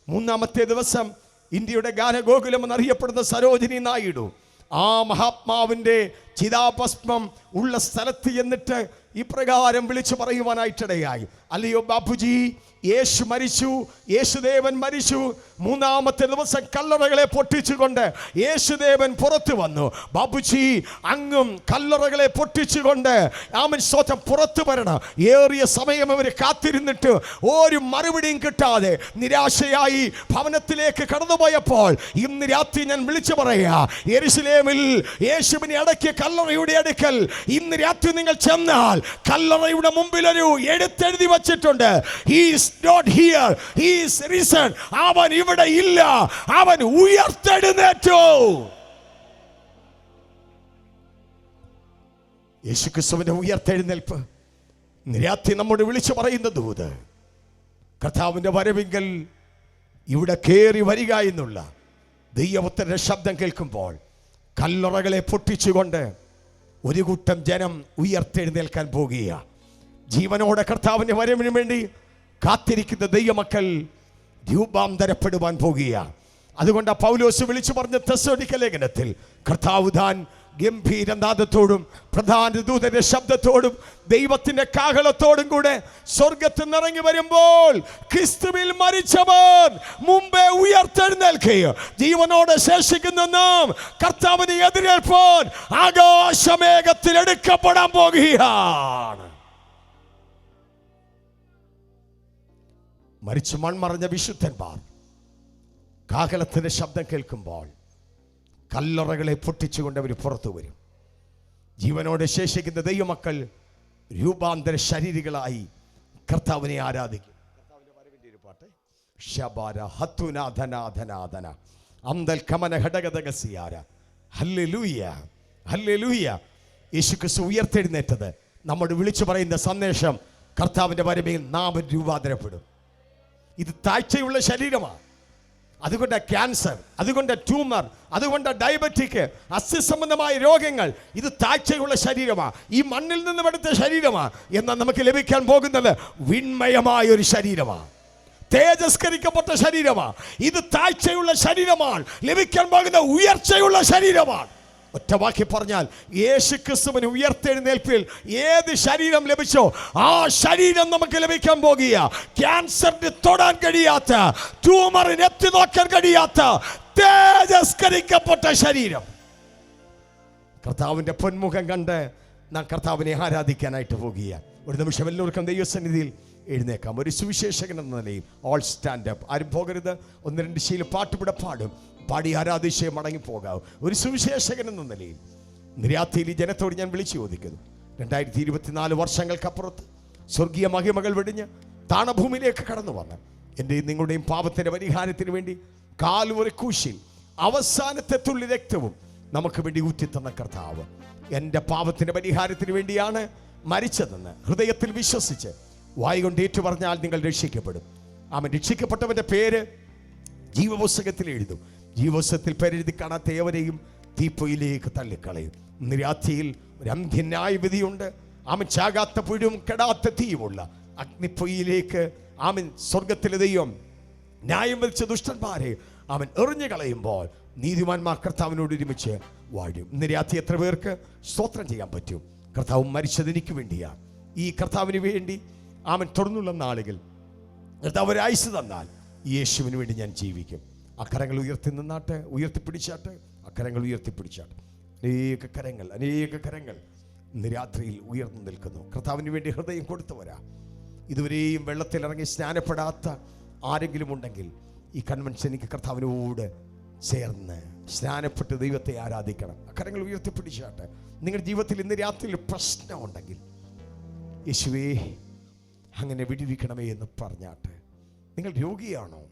3-ാമത്തെ ദിവസം ഇന്ത്യയുടെ ഗാനഗോകുലം എന്നറിയപ്പെടുന്ന സരോജിനി നായിഡു ആ മഹാത്മാവിൻ്റെ ചിതാഭസ്മം ഉള്ള സ്ഥലത്ത് എന്നിട്ട് ഇപ്രകാരം വിളിച്ചു പറയുവാനായിട്ടിടയായി. അല്ലയോ ബാപ്പുജി, യേശു മരിച്ചു, യേശുദേവൻ മരിച്ചു. 3-ാമത്തെ ദിവസം കല്ലറകളെ പൊട്ടിച്ചുകൊണ്ട് യേശുദേവൻ പുറത്തു വന്നു. ബാപ്പുജി, അങ്ങും കല്ലറകളെ പൊട്ടിച്ചുകൊണ്ട് ആമൻ സ്തോത്രം പുറത്തു വരണം. ഏറിയ സമയം അവർ കാത്തിരുന്നിട്ട് ഒരു മറുപടിയും കിട്ടാതെ നിരാശയായി ഭവനത്തിലേക്ക് കടന്നുപോയപ്പോൾ ഇന്ന് രാത്രി ഞാൻ വിളിച്ചു പറയാ, യെരുശലേമിൽ യേശുവിനെ അടക്കിയ കല്ലറയുടെ അടുക്കൽ ഇന്ന് രാത്രി നിങ്ങൾ ചെന്നാൽ കല്ലറയുടെ മുമ്പിൽ ഒരു എഴുത്തെഴുതി വച്ചിട്ടുണ്ട്. He is not here, he is risen. അവൻ ഇവിടെ ഇല്ല, അവൻ ഉയർത്തെഴുന്നേറ്റു. യേശുക്രിസ്തുവിന്റെ ഉയർത്തെഴുന്നേൽപ്പ് രാത്രി നമ്മോട് വിളിച്ചു പറയുന്ന ദൂത്, കർത്താവിന്റെ വരവിങ്കൽ ഇവിടെ കയറി വരിക എന്നുള്ള ദൈവത്തിന്റെ ശബ്ദം കേൾക്കുമ്പോൾ കല്ലറകളെ പൊട്ടിച്ചുകൊണ്ട് ഒരു കൂട്ടം ജനം ഉയർത്തെഴുന്നേൽക്കാൻ പോകുക. ജീവനോടെ കർത്താവിന്റെ വരവിന് വേണ്ടി കാത്തിരിക്കുന്ന ദൈവമക്കൾ രൂപാന്തരപ്പെടുവാൻ പോകുക. അതുകൊണ്ട് പൗലോസ് വിളിച്ചു പറഞ്ഞ തെസ്സലോനിക്ക ലേഖനത്തിൽ, കർത്താവ് താൻ ഗംഭീരനാദത്തോടും പ്രധാന ദൂതന്റെ ശബ്ദത്തോടും ദൈവത്തിന്റെ കാഹളത്തോടും കൂടെ സ്വർഗത്തിൽ നിറങ്ങി വരുമ്പോൾ ക്രിസ്തുവിൽ മരിച്ചവൻ മുമ്പേ ഉയർത്തെഴുന്നേൽക്കുകയും ജീവനോടെ ശേഷിക്കുന്ന നാം കർത്താവിനെ എതിരേൽപ്പാൻ ആകാശമേഘത്തിൽ എടുക്കപ്പെടാൻ പോകുകയാണ്. മരിച്ചു മൺമറഞ്ഞ വിശുദ്ധന്മാർ കാഹളത്തിന്റെ ശബ്ദം കേൾക്കുമ്പോൾ കല്ലറകളെ പൊട്ടിച്ചുകൊണ്ട് അവർ പുറത്തു വരും. ജീവനോടെ ശേഷിക്കുന്ന ദൈവമക്കൾ രൂപാന്തര ശരീരികളായി കർത്താവിനെ ആരാധിക്കും. കർത്താവിന്റെ വരവിന്റെ ഒരു പാട്ട്, ശബാര ഹത്തുനാഥനാഥനാഥന അന്തൽ കമന ഘടകതകസിയാര. Hallelujah, hallelujah. യേശുക്രിസ്തു ഉയർത്തെഴുന്നേറ്റത് നമ്മൾ വിളിച്ചു പറയുന്ന സന്ദേശം, കർത്താവിൻ്റെ വരവിൽ നാം രൂപാന്തരപ്പെടും. ഇത് താഴ്ചയുള്ള ശരീരമാണ്. അതുകൊണ്ട് ക്യാൻസർ, അതുകൊണ്ട് ട്യൂമർ, അതുകൊണ്ട് ഡയബറ്റിക്, അസ്ഥിസംബന്ധമായ രോഗങ്ങൾ, ഇത് താഴ്ചയുള്ള ശരീരമാണ്. ഈ മണ്ണിൽ നിന്നും എടുത്ത ശരീരമാണ്. എന്നാൽ നമുക്ക് ലഭിക്കാൻ പോകുന്നത് വിൺമയമായ ഒരു ശരീരമാണ്, തേജസ്കരിക്കപ്പെട്ട ശരീരമാണ്. ഇത് താഴ്ചയുള്ള ശരീരമാണ്. ലഭിക്കാൻ പോകുന്ന ഉയർച്ചയുള്ള ശരീരമാണ്. ഒറ്റ വാക്കി പറഞ്ഞാൽ, യേശുക്രിസ്തുവിന് ഉയർത്തെഴുന്നേൽപ്പിൽ ഏത് ശരീരം ലഭിച്ചോ ആ ശരീരം നമുക്ക് ലഭിക്കാൻ പോകുക. ക്യാൻസറിന് തൊടാൻ കഴിയാത്ത, ട്യൂമറിന് എത്തി നോക്കാൻ കഴിയാത്ത തേജസ്കരിക്കപ്പെട്ട ശരീരം. കർത്താവിൻ്റെ പൊന്മുഖം കണ്ട് നാം കർത്താവിനെ ആരാധിക്കാനായിട്ട് പോകുക. ഒരു നിമിഷം എല്ലാവർക്കും ദൈവസന്നിധിയിൽ എഴുന്നേക്കാം. ഒരു സുവിശേഷകൻ എന്ന നിലയിൽ ഓൾ സ്റ്റാൻഡ് അപ്പ്. ആരും പോകരുത്. 1-2 ശീല പാട്ടുപിട പാടും, പാടി ആരാധിച്ച് മടങ്ങിപ്പോകാവും. ഒരു സുവിശേഷകൻ എന്ന നിലയിൽ നിര്യാത്തിയിൽ ഈ ജനത്തോട് ഞാൻ വിളിച്ചു ചോദിക്കുന്നു, 2024 വർഷങ്ങൾക്കപ്പുറത്ത് സ്വർഗീയ മഹിമകൾ വെടിഞ്ഞ് താണഭൂമിയിലേക്ക് കടന്നു വന്ന് എൻ്റെയും നിങ്ങളുടെയും പാപത്തിൻ്റെ പരിഹാരത്തിന് വേണ്ടി കാൽവരി ക്രൂശിൽ അവസാനത്തെ തുള്ളി രക്തവും നമുക്ക് വേണ്ടി ഊറ്റിത്തന്ന കർത്താവ് എൻ്റെ പാപത്തിൻ്റെ പരിഹാരത്തിന് വേണ്ടിയാണ് മരിച്ചതെന്ന് ഹൃദയത്തിൽ വിശ്വസിച്ച് വായി കൊണ്ട് ഏറ്റു പറഞ്ഞാൽ നിങ്ങൾ രക്ഷിക്കപ്പെടും. അവൻ രക്ഷിക്കപ്പെട്ടവൻ്റെ പേര് ജീവപുസ്തകത്തിൽ എഴുതും. ജീവപുസ്തകത്തിൽ പേരെഴുതി കാണാത്ത ഏവരെയും തീപ്പൊയിലേക്ക് തള്ളിക്കളയും. നിരാത്തിയിൽ ഒരു അന്ത്യന്യായ വിധിയുണ്ട്. അവൻ ചാകാത്ത പുഴും കെടാത്ത തീയുമുള്ള അഗ്നിപ്പൊയിലേക്ക് അവൻ സ്വർഗത്തിലെ ദൈവം ന്യായം വിധിച്ച ദുഷ്ടന്മാരെ അവൻ എറിഞ്ഞു കളയുമ്പോൾ നീതിമാന്മാർ കർത്താവിനോട് ഒരുമിച്ച് വാഴും. നിരാത്തി എത്ര പേർക്ക് സ്തോത്രം ചെയ്യാൻ പറ്റും? കർത്താവ് മരിച്ചത് എനിക്ക് വേണ്ടിയാണ്. ഈ കർത്താവിന് വേണ്ടി അവൻ തുടർന്നുള്ള നാളുകൾ കർത്താവ് ഒരു ആയുസ് തന്നാൽ യേശുവിന് വേണ്ടി ഞാൻ ജീവിക്കും. അക്കരങ്ങൾ ഉയർത്തി നിന്നാട്ടെ, ഉയർത്തിപ്പിടിച്ചാട്ടെ, അക്കരങ്ങൾ ഉയർത്തിപ്പിടിച്ചാട്ടെ. അനേക കരങ്ങൾ ഇന്ന് രാത്രിയിൽ ഉയർന്നു നിൽക്കുന്നു. കർത്താവിന് വേണ്ടി ഹൃദയം കൊടുത്തവരാ. ഇതുവരെയും വെള്ളത്തിലിറങ്ങി സ്നാനപ്പെടാത്ത ആരെങ്കിലും ഉണ്ടെങ്കിൽ ഈ കൺവെൻഷനിക്ക് കർത്താവിനോട് ചേർന്ന് സ്നാനപ്പെട്ട് ദൈവത്തെ ആരാധിക്കണം. അക്കരങ്ങൾ ഉയർത്തിപ്പിടിച്ചാട്ടെ. നിങ്ങളുടെ ജീവിതത്തിൽ ഇന്ന് രാത്രിയിൽ പ്രശ്നമുണ്ടെങ്കിൽ യേശുവേ അങ്ങനെ വിടുവിക്കണമേ എന്ന് പറഞ്ഞാട്ടെ. നിങ്ങൾ രോഗിയാണോ?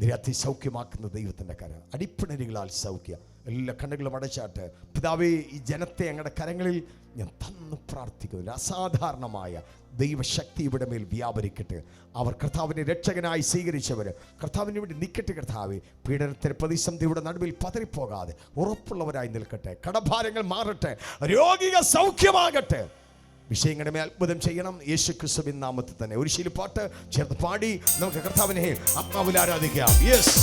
നിരാത്തി സൗഖ്യമാക്കുന്ന ദൈവത്തിൻ്റെ കരം, അടിപ്പിണരുകളാൽ സൗഖ്യം. എല്ലാ കണ്ണുകളും അടച്ചാട്ട്. പിതാവേ, ഈ ജനത്തെ അങ്ങയുടെ കരങ്ങളിൽ ഞാൻ തന്നു പ്രാർത്ഥിക്കുന്നു. അസാധാരണമായ ദൈവശക്തി ഇവിടെ മേൽ വ്യാപരിക്കട്ടെ. അവർ കർത്താവിനെ രക്ഷകനായി സ്വീകരിച്ചവർ കർത്താവിന് വേണ്ടി നിൽക്കട്ടെ. കർത്താവെ, പീഡനത്തിന് പ്രതിസന്ധിയുടെ നടുവിൽ പതറിപ്പോകാതെ ഉറപ്പുള്ളവരായി നിൽക്കട്ടെ. കടഭാരങ്ങൾ മാറട്ടെ, രോഗികൾ സൗഖ്യമാകട്ടെ. വിഷയങ്ങളുടെ മേൽ അത്ഭുതം ചെയ്യണം യേശുക്രിസ്തുവിൻ നാമത്തിൽ തന്നെ. ഒരു ശീലപ്പാട്ട് ചേർത്ത് പാടി നമുക്ക് കർത്താവിനെ ആത്മാവിൽ ആരാധിക്കാം. യെസ്,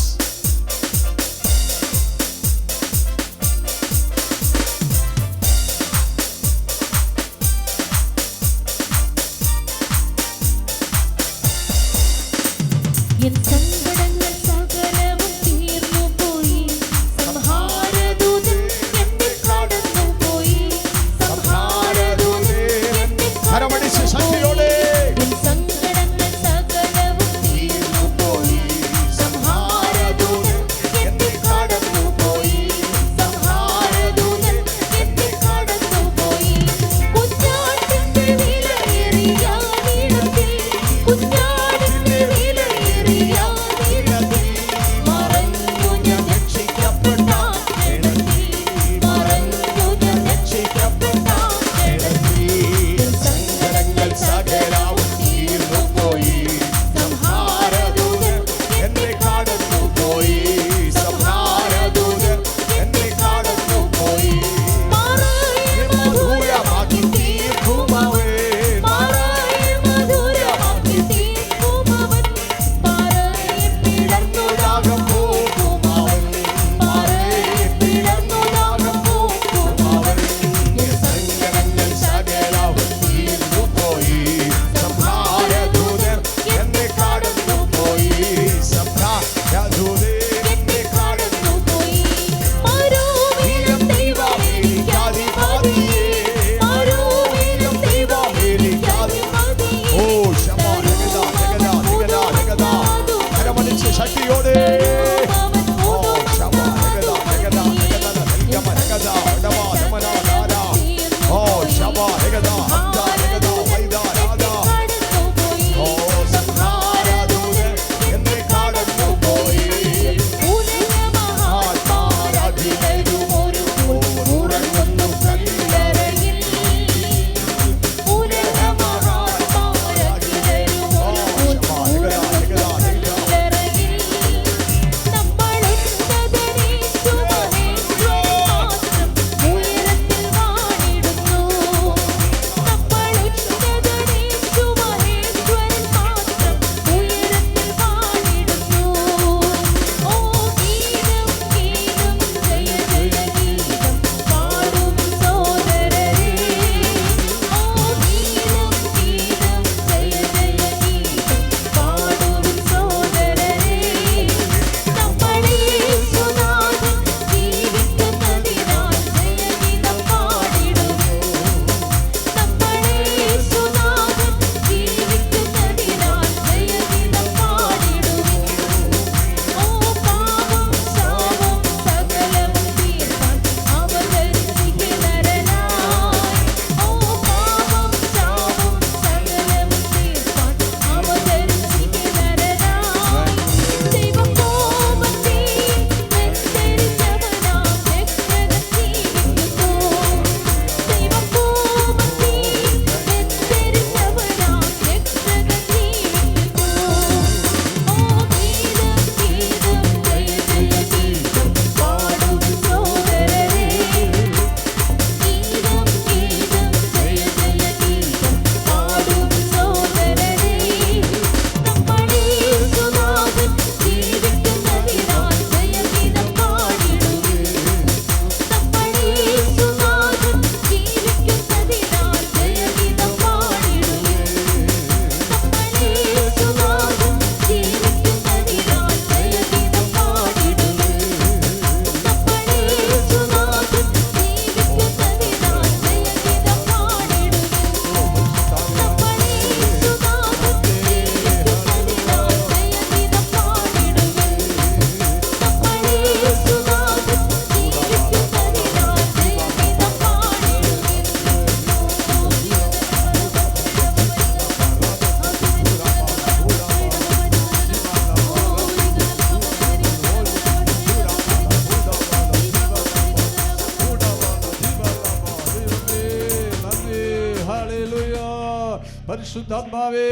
പരിശുദ്ധാത്മാവേ,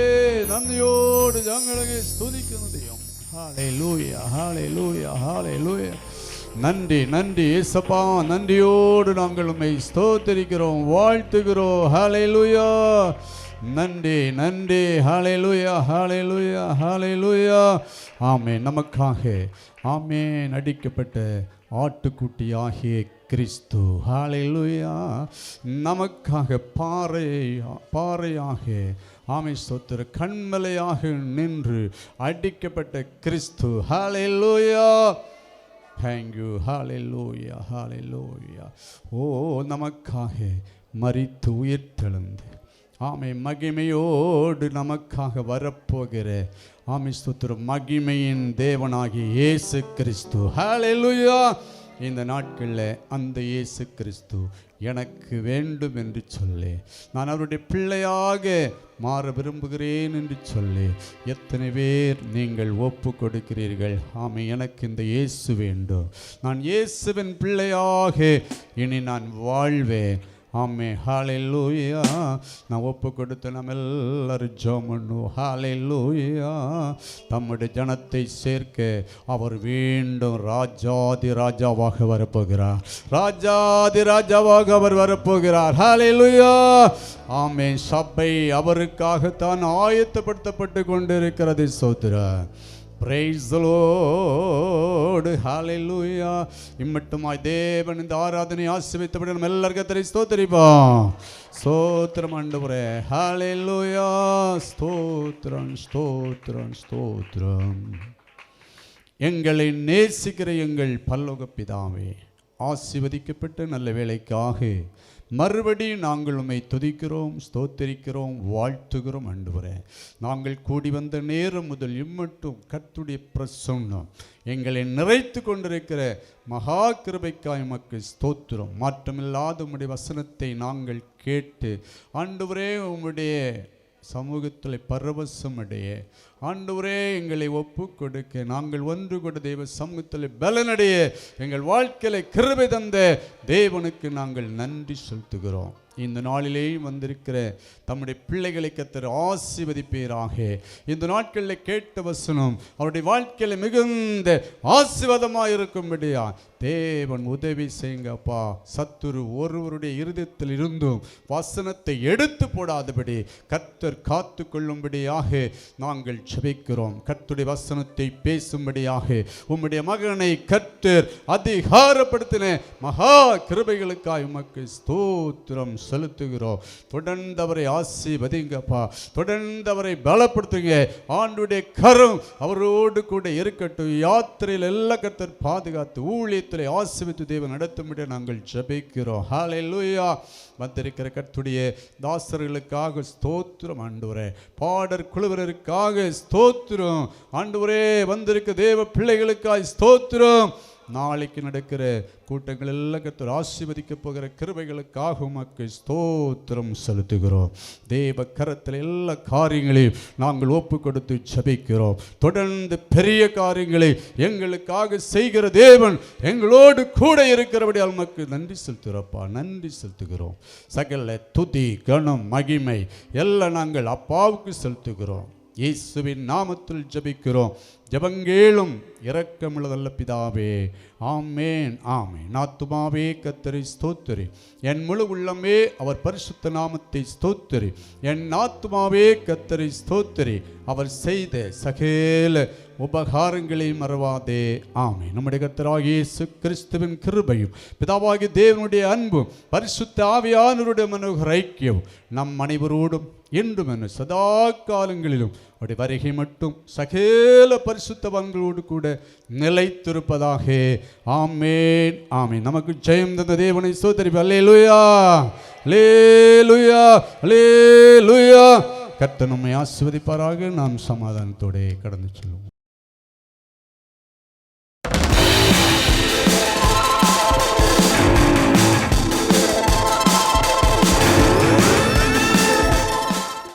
നന്ദിയോട് ഞങ്ങളെ സ്തുതിക്കുന്ന ദൈവം. Hallelujah, hallelujah, hallelujah. நன்றி நன்றி ஏசப்பா, நன்றியோடு நாங்கள் உம்மை ஸ்தோத்திரிக்கிறோம், வாழ்த்துகிறோம். ஹல்லேலூயா, நன்றி நன்றி. ஹல்லேலூயா, ஹல்லேலூயா, ஹல்லேலூயா. ஆமென். நமக்காக ஆமென் அடிக்கப்பட்ட ஆட்டுக்குட்டியாகிய கிறிஸ்து, ஹல்லேலூயா, நமக்காக பாறையாக ஆமை ஸ்தோத்திர கண்மலையாக நின்று அடிக்கப்பட்ட கிறிஸ்து, ஹல்லேலூயா. Thank you, hallelujah, hallelujah. ஓ, நமக்காக மரித்து உயிர்த்தெழுந்து ஆமை மகிமையோடு நமக்காக வரப்போகிற ஆமை ஸ்தோத்திர மகிமையின் தேவனாகிய இயேசு கிறிஸ்து, ஹல்லேலூயா. இந்த நாட்களில் அந்த இயேசு கிறிஸ்து எனக்கு வேண்டும் என்று சொல்லி, நான் அவருடைய பிள்ளையாக மாற விரும்புகிறேன் என்று சொல்லி எத்தனை பேர் நீங்கள் ஒப்பு கொடுக்கிறீர்கள்? ஆமை, எனக்கு இந்த இயேசு வேண்டும், நான் இயேசுவின் பிள்ளையாக இனி நான் வாழ்வேன். ஆமே, ஹல்லேலூயா. நான் ஒப்பு கொடுத்து நம்ம எல்லாரும் ஜெபம் பண்ணுவோம். ஹல்லேலூயா. தம்முடைய ஜனத்தை சேர்க்க அவர் மீண்டும் ராஜாதி ராஜாவாக வரப்போகிறார், ராஜாதி ராஜாவாக அவர் வரப்போகிறார். ஹல்லேலூயா. ஆமே, சபை அவருக்காகத்தான் ஆயத்தப்படுத்தப்பட்டு கொண்டிருக்கிறது. ஸ்தோத்திரம். Praise the Lord. Hallelujah. இம்மட்டுமாய் தேவன் இந்த ஆராதனை ஆசீர்வதித்தபடி நம்ம எல்லாரும் கர்த்தரை ஸ்தோத்திரிப்போம். ஸ்தோத்திரம் ஆண்டவரே. ஹல்லேலூயா. ஸ்தோத்திரம், ஸ்தோத்திரம், ஸ்தோத்திரம். எங்களை நேசிக்கிற எங்கள் பரலோக பிதாவே, ஆசீர்வதிக்கப்பட்ட நல்ல வேளைக்காக மறுபடியும் நாங்கள் உம்மை துதிக்கிறோம், ஸ்தோத்திரிக்கிறோம், வாழ்த்துகிறோம். ஆண்டவரே, நாங்கள் கூடி வந்த நேரம் முதல் இம்மட்டும் கர்த்தருடைய பிரசன்னம் எங்களை நிறைத்து கொண்டிருக்கிற மகா கிருபைக்காய் உமக்கு ஸ்தோத்திரம். மாற்றமில்லாத உம்முடைய வசனத்தை நாங்கள் கேட்டு ஆண்டவரே உம்முடைய சமூகத்தில் பரவசமடைய ஆண்டவரே எங்களை ஒப்பு கொடுக்க நாங்கள் ஒன்று கூட தேவ சமூகத்தில் பலனடைய எங்கள் வாழ்க்கையில கிருபை தந்த தேவனுக்கு நாங்கள் நன்றி செலுத்துகிறோம். இந்த நாளிலே வந்திருக்கிற தம்முடைய பிள்ளைகளை கர்த்தர் ஆசீர்வதிப்பீராக. இந்த நாட்களில் கேட்ட வசனம் அவருடைய வாழ்க்கையில மிகுந்த ஆசீர்வாதமாக இருக்கும்படியா தேவன் உதவி செய்யுங்கப்பா. சத்துரு ஒருவருடைய இருதயத்தில் இருந்தும் வசனத்தை எடுத்து போடாதபடி கர்த்தர் காத்து கொள்ளும்படியாக நாங்கள் ஜெபிக்கிறோம். கர்த்தருடைய வசனத்தை பேசும்படியாக உம்முடைய மகனை கர்த்தர் அதிகாரப்படுத்தின மகா கிருபைகளுக்காய் உமக்கு ஸ்தோத்திரம் செலுத்துகிறோம். தொடர்ந்து அவரை ஆசீர்வதிங்கப்பா, தொடர்ந்து அவரை பலப்படுத்துங்க. ஆண்டுடைய கரம் அவரோடு கூட இருக்கட்டும். யாத்திரையில் எல்லாம் கர்த்தர் பாதுகாத்து ஊழியத்திலே ஆசீர்வதித்து தேவன் நடத்தும்படி நாங்கள் ஜெபிக்கிறோம். ஹல்லேலூயா. வந்திருக்கிற கர்த்தருடைய தாசர்களுக்காக ஸ்தோத்திரம் ஆண்டவரே, பாடர் குழுவினருக்காக ஸ்தோத்திரம் ஆண்டவரே, வந்திருக்க தேவ பிள்ளைகளுக்காக ஸ்தோத்திரம். நாளைக்கு நடக்கிற கூட்டங்கள் எல்லாம் கர்த்தர் ஆசீர்வதிக்க போகிற கிருபைகளுக்காக உமக்கு ஸ்தோத்திரம் செலுத்துகிறோம். தேவ கரத்தில் எல்லா காரியங்களையும் நாங்கள் ஒப்பு கொடுத்து ஜெபிக்கிறோம். தொடர்ந்து பெரிய காரியங்களை எங்களுக்காக செய்கிற தேவன் எங்களோடு கூட இருக்கிறபடி உமக்கு நன்றி செலுத்துகிறோப்பா, நன்றி செலுத்துகிறோம். சகல துதி கனம் மகிமை எல்லாம் நாங்கள் அப்பாவுக்கு செலுத்துகிறோம். இயேசுவின் நாமத்தில் ஜெபிக்கிறோம். ஜெபங்கேளும் இரக்கமுள்ளதல்ல பிதாவே. ஆமேன், ஆமேன். ஆத்துமாவே கர்த்தரை ஸ்தோத்திரி, என் முழு உள்ளமே அவர் பரிசுத்த நாமத்தை ஸ்தோத்திரி. என் ஆத்துமாவே கர்த்தரை ஸ்தோத்திரி, அவர் செய்த சகல உபகாரங்களை மறவாதே. ஆமேன். நம்முடைய கர்த்தராகிய இயேசு கிறிஸ்துவின் கிருபையும் பிதாவாகிய தேவனுடைய அன்பும் பரிசுத்த ஆவியானவருடைய மனோகர ஐக்கியம் நம் அனைவரோடும் என்றும் என்ன சதா காலங்களிலும் அவருடைய வருகை மட்டும் சகல பரிசுத்தவான்களோடு கூட நிலைத்திருப்பதாக. ஆமேன், ஆமேன். நமக்கு ஜெயம் தந்த தேவனை ஸ்தோத்திரிப்போம். அல்லேலூயா, அல்லேலூயா, அல்லேலூயா. கர்த்தர் நம்மை ஆசீர்வதிப்பாராக. நாம் சமாதானத்தோடு கடந்து செல்வோம்.